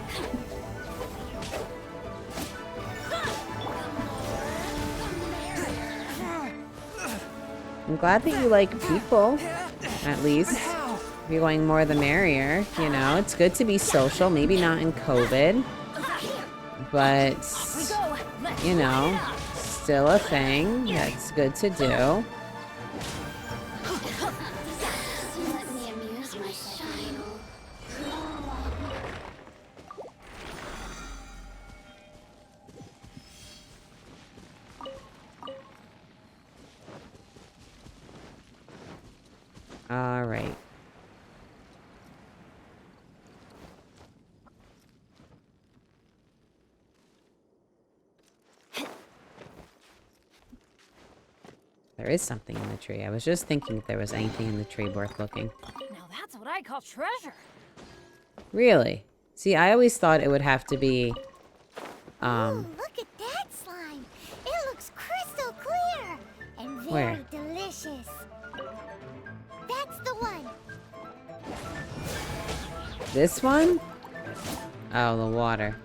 Speaker 1: I'm glad that you like people, at least. If you're going more the merrier, you know. It's good to be social, maybe not in COVID, but, you know, still a thing that's good to do.
Speaker 2: Let me amuse myself.
Speaker 1: All right. There is something in the tree. I was just thinking if there was anything in the tree worth looking.
Speaker 2: Now that's what I call treasure.
Speaker 1: Really? See, I always thought it would have to be,
Speaker 5: Ooh, look at that slime. It looks crystal clear and very
Speaker 1: Where?
Speaker 5: delicious. That's the one.
Speaker 1: This one? Oh, the water.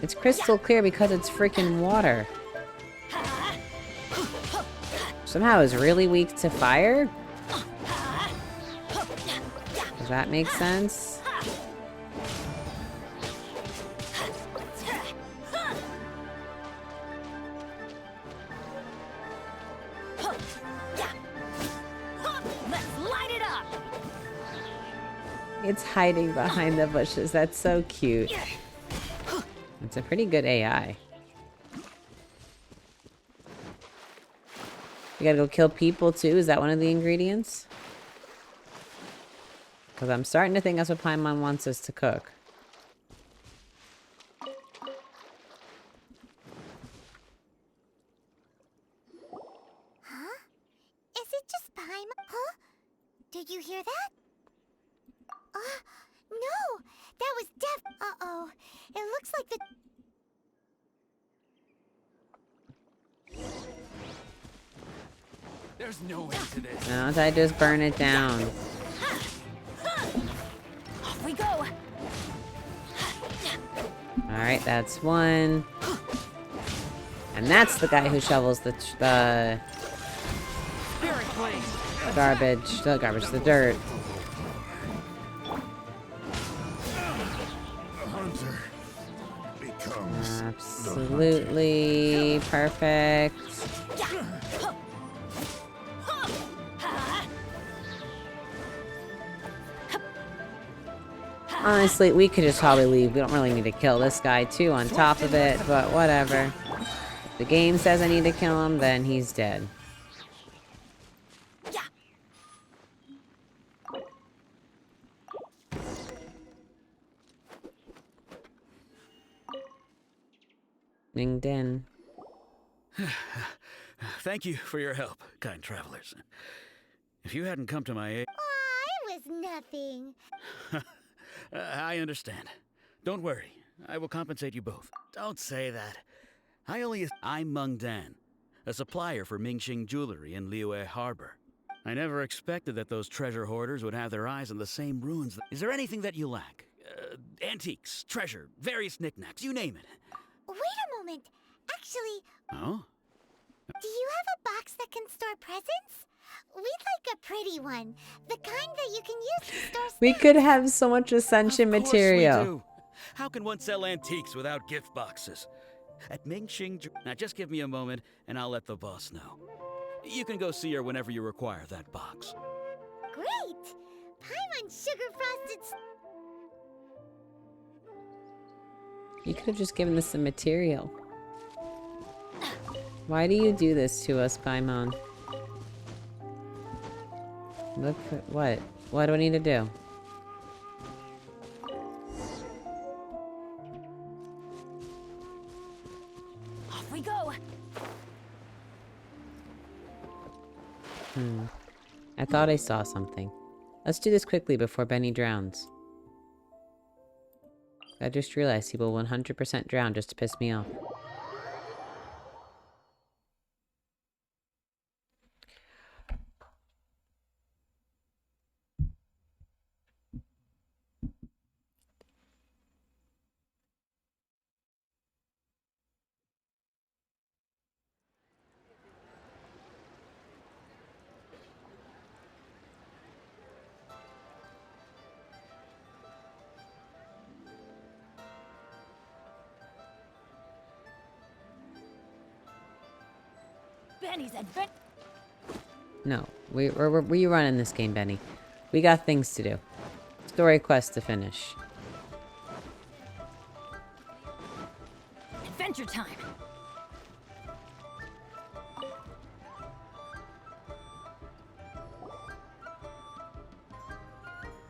Speaker 1: It's crystal clear because it's freaking water. Somehow it's really weak to fire? Does that make sense?
Speaker 2: Let's light it up.
Speaker 1: It's hiding behind the bushes. That's so cute. It's a pretty good AI. You gotta go kill people too? Is that one of the ingredients? Because I'm starting to think that's what Paimon wants us to cook.
Speaker 5: Huh? Is it just Paimon? Huh? Did you hear that? No! That was Uh-oh. It looks like the...
Speaker 9: There's no end to this.
Speaker 1: No, I just burn it down.
Speaker 11: Off we go.
Speaker 1: Alright, that's one. And that's the guy who shovels the garbage, the dirt.
Speaker 14: Hunter becomes
Speaker 1: Absolutely perfect. Honestly, we could just probably leave. We don't really need to kill this guy too on top of it, but whatever. If the game says I need to kill him, then he's dead. Ning din.
Speaker 8: Thank you for your help, kind travelers. If you hadn't come to my aid...
Speaker 5: Aw, it was nothing.
Speaker 8: I understand. Don't worry. I will compensate you both. Don't say that. I'm Meng Dan, a supplier for Mingxing jewelry in Liyue Harbor. I never expected that those treasure hoarders would have their eyes on the same ruins. Is there anything that you lack? Antiques, treasure, various knickknacks, you name it.
Speaker 5: Wait a moment. Actually,
Speaker 8: Oh?
Speaker 5: do you have a box that can store presents? We'd like a pretty one. The kind that you can use to store
Speaker 1: We could have so much Ascension
Speaker 8: Of course
Speaker 1: material.
Speaker 8: we do. How can one sell antiques without gift boxes? At Mingxing... Now just give me a moment, and I'll let the boss know. You can go see her whenever you require that box.
Speaker 5: Great! Paimon sugar-frosted...
Speaker 1: You could have just given us some material. Why do you do this to us, Paimon? Look for what? What do I need to do?
Speaker 11: Off we go.
Speaker 1: I thought I saw something. Let's do this quickly before Benny drowns. I just realized he will 100% drown just to piss me off.
Speaker 11: Benny's adventure.
Speaker 1: No, we running this game, Benny. We got things to do. Story quest to finish.
Speaker 11: Adventure time.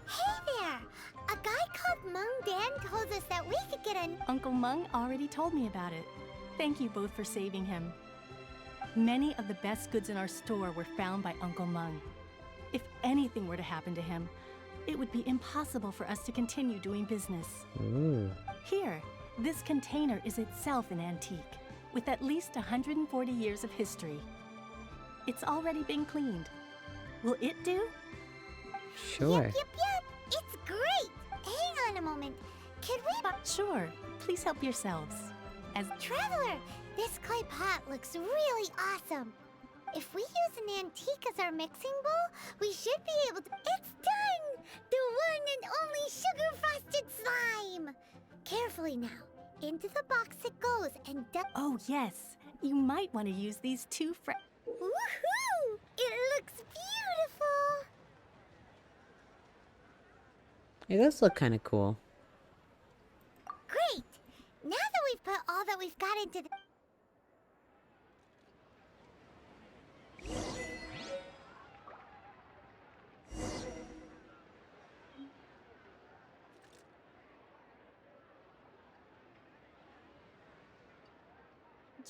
Speaker 5: Hey there! A guy called Meng Dan told us that we could get an...
Speaker 15: Uncle Meng already told me about it. Thank you both for saving him. Many of the best goods in our store were found by Uncle Meng. If anything were to happen to him, it would be impossible for us to continue doing business.
Speaker 1: Ooh.
Speaker 15: Here, this container is itself an antique, with at least 140 years of history. It's already been cleaned. Will it do?
Speaker 1: Sure.
Speaker 5: Yep, it's great! Hang on a moment. Could we...
Speaker 15: Sure. Please help yourselves. As
Speaker 5: Traveler, this clay pot looks really awesome. If we use an antique as our mixing bowl, we should be able to... It's done! The one and only sugar-frosted slime! Carefully now. Into the box it goes and...
Speaker 15: Oh, yes. You might want to use these two
Speaker 5: Woohoo! It looks beautiful!
Speaker 1: It does look kind of cool.
Speaker 5: Great! Now that we've put all that we've got into the...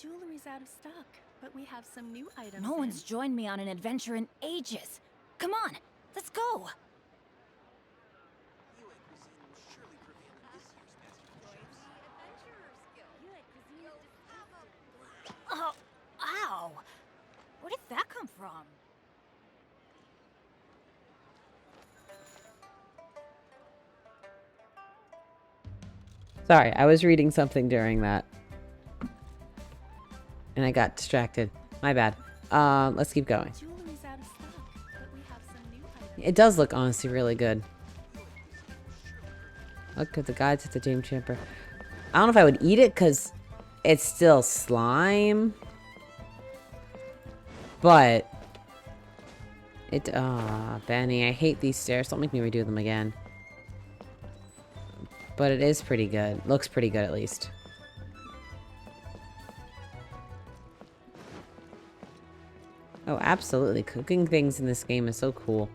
Speaker 15: Jewelry's out of stock, but we have some new items.
Speaker 11: No one's joined me on an adventure in ages. Come on, let's go. Oh, ow! Where did that come from?
Speaker 1: Sorry, I was reading something during that. And I got distracted. My bad. Let's keep going. It does look honestly really good. Look at the guide to the Game Chamber. I don't know if I would eat it because it's still slime. But it Benny, I hate these stairs. Don't make me redo them again. But it is pretty good. Looks pretty good at least. Oh, absolutely. Cooking things in this game is so cool.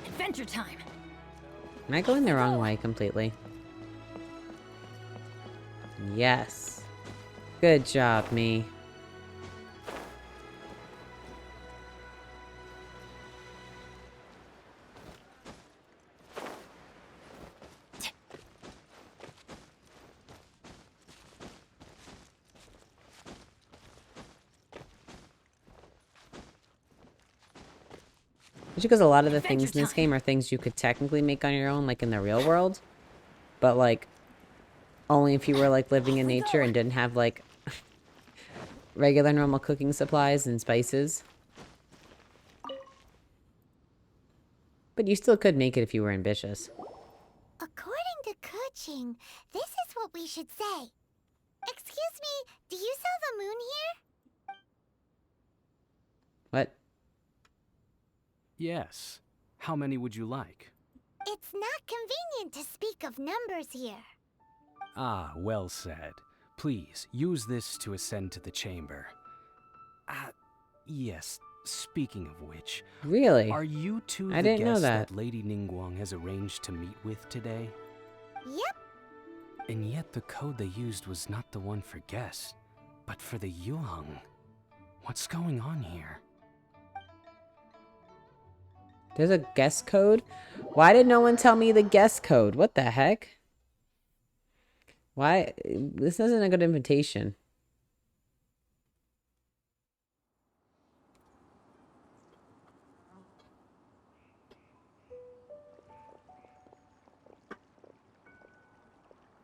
Speaker 2: Adventure time.
Speaker 1: Am I going the wrong way completely? Yes. Good job, me. Because a lot of the things in this game are things you could technically make on your own, like in the real world. But, like, only if you were, like, living in nature and didn't have, like, regular normal cooking supplies and spices. But you still could make it if you were ambitious.
Speaker 5: According to Kuching, this is what we should say. Excuse me, do you sell the moon here?
Speaker 1: What?
Speaker 16: Yes. How many would you like?
Speaker 5: It's not convenient to speak of numbers here.
Speaker 16: Ah, well said. Please, use this to ascend to the chamber. Yes, speaking of which...
Speaker 1: Really?
Speaker 16: Are you two
Speaker 1: I
Speaker 16: the
Speaker 1: didn't know
Speaker 16: guests
Speaker 1: that.
Speaker 16: Lady Ningguang has arranged to meet with today?
Speaker 5: Yep.
Speaker 16: And yet the code they used was not the one for guests, but for the Yuheng. What's going on here?
Speaker 1: There's a guest code? Why did no one tell me the guest code? What the heck? Why? This isn't a good invitation.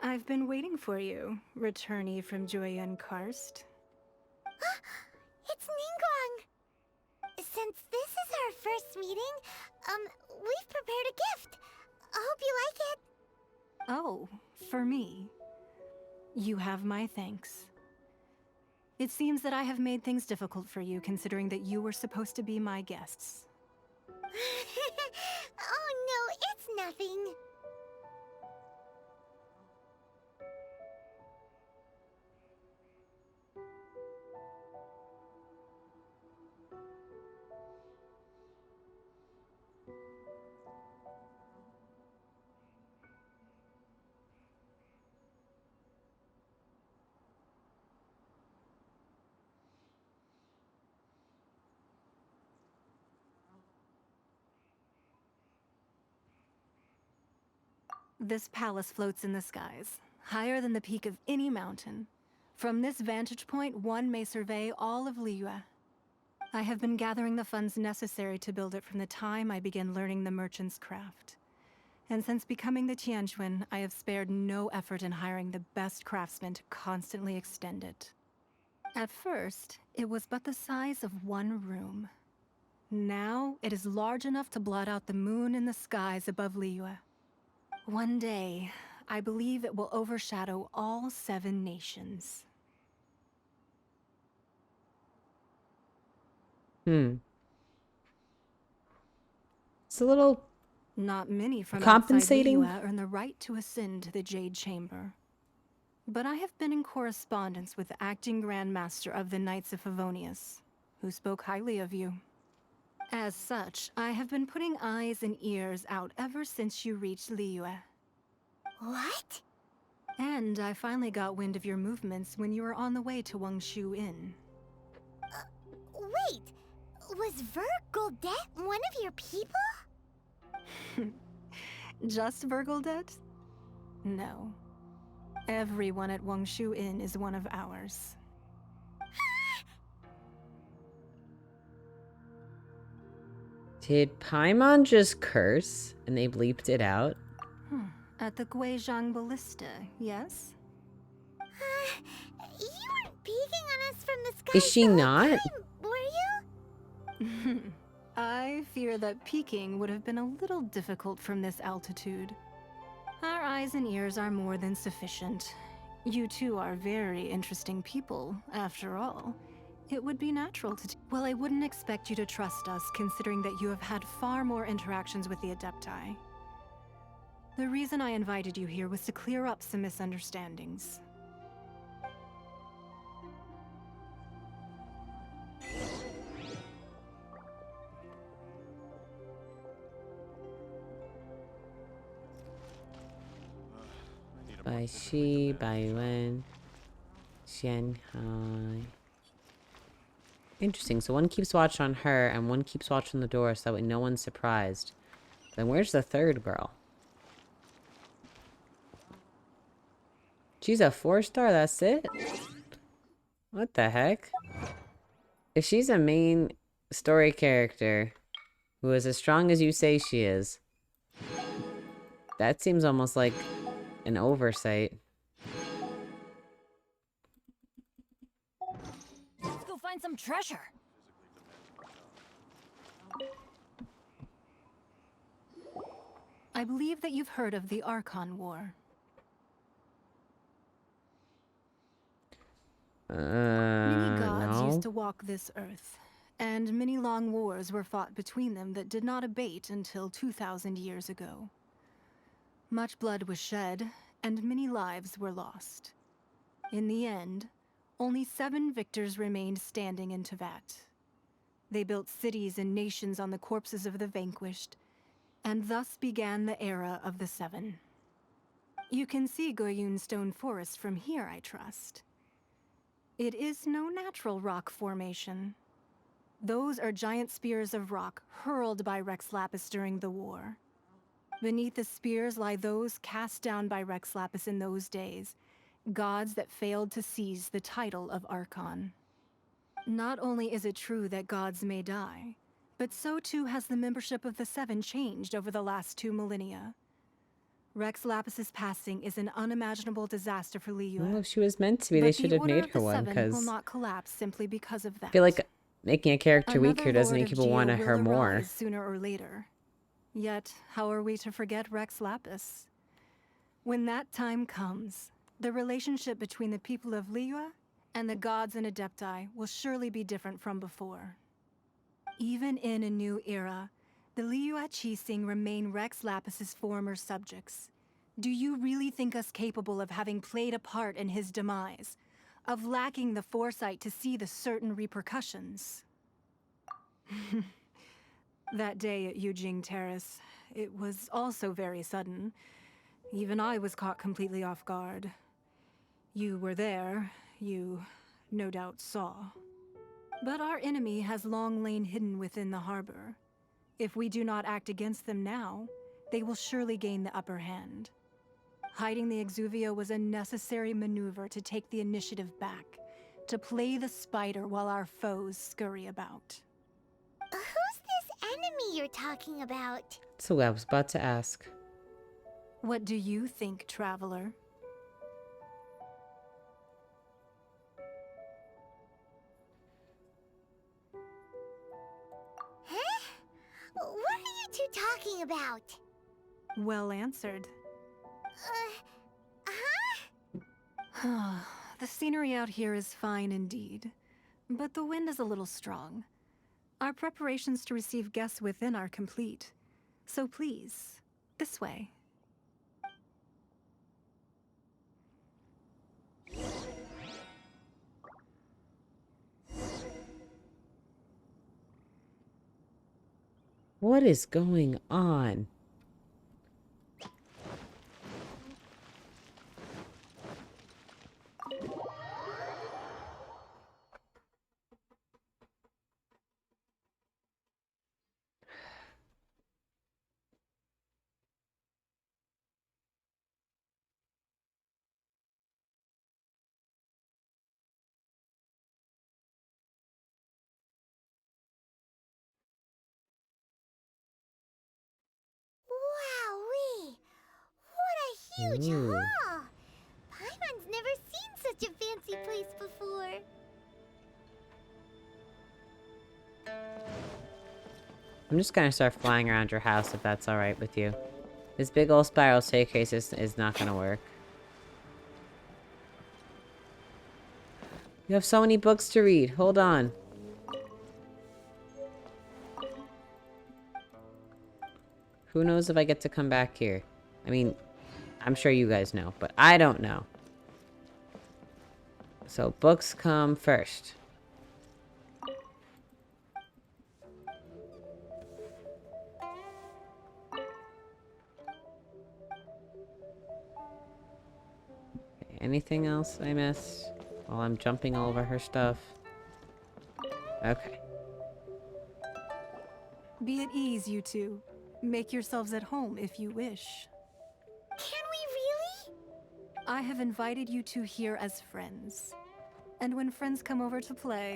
Speaker 17: I've been waiting for you, returnee from Joyun Karst.
Speaker 5: It's Ningguang! Since this is our first meeting, we've prepared a gift. I hope you like it.
Speaker 17: Oh, for me. You have my thanks. It seems that I have made things difficult for you, considering that you were supposed to be my guests.
Speaker 5: Oh no, it's nothing.
Speaker 17: This palace floats in the skies, higher than the peak of any mountain. From this vantage point, one may survey all of Liyue. I have been gathering the funds necessary to build it from the time I began learning the merchant's craft. And since becoming the Tianquan, I have spared no effort in hiring the best craftsmen to constantly extend it. At first, it was but the size of one room. Now, it is large enough to blot out the moon in the skies above Liyue. One day, I believe it will overshadow all 7 nations.
Speaker 1: It's a little
Speaker 17: Not many from
Speaker 1: compensating.
Speaker 17: outside Liyue earn the right to ascend to the Jade Chamber. But I have been in correspondence with the acting Grand Master of the Knights of Favonius, who spoke highly of you. As such, I have been putting eyes and ears out ever since you reached Liyue.
Speaker 5: What?
Speaker 17: And I finally got wind of your movements when you were on the way to Wangshu Inn.
Speaker 5: Wait! Was Vergoldet one of your people?
Speaker 17: Just Vergoldet? No. Everyone at Wangshu Inn is one of ours.
Speaker 1: Did Paimon just curse and they bleeped it out?
Speaker 17: At the Guizhong Ballista, yes?
Speaker 5: You weren't peeking on us from the sky
Speaker 1: Is she
Speaker 5: the whole
Speaker 1: not?
Speaker 5: time, were you?
Speaker 17: I fear that peeking would have been a little difficult from this altitude. Our eyes and ears are more than sufficient. You two are very interesting people, after all. It would be natural to... Well, I wouldn't expect you to trust us, considering that you have had far more interactions with the Adepti. The reason I invited you here was to clear up some misunderstandings.
Speaker 1: By Shi, by Yuan, Shanghai. Interesting. So one keeps watch on her and one keeps watch on the door so that way no one's surprised. Then where's the third girl? She's a 4-star, that's it? What the heck? If she's a main story character who is as strong as you say she is, that seems almost like an oversight.
Speaker 2: Let's go find some treasure.
Speaker 17: I believe that you've heard of the Archon War. Many gods used
Speaker 1: No.
Speaker 17: to walk this earth, and many long wars were fought between them that did not abate until 2,000 years ago. Much blood was shed, and many lives were lost. In the end, only 7 victors remained standing in Tevat. They built cities and nations on the corpses of the vanquished, and thus began the era of the 7. You can see Goyun Stone Forest from here, I trust. It is no natural rock formation. Those are giant spears of rock hurled by Rex Lapis during the war. Beneath the spears lie those cast down by Rex Lapis in those days, gods that failed to seize the title of Archon. Not only is it true that gods may die, but so too has the membership of the 7 changed over the last 2 millennia. Rex Lapis's passing is an unimaginable disaster for Liyue.
Speaker 1: Well, if she was meant to be, they should have made her one,
Speaker 17: will
Speaker 1: because
Speaker 17: not collapse simply because of that.
Speaker 1: I feel like making a character
Speaker 17: Another
Speaker 1: weaker doesn't
Speaker 17: Lord
Speaker 1: make
Speaker 17: of
Speaker 1: people want
Speaker 17: Geo
Speaker 1: her
Speaker 17: will
Speaker 1: more.
Speaker 17: arise sooner or later. Yet, how are we to forget Rex Lapis? When that time comes, the relationship between the people of Liyue and the gods and Adepti will surely be different from before. Even in a new era, the Liyue Qixing remain Rex Lapis's former subjects. Do you really think us capable of having played a part in his demise? Of lacking the foresight to see the certain repercussions? That day at Yujing Terrace, it was also very sudden. Even I was caught completely off guard. You were there, you no doubt saw. But our enemy has long lain hidden within the harbor. If we do not act against them now, they will surely gain the upper hand. Hiding the Exuvio was a necessary maneuver to take the initiative back, to play the spider while our foes scurry about.
Speaker 5: Who's this enemy you're talking about?
Speaker 1: So I was about to ask.
Speaker 17: What do you think, traveler?
Speaker 5: Huh? What are you two talking about?
Speaker 17: Well answered. The scenery out here is fine indeed, but the wind is a little strong. Our preparations to receive guests within are complete, so please, this way.
Speaker 1: What is going on?
Speaker 5: huge
Speaker 1: Ooh.
Speaker 5: hall. Paimon's never seen such a fancy place before.
Speaker 1: I'm just gonna start flying around your house if that's alright with you. This big old spiral staircase is not gonna work. You have so many books to read. Hold on. Who knows if I get to come back here? I mean, I'm sure you guys know, but I don't know. So books come first. Okay, anything else I missed while I'm jumping all over her stuff? Okay.
Speaker 17: Be at ease, you two. Make yourselves at home if you wish.
Speaker 5: Can we really?
Speaker 17: I have invited you two here as friends. And when friends come over to play...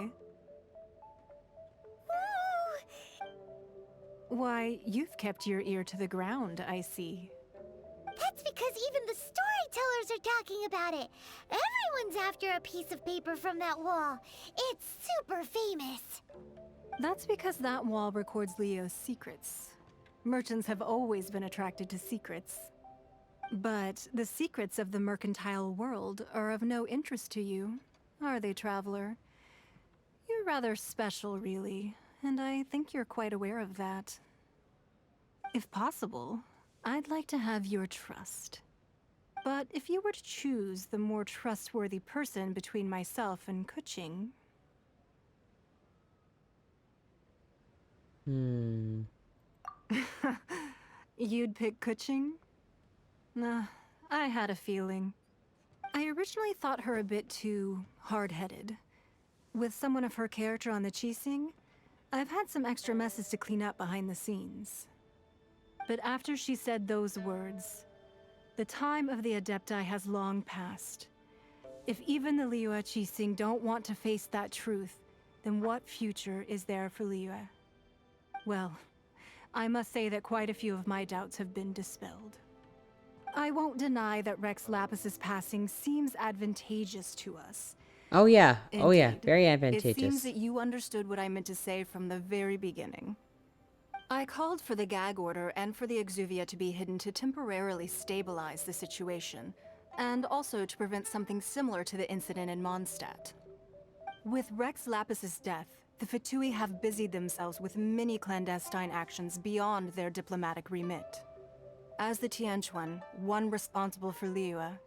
Speaker 5: Ooh.
Speaker 17: Why, you've kept your ear to the ground, I see.
Speaker 5: That's because even the storytellers are talking about it. Everyone's after a piece of paper from that wall. It's super famous.
Speaker 17: That's because that wall records Leo's secrets. Merchants have always been attracted to secrets. But the secrets of the mercantile world are of no interest to you, are they, traveler? You're rather special, really, and I think you're quite aware of that. If possible, I'd like to have your trust. But if you were to choose the more trustworthy person between myself and Kuching... You'd pick Kuching? Nah, I had a feeling. I originally thought her a bit too hard-headed. With someone of her character on the Qixing, I've had some extra messes to clean up behind the scenes. But after she said those words, the time of the Adepti has long passed. If even the Liyue Qixing don't want to face that truth, then what future is there for Liyue? Well, I must say that quite a few of my doubts have been dispelled. I won't deny that Rex Lapis's passing seems advantageous to us.
Speaker 1: Oh yeah. Oh yeah.
Speaker 17: Indeed.
Speaker 1: Very
Speaker 17: It
Speaker 1: advantageous.
Speaker 17: seems that you understood what I meant to say from the very beginning. I called for the gag order and for the Exuvia to be hidden to temporarily stabilize the situation, and also to prevent something similar to the incident in Mondstadt. With Rex Lapis's death, the Fatui have busied themselves with many clandestine actions beyond their diplomatic remit. As the Tianquan, one responsible for Liyue,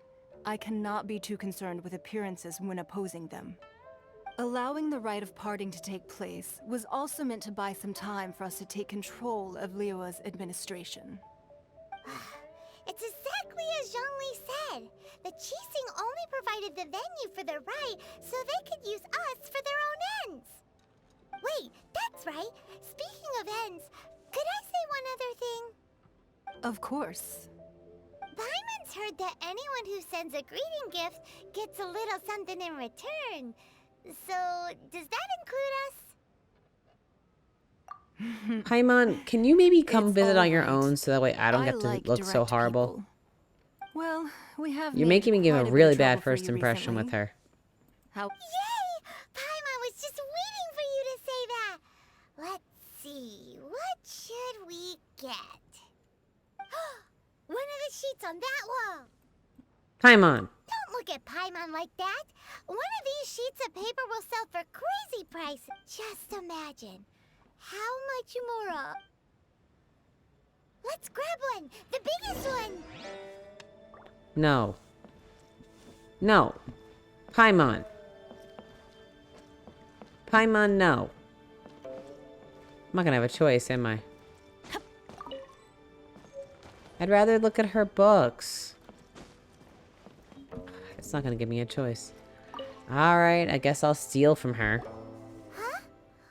Speaker 17: I cannot be too concerned with appearances when opposing them. Allowing the rite of parting to take place was also meant to buy some time for us to take control of Liyue's administration.
Speaker 5: It's exactly as Zhongli said. The Qixing only provided the venue for their rite so they could use us for their own ends. Wait, that's right. Speaking of ends, could I say one other thing?
Speaker 17: Of course.
Speaker 5: Paimon's heard that anyone who sends a greeting gift gets a little something in return. So, does that include us?
Speaker 1: Paimon, can you maybe come
Speaker 17: It's
Speaker 1: visit
Speaker 17: all
Speaker 1: on your
Speaker 17: right.
Speaker 1: own so that way I don't
Speaker 17: I
Speaker 1: get to
Speaker 17: like
Speaker 1: look so
Speaker 17: direct
Speaker 1: horrible?
Speaker 17: people. Well, we have
Speaker 1: You're
Speaker 17: made
Speaker 1: making me give
Speaker 17: quite
Speaker 1: a
Speaker 17: bit of
Speaker 1: really
Speaker 17: trouble
Speaker 1: bad
Speaker 17: for
Speaker 1: first
Speaker 17: you
Speaker 1: impression with
Speaker 17: recently.
Speaker 1: her.
Speaker 17: How?
Speaker 5: Yay! Paimon was just waiting for you to say that. Let's see, what should we get? One of the sheets on that wall.
Speaker 1: Paimon.
Speaker 5: Don't look at Paimon like that. One of these sheets of paper will sell for crazy prices. Just imagine. How much more? Let's grab one. The biggest one.
Speaker 1: No. No. Paimon. Paimon, no. I'm not gonna have a choice, am I? I'd rather look at her books. It's not gonna give me a choice. Alright, I guess I'll steal from her.
Speaker 5: Huh?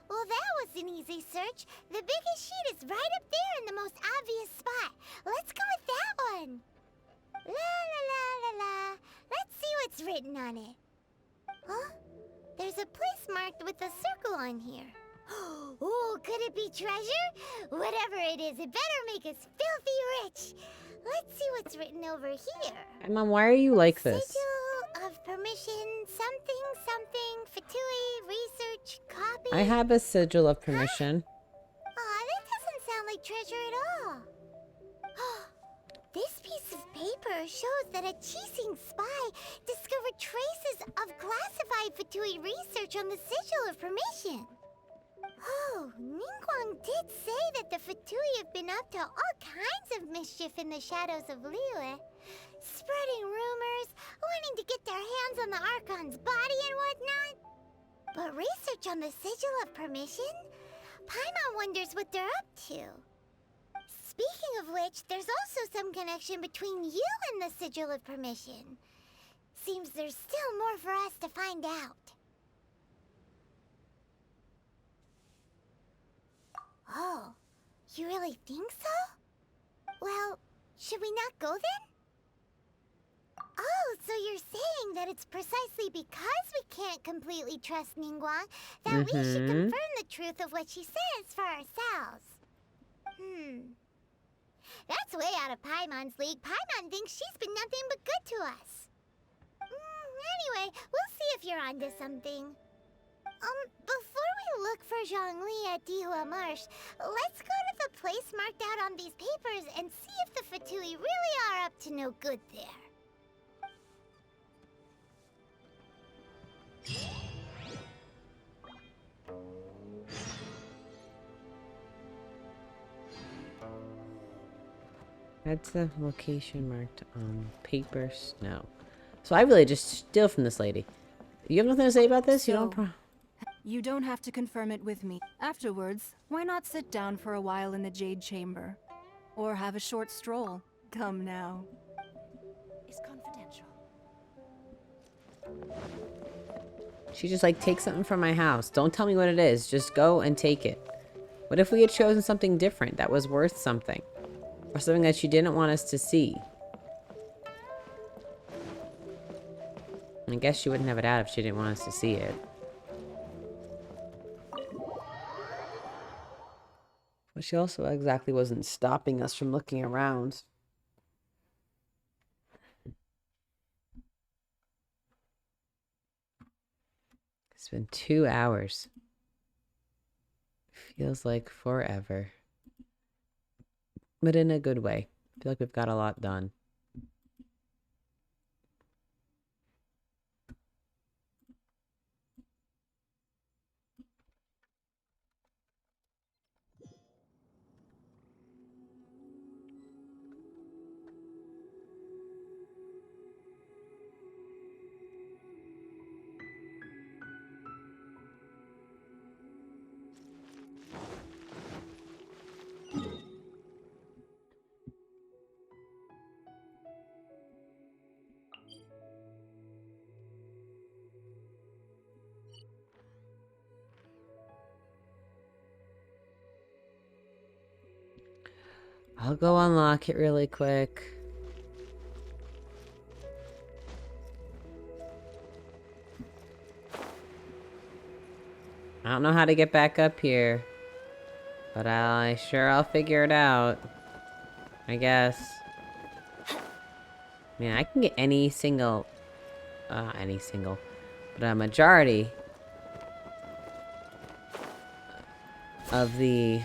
Speaker 5: Well, that was an easy search. The biggest sheet is right up there in the most obvious spot. Let's go with that one. La la la la la. Let's see what's written on it. Huh? There's a place marked with a circle on here. Oh, could it be treasure? Whatever it is, it better make us filthy rich. Let's see what's written over here.
Speaker 1: Hey, Mom, why are you like this?
Speaker 5: Sigil of permission, something, something, Fatui, research, copy.
Speaker 1: I have a sigil of permission.
Speaker 5: Aw, that doesn't sound like treasure at all. This piece of paper shows that a Qixing spy discovered traces of classified Fatui research on the sigil of permission. Oh, Ningguang did say that the Fatui have been up to all kinds of mischief in the shadows of Liyue. Spreading rumors, wanting to get their hands on the Archon's body and whatnot. But research on the sigil of permission? Paimon wonders what they're up to. Speaking of which, there's also some connection between you and the sigil of permission. Seems there's still more for us to find out. Oh, you really think so? Well, should we not go then? Oh, so you're saying that it's precisely because we can't completely trust Ningguang that we should confirm the truth of what she says for ourselves. That's way out of Paimon's league. Paimon thinks she's been nothing but good to us. Anyway, we'll see if you're onto something. Before we look for Zhongli at Dihua Marsh, let's go to the place marked out on these papers and see if the Fatui really are up to no good there.
Speaker 1: That's the location marked on paper snow. So I really just steal from this lady. You have nothing to say about this?
Speaker 17: You don't have to confirm it with me. Afterwards, why not sit down for a while in the Jade Chamber? Or have a short stroll. Come now.
Speaker 11: Is confidential.
Speaker 1: She just like, take something from my house. Don't tell me what it is. Just go and take it. What if we had chosen something different that was worth something? Or something that she didn't want us to see? I guess she wouldn't have it out if she didn't want us to see it. But she also exactly wasn't stopping us from looking around. It's been 2 hours. Feels like forever. But in a good way. I feel like we've got a lot done. I'll go unlock it really quick. I don't know how to get back up here. But I'll figure it out. I guess. Man, I can get any single, but a majority of the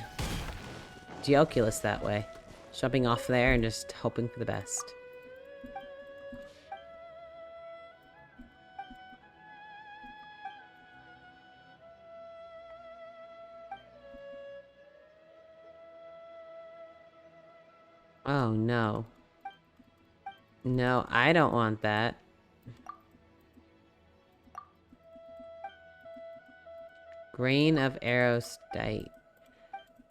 Speaker 1: Geoculus that way. Jumping off there and just hoping for the best. Oh no. No, I don't want that. Grain of Aerostite.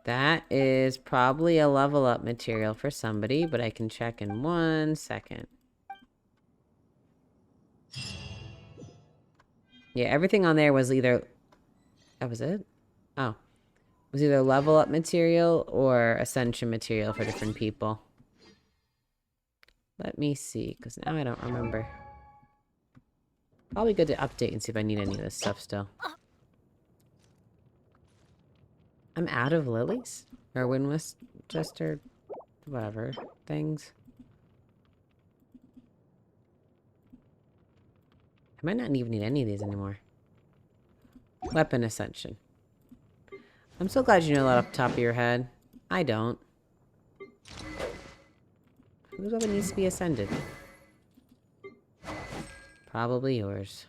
Speaker 1: That is probably a level up material for somebody, but I can check in 1 second. Yeah, everything on there was either... That was it? Oh. It was either level up material or ascension material for different people. Let me see, because now I don't remember. Probably good to update and see if I need any of this stuff still. I'm out of lilies? Or Winchester, whatever, things. I might not even need any of these anymore. Weapon Ascension. I'm so glad you know that off the top of your head. I don't. Whose weapon needs to be ascended? Probably yours.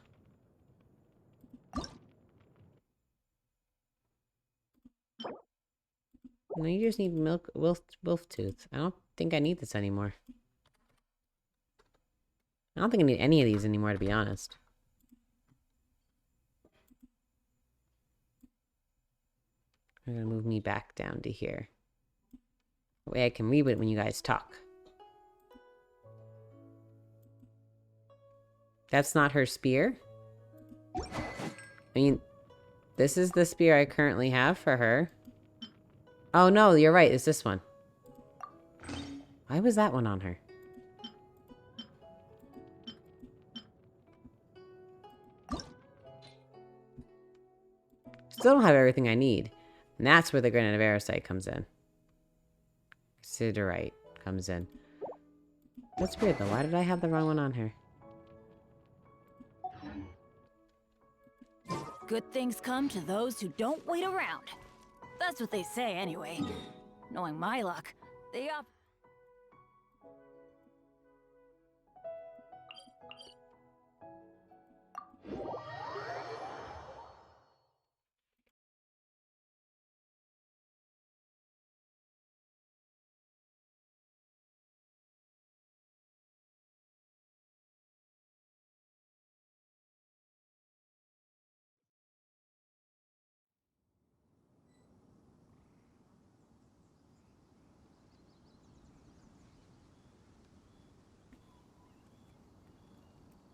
Speaker 1: No, you just need wolf tooth. I don't think I need this anymore. I don't think I need any of these anymore, to be honest. I'm gonna move me back down to here. That way I can read it when you guys talk. That's not her spear? I mean, this is the spear I currently have for her. Oh no, you're right, it's this one. Why was that one on her? Still don't have everything I need. And that's where the Granite of Aerosite comes in. Siderite comes in. That's weird though, why did I have the wrong one on her?
Speaker 18: Good things come to those who don't wait around. That's what they say anyway. Knowing my luck, they up.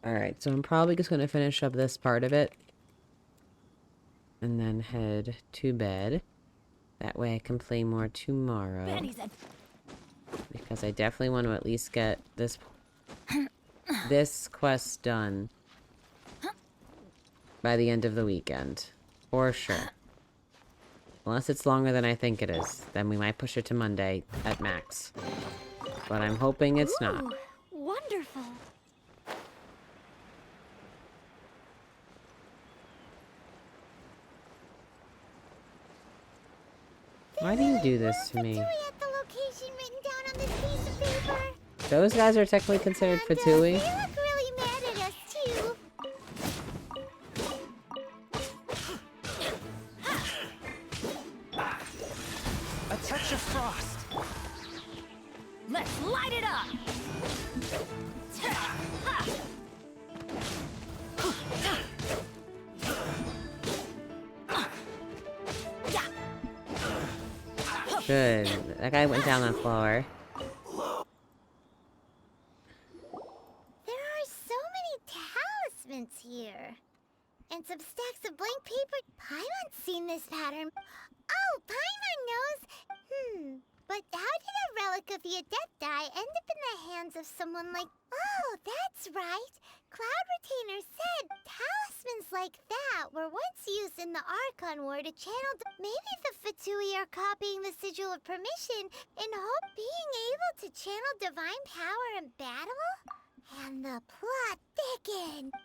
Speaker 1: Alright, so I'm probably just going to finish up this part of it. And then head to bed. That way I can play more tomorrow. Because I definitely want to at least get this quest done by the end of the weekend. For sure. Unless it's longer than I think it is. Then we might push it to Monday at max. But I'm hoping it's not.
Speaker 5: Wonderful.
Speaker 1: Why do you do this to me?
Speaker 5: At the location written down on this piece of paper.
Speaker 1: Those guys are technically considered Fatui.
Speaker 5: They look really mad at us too.
Speaker 13: A touch of frost.
Speaker 18: Let's light it up.
Speaker 1: Good. That guy went down the floor.
Speaker 5: There are so many talismans here. And some stacks of blank paper. Paimon's seen this pattern. Oh, Paimon knows. But how did a relic of your death die end up in the hands of someone like... Oh, that's right. Cloud Retainer said talismans like that were once used in the Archon War to channel... Maybe the Fatui are copying the Sigil of Permission in hope being able to channel divine power in battle? And the plot thickens.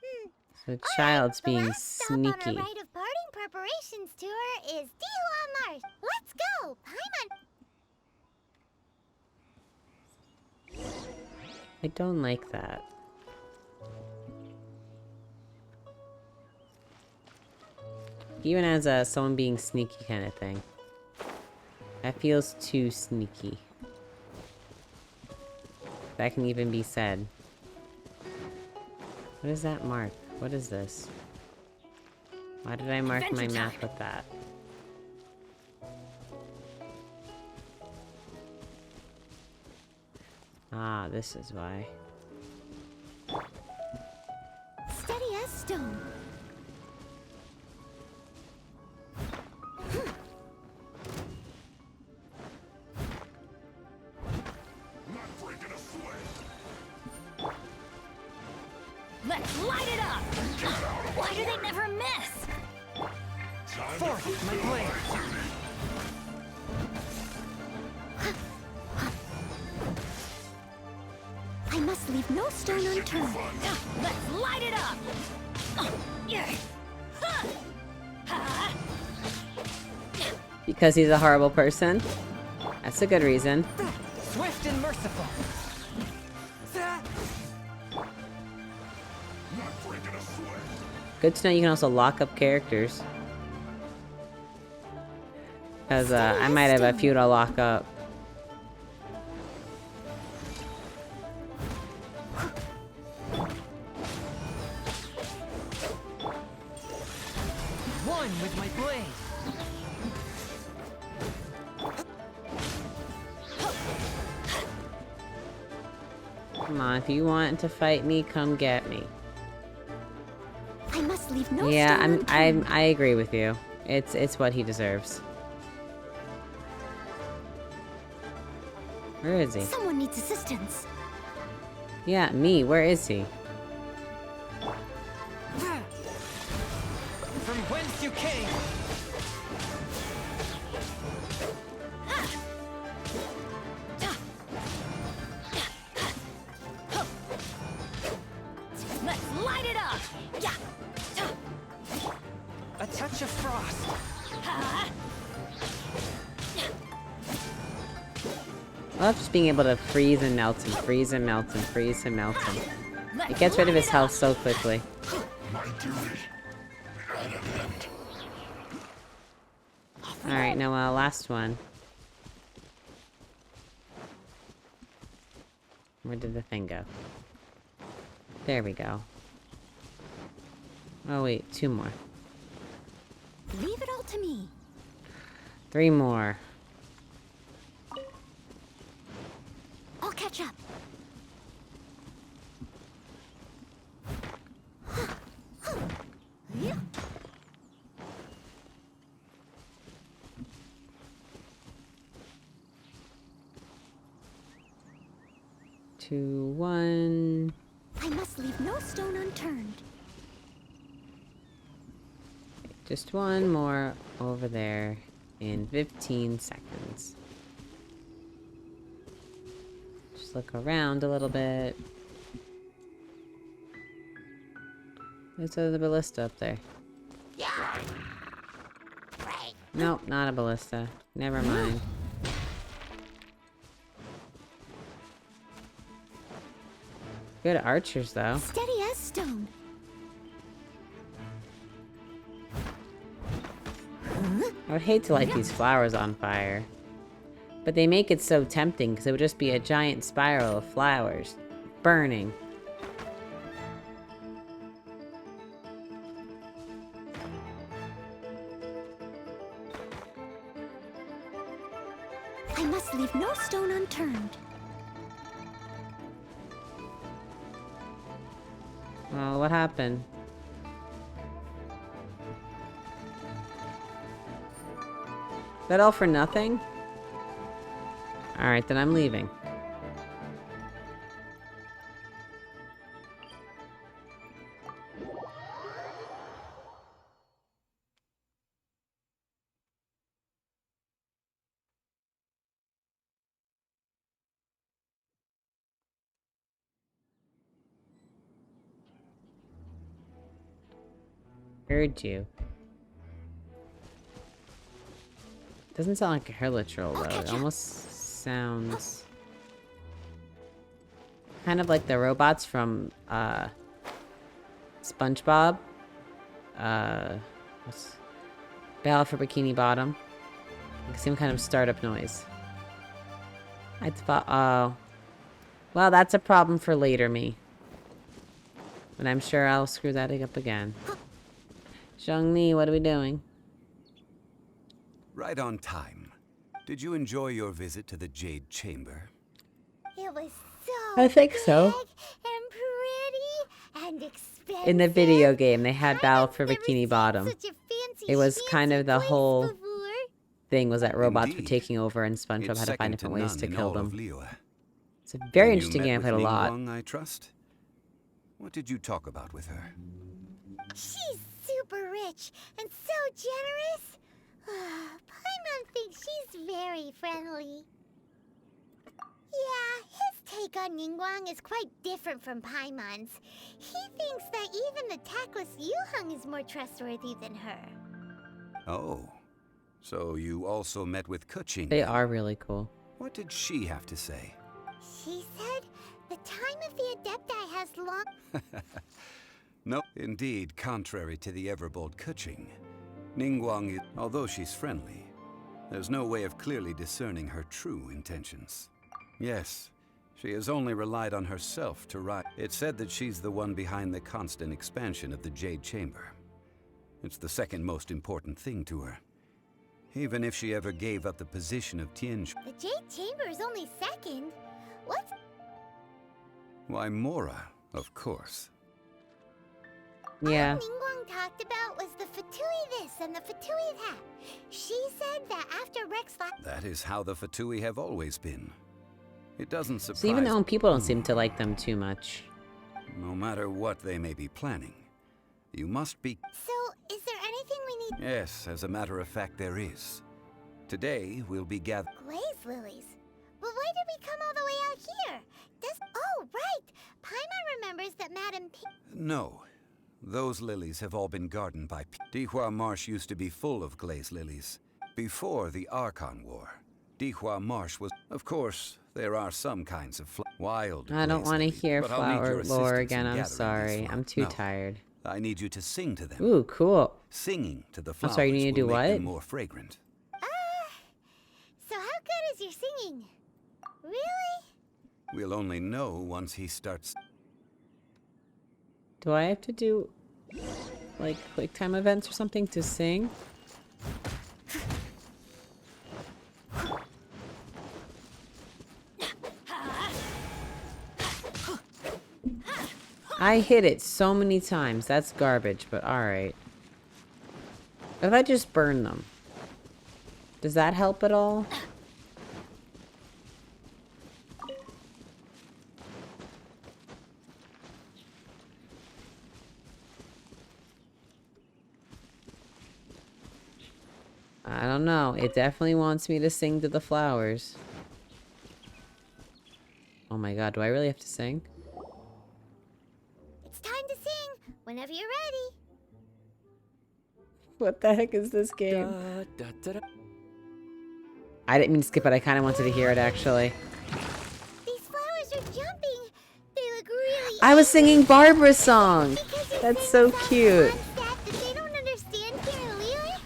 Speaker 1: The child's being
Speaker 5: Stop on
Speaker 1: sneaky.
Speaker 5: our rite of parting preparations tour is Dihua Marsh. Let's go! Paimon!
Speaker 1: I don't like that. Even as a someone being sneaky kind of thing. That feels too sneaky. That can even be said. What is that mark? What is this? Why did I mark my map with that? Ah, this is why.
Speaker 5: Steady as stone.
Speaker 18: Let's light it up! Why do they never miss?
Speaker 13: Forth, my blade!
Speaker 5: I must leave no stone unturned.
Speaker 18: Let's light it up!
Speaker 1: Because he's a horrible person. That's a good reason.
Speaker 13: Swift and merciful.
Speaker 1: Good to know you can also lock up characters. Because I might have a few to lock up.
Speaker 13: One with my blade.
Speaker 1: Come on, if you want to fight me, come get me.
Speaker 5: I must leave no
Speaker 1: Yeah,
Speaker 5: stone unturned.
Speaker 1: I agree with you. It's what he deserves. Where is he?
Speaker 5: Someone needs assistance.
Speaker 1: Yeah, me. Where is he?
Speaker 13: From whence you came.
Speaker 18: Let's light it up! Yeah.
Speaker 13: A touch of frost.
Speaker 1: I love just being able to freeze and melt and freeze and melt and freeze and melt him. It gets rid of his health so quickly.
Speaker 14: My duty at an end.
Speaker 1: Alright, now last one. Where did the thing go? There we go. Oh wait, 2 more.
Speaker 5: Leave it all to me.
Speaker 1: 3 more.
Speaker 5: I'll catch up. Yeah.
Speaker 1: Two, 1.
Speaker 5: I must leave no stone unturned.
Speaker 1: Just 1 more over there in 15 seconds. Just look around a little bit. There's the ballista up there.
Speaker 5: Yeah.
Speaker 1: Nope, not a ballista. Never mind. Good archers, though.
Speaker 5: Steady as stone.
Speaker 1: I would hate to light these flowers on fire. But they make it so tempting because it would just be a giant spiral of flowers. Burning.
Speaker 5: I must leave no stone unturned.
Speaker 1: Oh, what happened? Is that all for nothing? Alright, then I'm leaving. Heard you. Doesn't sound like a Hurlatrol though. It almost sounds kind of like the robots from SpongeBob. What's Battle for Bikini Bottom? Like some kind of startup noise. I thought, oh, well, that's a problem for later me. But I'm sure I'll screw that up again. Zhongli, what are we doing?
Speaker 6: Right on time. Did you enjoy your visit to the Jade Chamber?
Speaker 5: It was so
Speaker 1: I think so.
Speaker 5: and pretty and expensive.
Speaker 1: In the video game, they had Battle for Bikini Bottom.
Speaker 5: Such a fancy
Speaker 1: It was kind of the
Speaker 5: place
Speaker 1: whole
Speaker 5: before.
Speaker 1: thing was that robots were
Speaker 6: Indeed.
Speaker 1: taking over and SpongeBob
Speaker 6: It's
Speaker 1: had to find
Speaker 6: second
Speaker 1: different
Speaker 6: to
Speaker 1: ways to
Speaker 6: none in
Speaker 1: kill
Speaker 6: all of
Speaker 1: them.
Speaker 6: Liyue.
Speaker 1: It's a very
Speaker 6: And you
Speaker 1: interesting
Speaker 6: met
Speaker 1: game. I've
Speaker 6: with
Speaker 1: played a lot.
Speaker 6: Ningguang, I trust. What did you talk about with her?
Speaker 5: She's super rich and so generous. Paimon thinks she's very friendly. Yeah, his take on Ningguang is quite different from Paimon's. He thinks that even the tactless Yuheng is more trustworthy than her.
Speaker 6: Oh, So you also met with Kuching?
Speaker 1: They are really cool.
Speaker 6: What did she have to say?
Speaker 5: She said the time of the Adepti has long...
Speaker 6: No, indeed, contrary to the ever-bold Kuching, Ningguang, although she's friendly, there's no way of clearly discerning her true intentions. Yes, she has only relied on herself to rise. It's said that she's the one behind the constant expansion of the Jade Chamber. It's the second most important thing to her. Even if she ever gave up the position of Tianj...
Speaker 5: The Jade Chamber is only second. What's...
Speaker 6: Why, Mora, of course.
Speaker 1: Yeah.
Speaker 5: All Ningguang talked about was the Fatui this and the Fatui that. She said that after Rex left...
Speaker 6: That is how the Fatui have always been. It doesn't surprise...
Speaker 1: So even their own people don't seem to like them too much.
Speaker 6: No matter what they may be planning, you must be...
Speaker 5: So, is there anything we need...
Speaker 6: Yes, as a matter of fact, there is. Today, we'll be gathering...
Speaker 5: Glaze lilies? But why did we come all the way out here? Oh, right! Paimon remembers that Madame P...
Speaker 6: No. Those lilies have all been gardened by... Dihua Marsh used to be full of glaze lilies. Before the Archon War, Dihua Marsh was... Of course, there are some kinds of wild...
Speaker 1: I don't want to hear
Speaker 6: but I'll need your
Speaker 1: flower lore
Speaker 6: assistance in
Speaker 1: again. I'm
Speaker 6: gathering
Speaker 1: sorry.
Speaker 6: these
Speaker 1: I'm too
Speaker 6: No.
Speaker 1: tired.
Speaker 6: I need you to sing to them.
Speaker 1: Ooh, cool.
Speaker 6: Singing to the
Speaker 1: I'm
Speaker 6: flowers
Speaker 1: sorry, you need to do
Speaker 6: will make
Speaker 1: what?
Speaker 6: them more fragrant.
Speaker 5: So how good is your singing? Really?
Speaker 6: We'll only know once he starts...
Speaker 1: Do I have to do, like, quick time events or something to sing? I hit it so many times. That's garbage, but alright. What if I just burn them? Does that help at all? I don't know. It definitely wants me to sing to the flowers. Oh my god, do I really have to sing?
Speaker 5: It's time to sing, whenever you're ready.
Speaker 1: What the heck is this game? I didn't mean to skip it. I kind of wanted to hear it, actually.
Speaker 5: These flowers are jumping. They look really...
Speaker 1: I was singing Barbara's song. That's so cute.
Speaker 5: That they don't understand Carolina?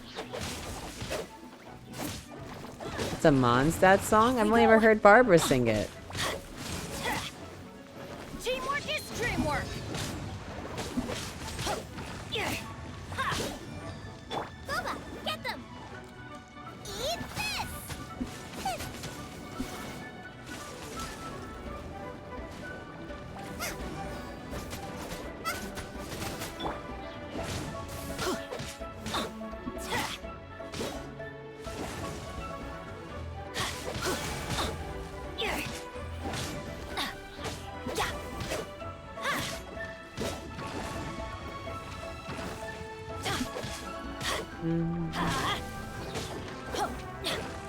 Speaker 1: It's a Mondstadt song? I've only ever heard Barbara sing it.
Speaker 18: Teamwork is dreamwork.
Speaker 5: Boba, get them! Eat this!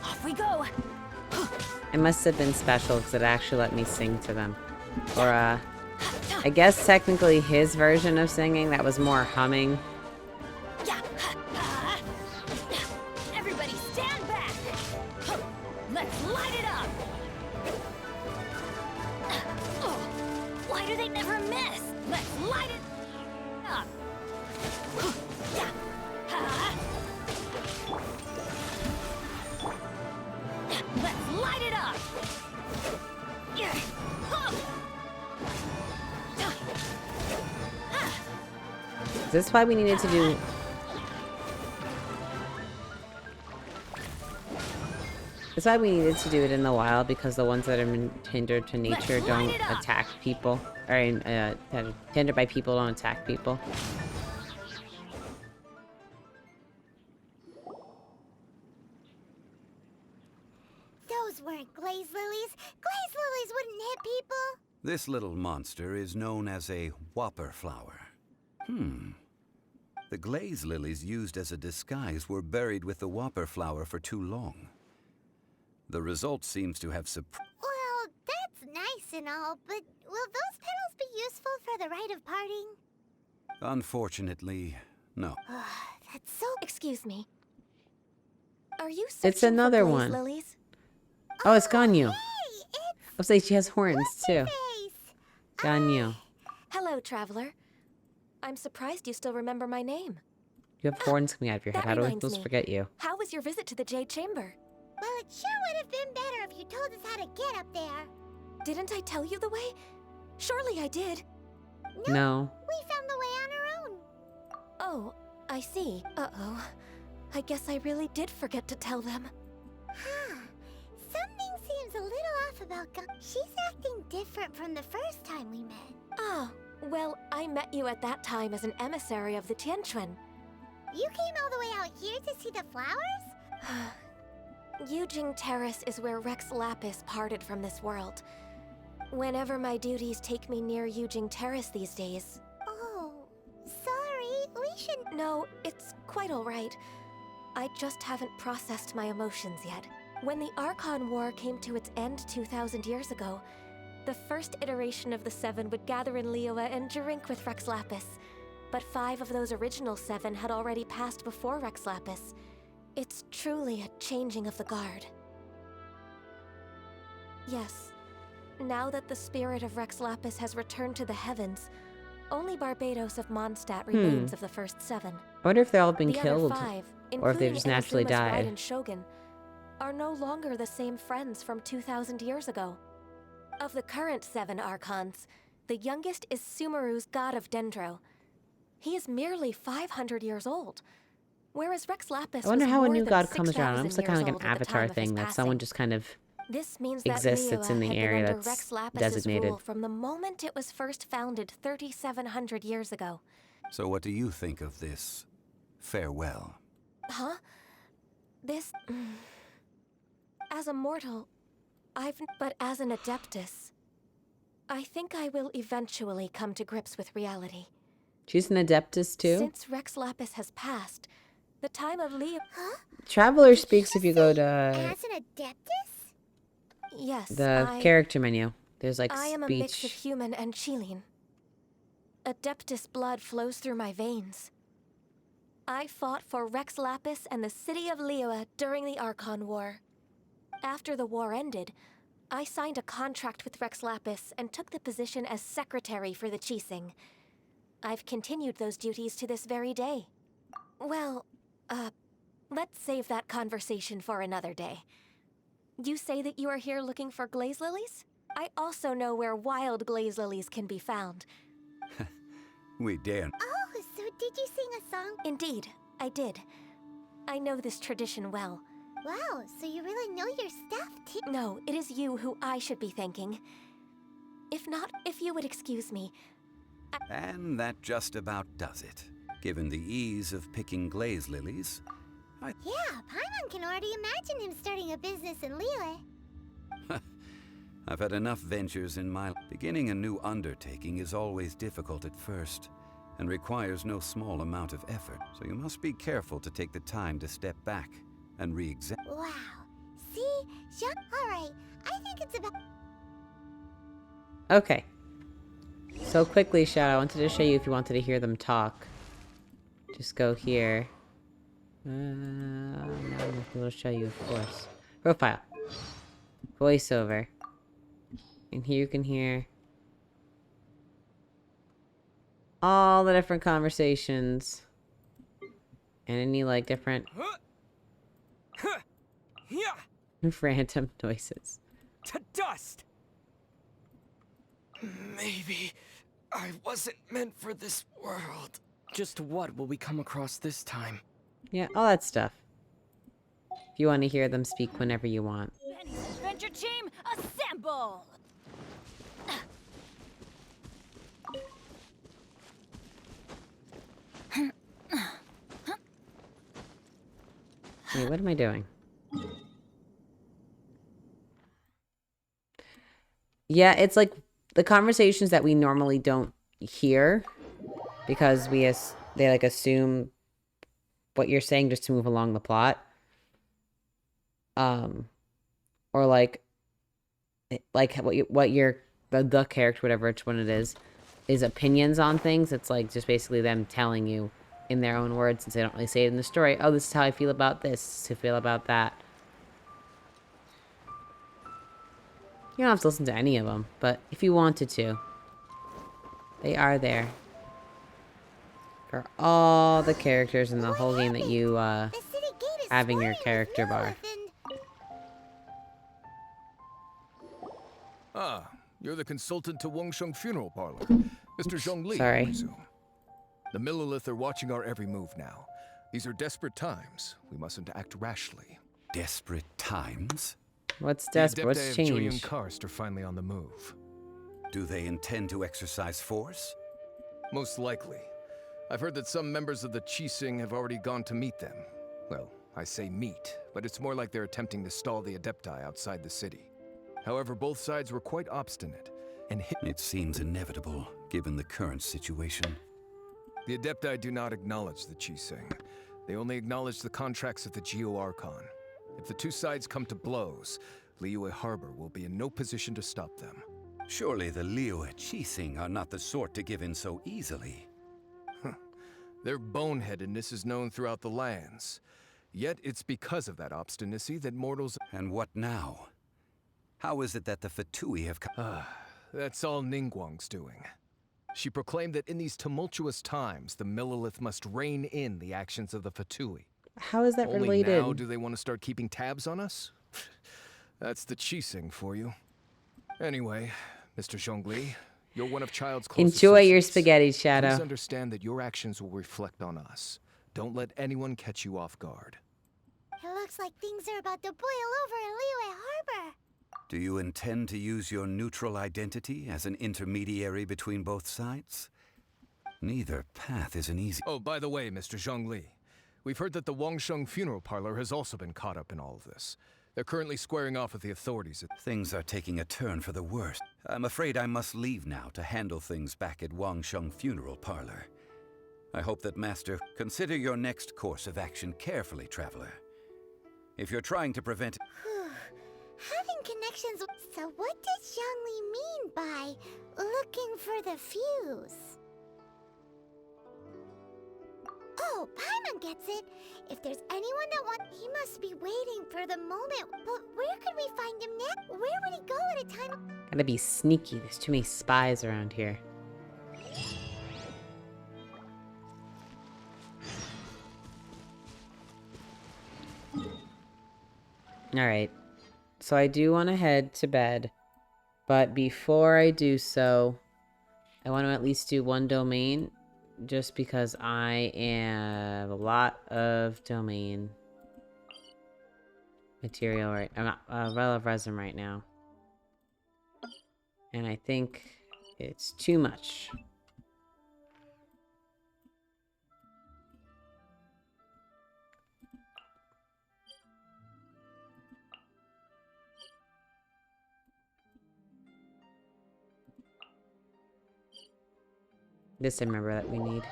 Speaker 18: Off we go.
Speaker 1: It must have been special because it actually let me sing to them. Or, I guess technically his version of singing that was more humming.
Speaker 18: Everybody stand back. Let's light it up. Why do they never miss? Let's light it up. Let's light it up.
Speaker 1: Is this why we needed to do... That's why we needed to do it in the wild, because the ones that are hindered to nature don't attack people. Or, hindered by people don't attack people.
Speaker 5: Those weren't glaze lilies. Glaze lilies wouldn't hit people.
Speaker 6: This little monster is known as a whopper flower. The glaze lilies used as a disguise were buried with the whopper flower for too long. The result seems to have
Speaker 5: Well, that's nice and all, but will those petals be useful for the rite of parting?
Speaker 6: Unfortunately, no.
Speaker 11: That's so... Excuse me. Are you
Speaker 1: It's
Speaker 11: searching
Speaker 1: another
Speaker 11: for glaze
Speaker 1: one.
Speaker 11: lilies?
Speaker 1: Oh, it's Ganyu. I was like, she has horns too. Ganyu.
Speaker 11: Hello, traveler. I'm surprised you still remember my name.
Speaker 1: You have horns coming out of your head.
Speaker 11: That
Speaker 1: How do I
Speaker 11: reminds
Speaker 1: supposed to
Speaker 11: me.
Speaker 1: forget you?
Speaker 11: How was your visit to the Jade Chamber?
Speaker 5: Well, it sure would have been better if you told us how to get up there.
Speaker 11: Didn't I tell you the way? Surely I did.
Speaker 1: No.
Speaker 5: We found the way on our own.
Speaker 11: Oh, I see. Uh-oh. I guess I really did forget to tell them.
Speaker 5: Huh. Something seems a little off about She's acting different from the first time we met.
Speaker 11: Ah, well, I met you at that time as an emissary of the Tianquan.
Speaker 5: You came all the way out here to see the flowers?
Speaker 11: Yujing Terrace is where Rex Lapis parted from this world. Whenever my duties take me near Yujing Terrace these days...
Speaker 5: Oh, sorry, we should...
Speaker 11: No, it's quite alright. I just haven't processed my emotions yet. When the Archon War came to its end 2,000 years ago, the first iteration of the Seven would gather in Liyue and drink with Rex Lapis. But 5 of those original 7 had already passed before Rex Lapis. It's truly a changing of the guard. Yes. Now that the spirit of Rex Lapis has returned to the heavens, only Barbados of Mondstadt remains of the first 7.
Speaker 1: I wonder if they've all been
Speaker 11: The
Speaker 1: killed,
Speaker 11: other 5,
Speaker 1: or if they've just naturally
Speaker 11: Inazuma's
Speaker 1: died.
Speaker 11: Raiden Shogun, are no longer the same friends from 2,000 years ago. Of the current 7 Archons, the youngest is Sumeru's god of Dendro. He is merely 500 years old, whereas Rex Lapis
Speaker 1: I wonder
Speaker 11: was
Speaker 1: how a
Speaker 11: more
Speaker 1: new
Speaker 11: than
Speaker 1: god comes
Speaker 11: 6,000
Speaker 1: around. Almost like kind of
Speaker 11: years
Speaker 1: like an
Speaker 11: old at the
Speaker 1: avatar
Speaker 11: time of his
Speaker 1: thing that someone
Speaker 11: passing.
Speaker 1: just kind of
Speaker 11: This means
Speaker 1: exists
Speaker 11: that
Speaker 1: that's in the
Speaker 11: Liyue had
Speaker 1: area
Speaker 11: been under
Speaker 1: that's
Speaker 11: Rex Lapis's
Speaker 1: designated.
Speaker 11: rule from the moment it was first founded 3,700 years ago.
Speaker 6: So what do you think of this farewell?
Speaker 11: Huh? This... As a mortal, but as an Adeptus, I think I will eventually come to grips with reality.
Speaker 1: She's an Adeptus too?
Speaker 11: Since Rex Lapis has passed, the time of Liyue... Huh?
Speaker 1: Traveler speaks if you go to
Speaker 5: As an Adeptus?
Speaker 11: Yes,
Speaker 1: the character menu. There's like
Speaker 11: I am a mix of
Speaker 1: speech.
Speaker 11: human and Qilin. Adeptus blood flows through my veins. I fought for Rex Lapis and the city of Liyue during the Archon War. After the war ended, I signed a contract with Rex Lapis and took the position as secretary for the Qixing. I've continued those duties to this very day. Well, let's save that conversation for another day. You say that you are here looking for glaze lilies? I also know where wild glaze lilies can be found.
Speaker 6: We dare.
Speaker 5: Oh, so did you sing a song?
Speaker 11: Indeed, I did. I know this tradition well.
Speaker 5: Wow, so you really know your stuff, too?
Speaker 11: No, it is you who I should be thanking. If not, if you would excuse me.
Speaker 6: And that just about does it. Given the ease of picking glaze lilies,
Speaker 5: Yeah, Paimon can already imagine him starting a business in Liyue.
Speaker 6: I've had enough ventures in my... Beginning a new undertaking is always difficult at first, and requires no small amount of effort, so you must be careful to take the time to step back and re-examine.
Speaker 5: Wow. See? Alright, I think it's about...
Speaker 1: Okay. So quickly, Shadow, I wanted to show you if you wanted to hear them talk. Just go here. No, it'll show you, of course. Profile. Voiceover. And here you can hear all the different conversations. And any, like, different random noises.
Speaker 9: To dust! Maybe I wasn't meant for this world.
Speaker 13: Just what will we come across this time?
Speaker 1: Yeah, all that stuff. If you want to hear them speak whenever you want.
Speaker 18: Benny's adventure team, assemble!
Speaker 1: Wait, what am I doing? Yeah, it's like the conversations that we normally don't hear because they like assume what you're saying just to move along the plot. Or like what your the character, whatever which one it is opinions on things. It's like just basically them telling you in their own words, since they don't really say it in the story. Oh, this is how I feel about this. This is how I feel about that. You don't have to listen to any of them, but if you wanted to, they are there for all the characters in the whole game that you have in your character bar.
Speaker 19: Ah, you're the consultant to Wangsheng Funeral Parlor. Mr. Zhongli,
Speaker 1: Sorry.
Speaker 19: I presume. The Millilith are watching our every move now. These are desperate times. We mustn't act rashly.
Speaker 6: Desperate times?
Speaker 1: What's
Speaker 3: The
Speaker 1: desperate? What's
Speaker 3: Adepti of Julian
Speaker 1: changed?
Speaker 3: Karst are finally on the move.
Speaker 6: Do they intend to exercise force?
Speaker 19: Most likely. I've heard that some members of the Qixing have already gone to meet them. Well, I say meet, but it's more like they're attempting to stall the Adepti outside the city. However, both sides were quite obstinate, and
Speaker 6: it seems inevitable, given the current situation.
Speaker 19: The Adepti do not acknowledge the Qixing. They only acknowledge the contracts of the Geo-Archon. If the two sides come to blows, Liyue Harbor will be in no position to stop them.
Speaker 6: Surely the Liyue Qixing are not the sort to give in so easily.
Speaker 19: Their boneheadedness is known throughout the lands. Yet it's because of that obstinacy that mortals...
Speaker 6: And what now? How is it that the Fatui have come?
Speaker 19: That's all Ningguang's doing. She proclaimed that in these tumultuous times, the Millilith must rein in the actions of the Fatui.
Speaker 1: How is that
Speaker 19: Only
Speaker 1: related?
Speaker 19: now do they want to start keeping tabs on us? That's the Qixing for you. Anyway, Mr. Zhongli, you're one of Child's closest
Speaker 1: Enjoy your
Speaker 19: associates.
Speaker 1: spaghetti, Shadow.
Speaker 19: Please understand that your actions will reflect on us. Don't let anyone catch you off guard.
Speaker 5: It looks like things are about to boil over in Liyue Harbor.
Speaker 6: Do you intend to use your neutral identity as an intermediary between both sides? Neither path is an easy...
Speaker 19: Oh, by the way, Mr. Zhongli, we've heard that the Wangsheng Funeral Parlor has also been caught up in all of this. They're currently squaring off with the authorities.
Speaker 6: Things are taking a turn for the worse. I'm afraid I must leave now to handle things back at Wangsheng Funeral Parlor. I hope that Master consider your next course of action carefully, Traveler. If you're trying to prevent...
Speaker 5: Having connections with... So what does Zhongli mean by looking for the fuse? Oh, Paimon gets it. If there's anyone that wants... He must be waiting for the moment. But where could we find him next? Where would he go at a time...
Speaker 1: Gotta be sneaky. There's too many spies around here. Alright. So I do want to head to bed. But before I do so, I want to at least do one domain. Just because I am a lot of domain material right... I'm not well of resin right now. And I think it's too much. This I remember that we need.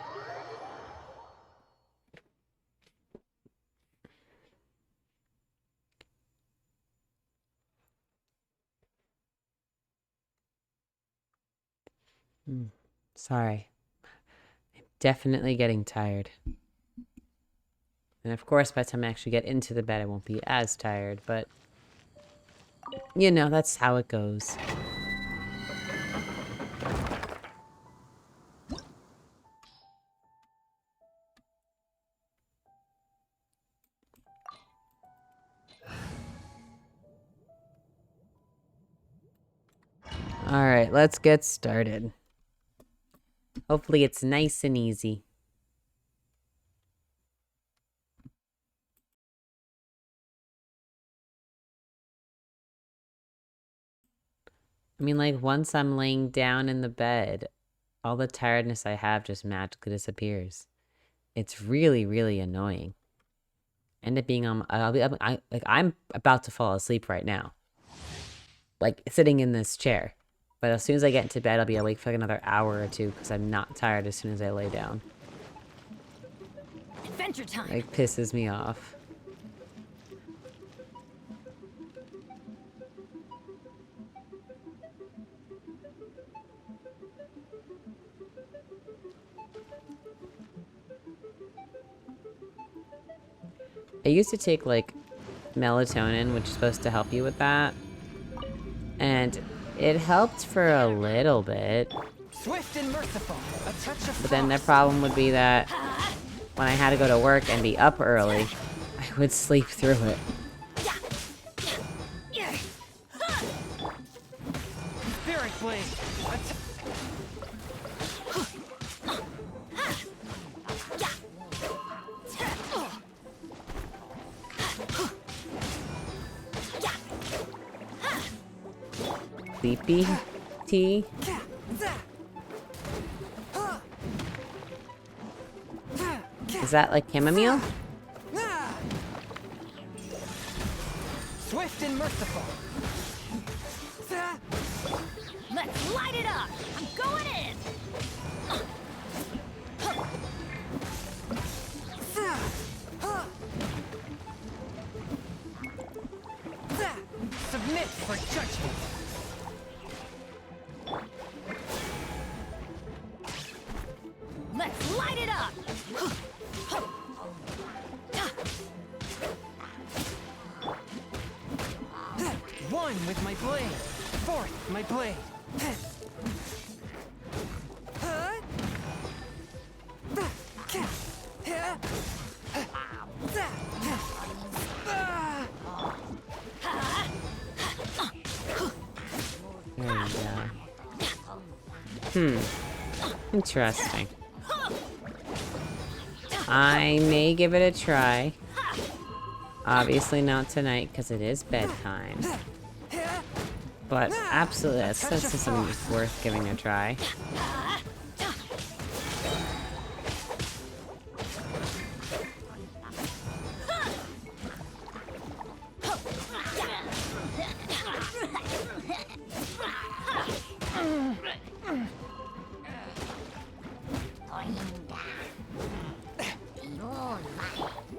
Speaker 1: Sorry. I'm definitely getting tired. And of course, by the time I actually get into the bed, I won't be as tired, but... You know, that's how it goes. Alright, let's get started. Hopefully it's nice and easy. I mean, like, once I'm laying down in the bed, all the tiredness I have just magically disappears. It's really, really annoying. End up being on... I'm about to fall asleep right now. Like, sitting in this chair. But as soon as I get into bed, I'll be awake for like another hour or two because I'm not tired as soon as I lay down.
Speaker 18: Adventure time.
Speaker 1: Like, pisses me off. I used to take like melatonin, which is supposed to help you with that. And it helped for a little bit.
Speaker 13: Swift and merciful. A touch of
Speaker 1: But then the problem would be that when I had to go to work and be up early, I would sleep through it.
Speaker 13: Spirit blade.
Speaker 1: Sleepy tea. Is that like chamomile?
Speaker 13: Swift and merciful.
Speaker 18: Let's light it up! I'm going in!
Speaker 13: Submit for judgment.
Speaker 18: Let's light it up!
Speaker 13: One with my blade. Fourth, my blade.
Speaker 1: There you go. Interesting. I may give it a try. Obviously not tonight because it is bedtime. But absolutely, that's something that's worth giving a try.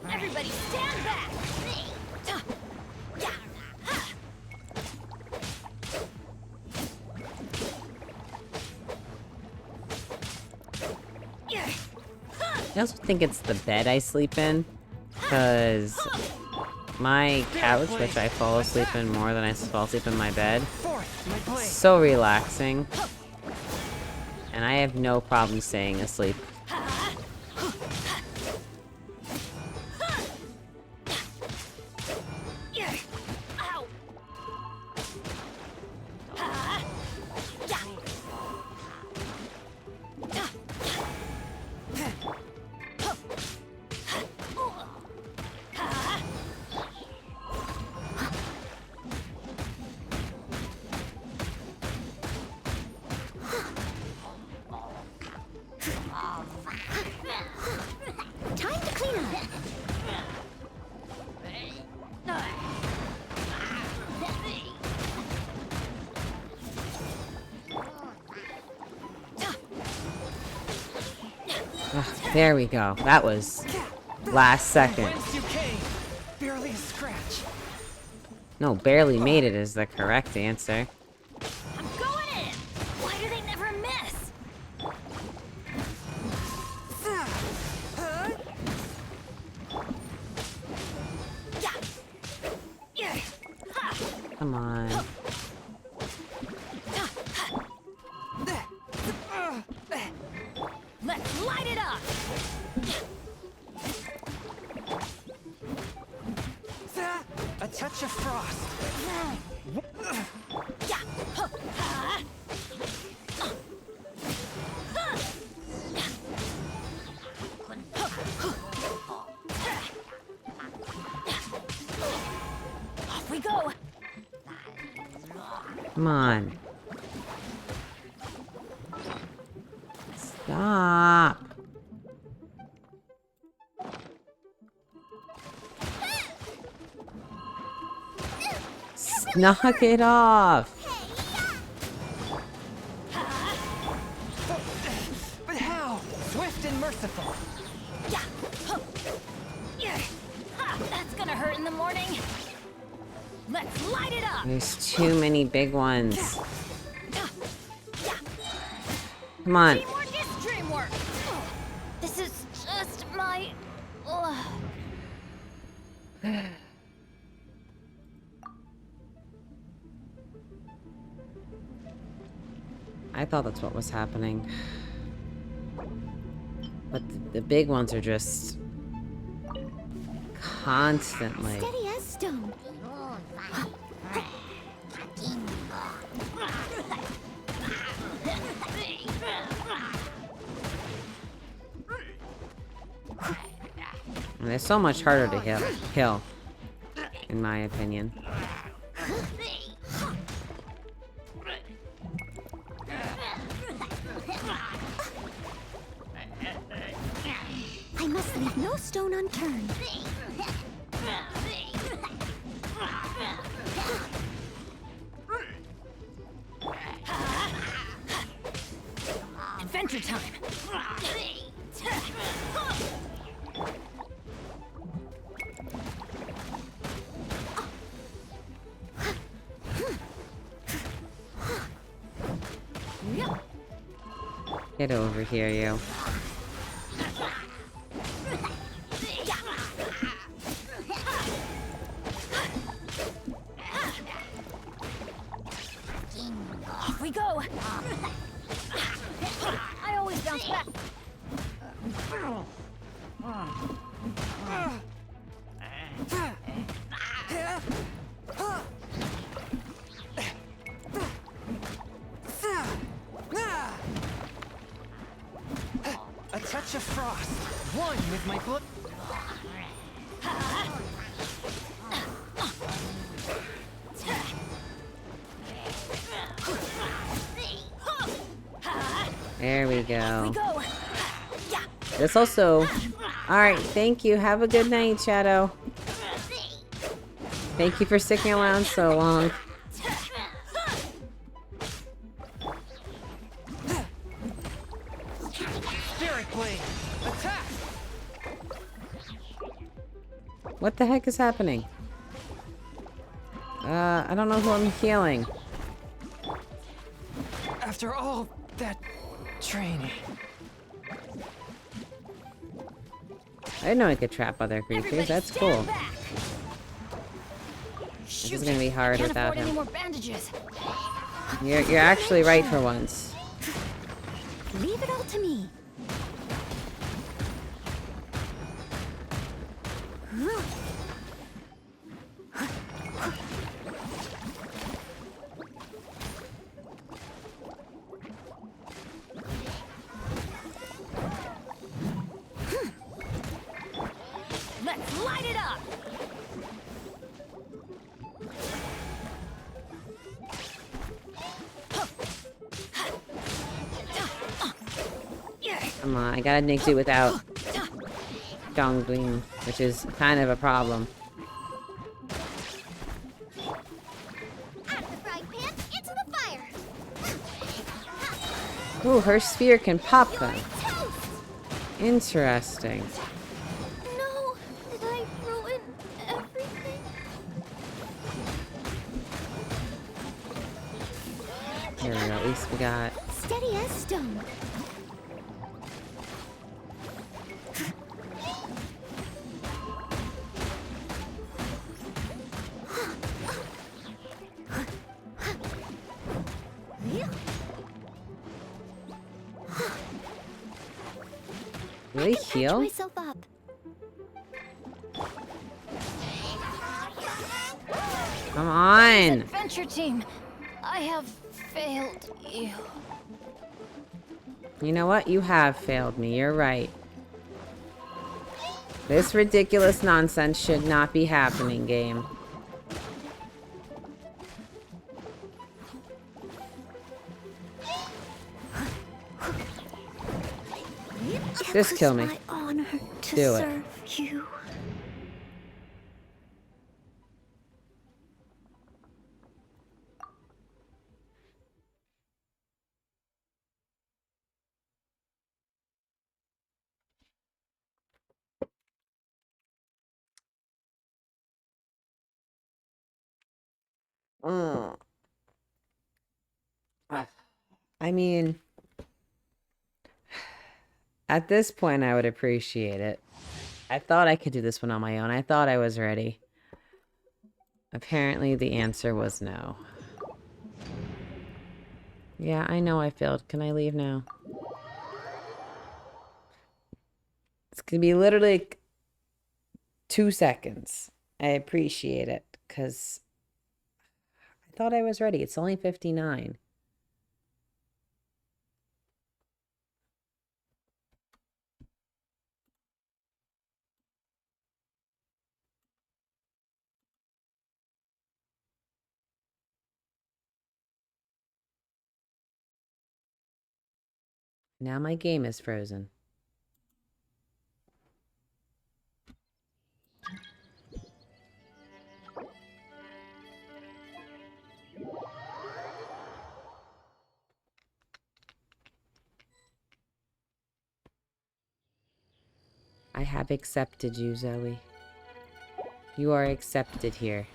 Speaker 18: Everybody stand back!
Speaker 1: I also think it's the bed I sleep in, because my couch, which I fall asleep in more than I fall asleep in my bed, so relaxing, and I have no problem staying asleep.
Speaker 5: Time to clean up.
Speaker 1: There we go. That was last second.
Speaker 13: Whence you came, barely a scratch.
Speaker 1: No, barely made it is the correct answer.
Speaker 18: I'm going in! Why do they never miss?
Speaker 1: Come on.
Speaker 18: Let's light it up!
Speaker 13: A touch of frost.
Speaker 18: Off we go!
Speaker 1: Come on. Stop. Knock it off.
Speaker 13: But how? Swift and merciful.
Speaker 18: That's gonna hurt in the morning. Let's light it up!
Speaker 1: There's too many big ones. Come on.
Speaker 18: Teamwork is dreamwork! This is just my...
Speaker 1: I thought that's what was happening. But the big ones are just constantly.
Speaker 5: Steady as stone.
Speaker 1: And they're so much harder to kill, in my opinion.
Speaker 5: I must leave no stone unturned.
Speaker 18: Adventure time!
Speaker 1: Get over here, you.
Speaker 18: Off we go! I always bounce back.
Speaker 12: A touch of frost. One with my blood.
Speaker 1: There we go. This also... Alright, thank you. Have a good night, Shadow. Thank you for sticking around so long.
Speaker 12: Spirit blade. Attack.
Speaker 1: What the heck is happening? I don't know who I'm healing.
Speaker 12: After all that training.
Speaker 1: I didn't know I could trap other creatures. That's cool. This is gonna be hard
Speaker 18: Can't
Speaker 1: without
Speaker 18: afford any
Speaker 1: him.
Speaker 18: more bandages.
Speaker 1: You're actually right for once.
Speaker 5: Leave it all to me.
Speaker 18: Let's light it up!
Speaker 1: Come on, I gotta nick it without Dongling, which is kind of a problem.
Speaker 5: Out of the frying pan, into the fire.
Speaker 1: Ooh, her sphere can pop them. Interesting.
Speaker 5: No, did I ruin everything?
Speaker 1: Here we go, at least we got...
Speaker 5: Steady as stone.
Speaker 1: Really heal?
Speaker 5: Myself up.
Speaker 1: Come on!
Speaker 18: Adventure team, I have failed you.
Speaker 1: You know what? You have failed me. You're right. This ridiculous nonsense should not be happening, game. Just kill me.
Speaker 5: My honor to
Speaker 1: Do it.
Speaker 5: serve you.
Speaker 1: I mean, at this point, I would appreciate it. I thought I could do this one on my own. I thought I was ready. Apparently the answer was no. Yeah, I know I failed. Can I leave now? It's gonna be literally like 2 seconds. I appreciate it, because I thought I was ready. It's only 59. Now my game is frozen. I have accepted you, Zoe. You are accepted here.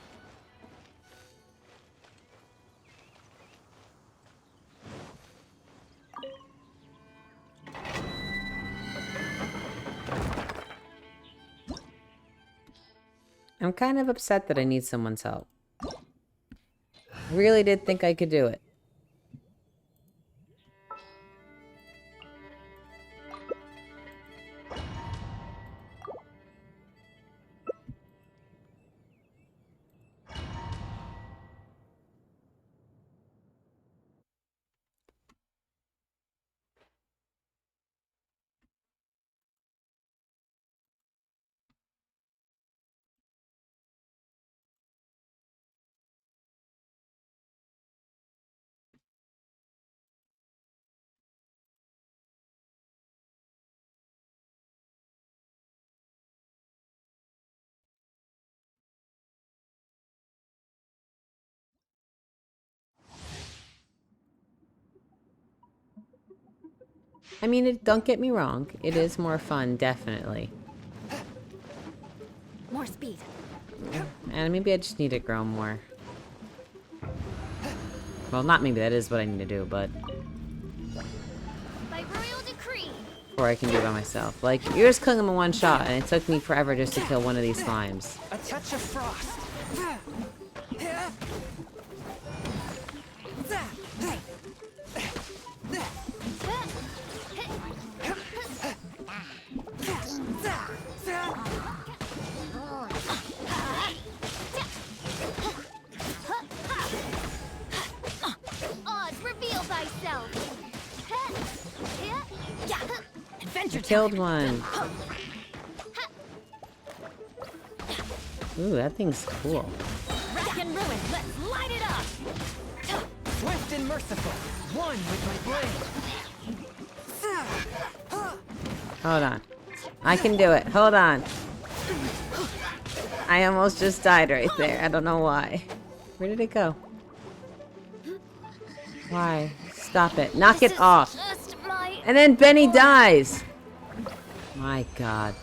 Speaker 1: I'm kind of upset that I need someone's help. Really did think I could do it. I mean, don't get me wrong. It is more fun, definitely.
Speaker 11: More speed.
Speaker 1: And maybe I just need to grow more. Well, not maybe. That is what I need to do, but...
Speaker 5: By royal decree.
Speaker 1: Or I can do it by myself. Like, you're just killing them in one shot, and it took me forever just to kill one of these slimes.
Speaker 13: A touch of frost.
Speaker 5: Oz, reveal thyself.
Speaker 1: I killed one. Ooh, that thing's cool.
Speaker 18: Wreck and ruin, let's light it up!
Speaker 13: Swift and merciful, one with my blade.
Speaker 1: Hold on. I can do it. Hold on. I almost just died right there. I don't know why. Where did it go? Why? Stop it. Knock it off. And then Benny dies. My God.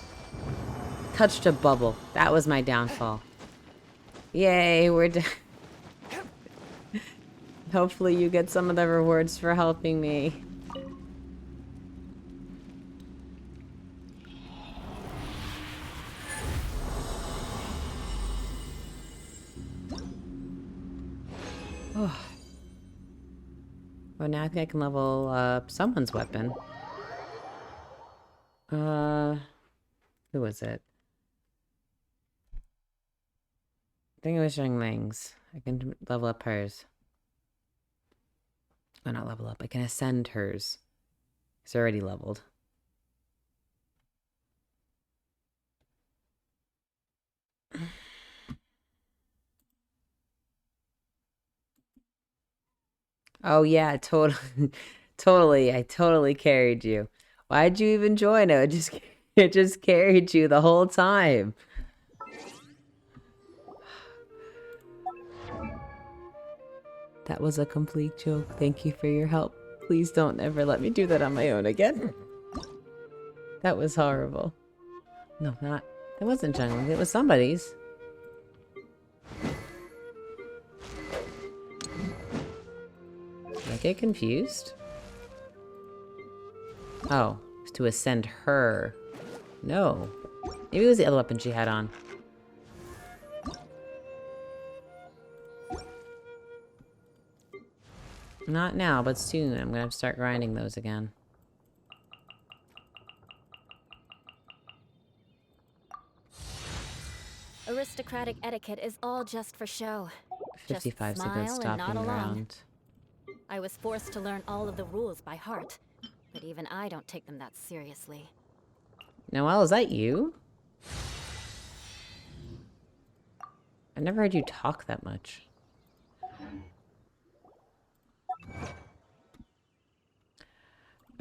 Speaker 1: Touched a bubble. That was my downfall. Yay, we're done. Hopefully you get some of the rewards for helping me. Oh. Well, now I think I can level up someone's weapon. Who was it? I think it was Zhang Ling's. I can level up hers. Oh, not level up. I can ascend hers. It's already leveled. Oh yeah, totally. Totally. I totally carried you. Why'd you even join? It just carried you the whole time. That was a complete joke. Thank you for your help. Please don't ever let me do that on my own again. That was horrible. No, not. It wasn't Jungling. It was somebody's. Did I get confused? Oh, it's to ascend her. No. Maybe it was the other weapon she had on. Not now, but soon. I'm gonna have to start grinding those again.
Speaker 2: Aristocratic etiquette is all just for show.
Speaker 1: 55's
Speaker 2: just
Speaker 1: a good
Speaker 2: smile and
Speaker 1: stopping
Speaker 2: nod along.
Speaker 1: ground.
Speaker 2: I was forced to learn all of the rules by heart, but even I don't take them that seriously.
Speaker 1: Noelle, is that you? I never heard you talk that much.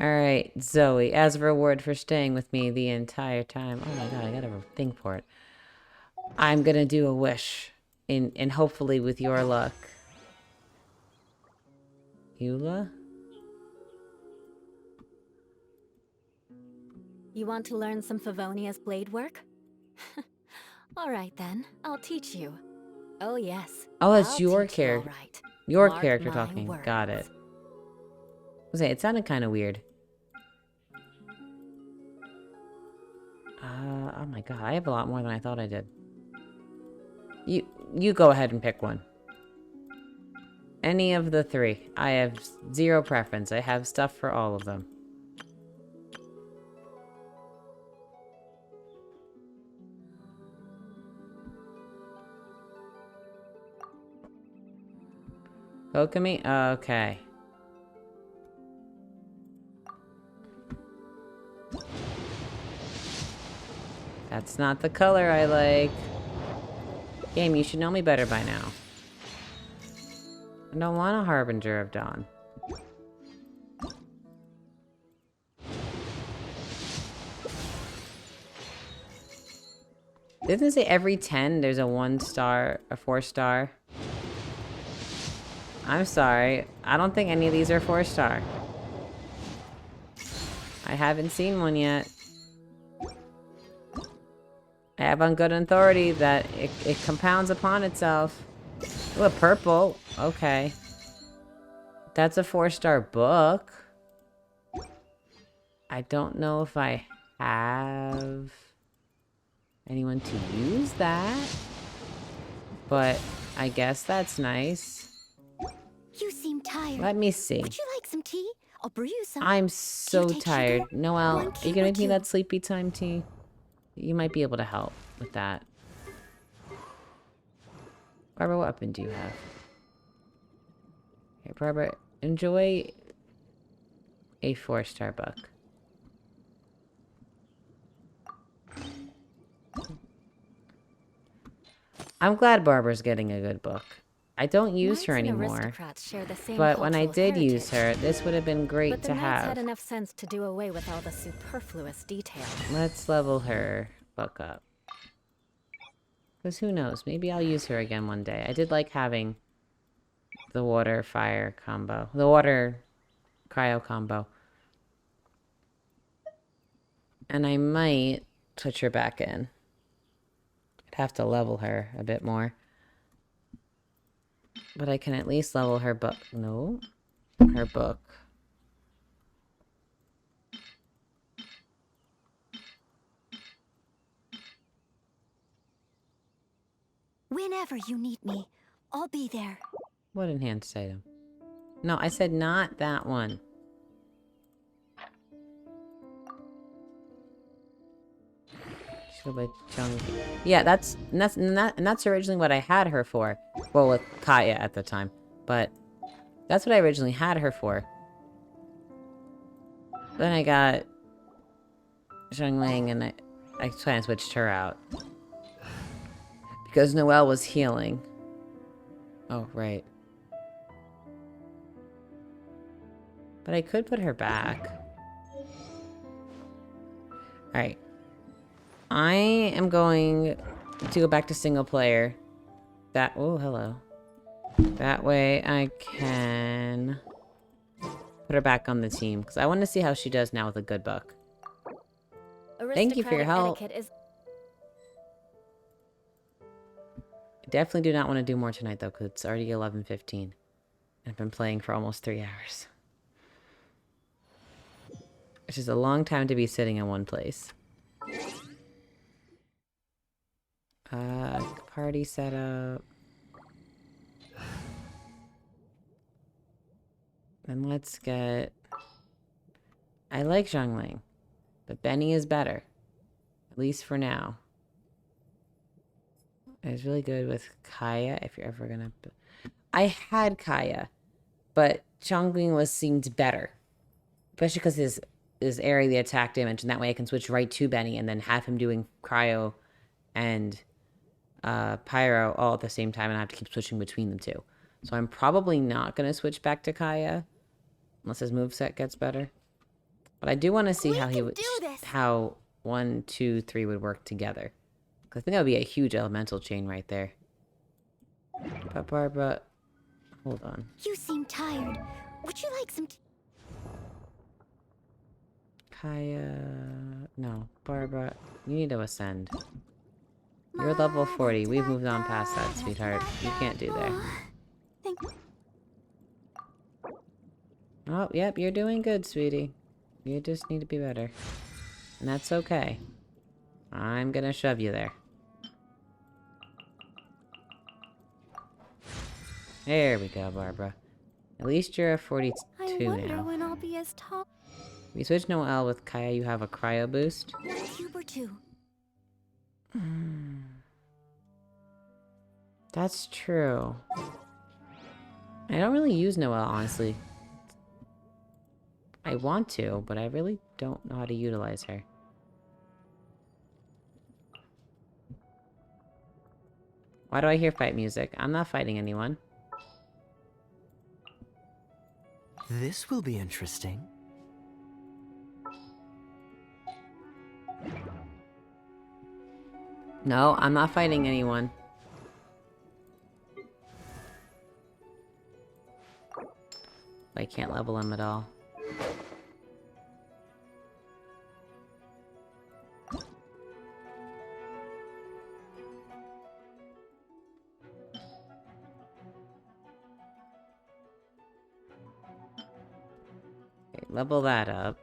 Speaker 1: Alright, Zoe, as a reward for staying with me the entire time. Oh my god, I gotta think for it. I'm gonna do a wish. And hopefully with your luck. Eula?
Speaker 2: You want to learn some Favonia's blade work? Alright then, I'll teach you. Oh yes.
Speaker 1: Oh, that's
Speaker 2: I'll
Speaker 1: your
Speaker 2: teach you
Speaker 1: character.
Speaker 2: all right.
Speaker 1: Your
Speaker 2: Mark
Speaker 1: character
Speaker 2: my
Speaker 1: talking.
Speaker 2: words.
Speaker 1: Got it. It sounded kind of weird. Oh my god, I have a lot more than I thought I did. You go ahead and pick one. Any of the three. I have zero preference. I have stuff for all of them. Okami? Okay. That's not the color I like. Game, you should know me better by now. I don't want a Harbinger of Dawn. Doesn't it say every 10 there's a 1 star, a 4 star? I'm sorry. I don't think any of these are 4 star. I haven't seen one yet. I have on good authority that it compounds upon itself. Ooh, a purple. Okay. That's a 4-star book. I don't know if I have anyone to use that. But I guess that's nice.
Speaker 5: You seem tired.
Speaker 1: Let me see.
Speaker 5: Would you like some tea? I'll brew you some.
Speaker 1: I'm so
Speaker 5: take
Speaker 1: tired.
Speaker 5: sugar?
Speaker 1: Noelle,
Speaker 5: One
Speaker 1: are you
Speaker 5: cube
Speaker 1: gonna
Speaker 5: or
Speaker 1: make me
Speaker 5: two?
Speaker 1: that sleepy time tea? You might be able to help with that. Barbara, what weapon do you have? Okay, Barbara, enjoy a 4-star book. I'm glad Barbara's getting a good book. I don't use her
Speaker 2: Knights and
Speaker 1: anymore.
Speaker 2: aristocrats share the same
Speaker 1: But when I
Speaker 2: cultural
Speaker 1: did use her,
Speaker 2: heritage.
Speaker 1: this would have been great
Speaker 2: But the
Speaker 1: to
Speaker 2: knights
Speaker 1: have.
Speaker 2: had enough sense to do away with all the superfluous details.
Speaker 1: Let's level her book up. Because who knows? Maybe I'll use her again one day. I did like having the water-fire combo. The water-cryo combo. And I might switch her back in. I'd have to level her a bit more. But I can at least level her book. No. Her book.
Speaker 5: Whenever you need me, I'll be there.
Speaker 1: What enhanced item? No, I said not that one. Yeah, that's originally what I had her for. Well, with Kaya at the time, but that's what I originally had her for. Then I got Zhongling, and I kind of switched her out because Noelle was healing. Oh, right. But I could put her back. Alright. I am going to go back to single player. Oh, hello. That way I can put her back on the team. Because I want to see how she does now with a good book. Thank you for your help. Definitely do not want to do more tonight, though, because it's already 11:15. And I've been playing for almost 3 hours. Which is a long time to be sitting in one place. party set up. Then let's get... I like Zhongling, but Benny is better. At least for now. It's really good with Kaya, if you're ever gonna... I had Kaya, but Zhongling seemed better. Especially because his area, the attack damage, and that way I can switch right to Benny and then have him doing Cryo and Pyro all at the same time, and I have to keep switching between them two. So I'm probably not going to switch back to Kaya unless his moveset gets better. But I do want to see how he would, how 1, 2, 3 would work together. Because I think that would be a huge elemental chain right there. But Barbara, hold on.
Speaker 5: You seem tired. Would you like some
Speaker 1: Kaya, no, Barbara, you need to ascend. You're level 40. We've moved on past that, sweetheart. You can't do there. Oh, yep, you're doing good, sweetie. You just need to be better. And that's okay. I'm gonna shove you there. There we go, Barbara. At least you're a 42
Speaker 5: I wonder
Speaker 1: now.
Speaker 5: when I'll be as tall.
Speaker 1: If you switch Noelle with Kaya, you have a cryo boost.
Speaker 5: Cube or two.
Speaker 1: That's true. I don't really use Noelle, honestly. I want to, but I really don't know how to utilize her. Why do I hear fight music? I'm not fighting anyone.
Speaker 12: This will be interesting.
Speaker 1: No, I'm not fighting anyone. I can't level him at all. Okay, level that up.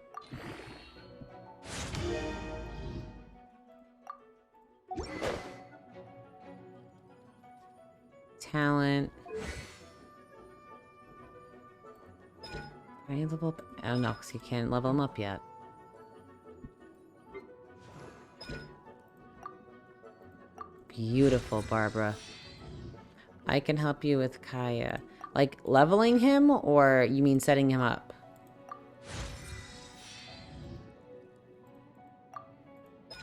Speaker 1: Talent. Can I level up? Oh no, because you can't level him up yet. Beautiful, Barbara. I can help you with Kaya. Like, leveling him, or you mean setting him up?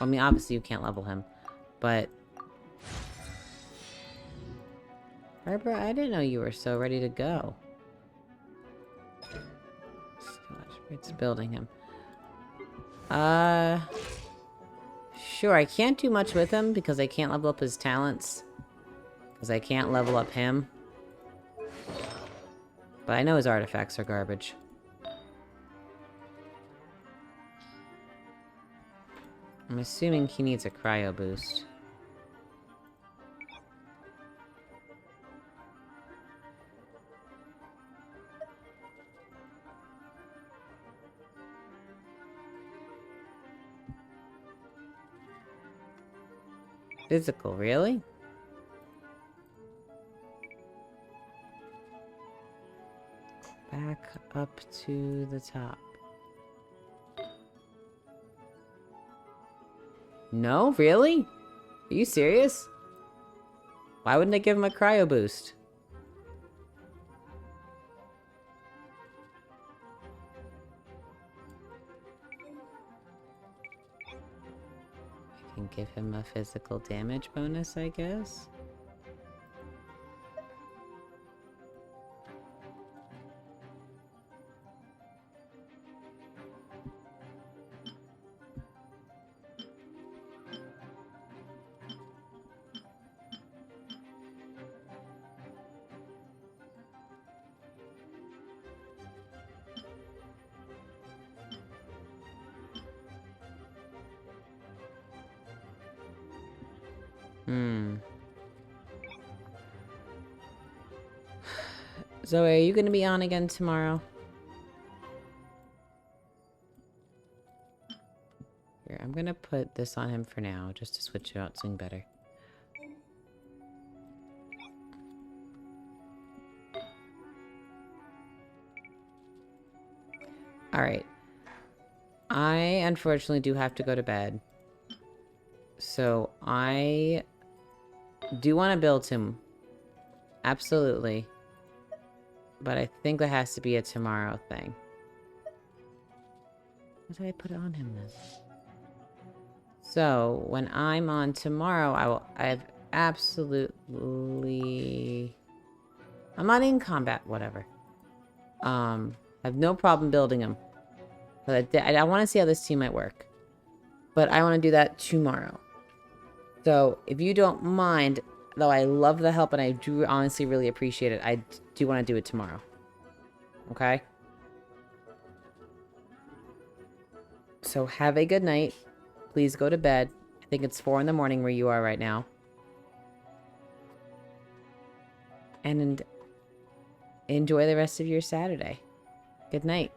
Speaker 1: I mean, obviously you can't level him, but... Barbara, I didn't know you were so ready to go. It's building him. Sure, I can't do much with him because I can't level up his talents. Because I can't level up him. But I know his artifacts are garbage. I'm assuming he needs a cryo boost. Physical, really? Back up to the top. No, really? Are you serious? Why wouldn't I give him a cryo boost? I can give him a physical damage bonus, I guess. Zoe, are you going to be on again tomorrow? Here, I'm going to put this on him for now, just to switch it out something better. Alright. I unfortunately do have to go to bed. So I do want to build him. Absolutely. But I think that has to be a tomorrow thing. What did I put on him then? So when I'm on tomorrow, I'm not in combat, whatever. I have no problem building him. But I want to see how this team might work. But I want to do that tomorrow. So if you don't mind, though I love the help and I do honestly really appreciate it, I do want to do it tomorrow. Okay? So have a good night. Please go to bed. I think it's 4 in the morning where you are right now. And enjoy the rest of your Saturday. Good night.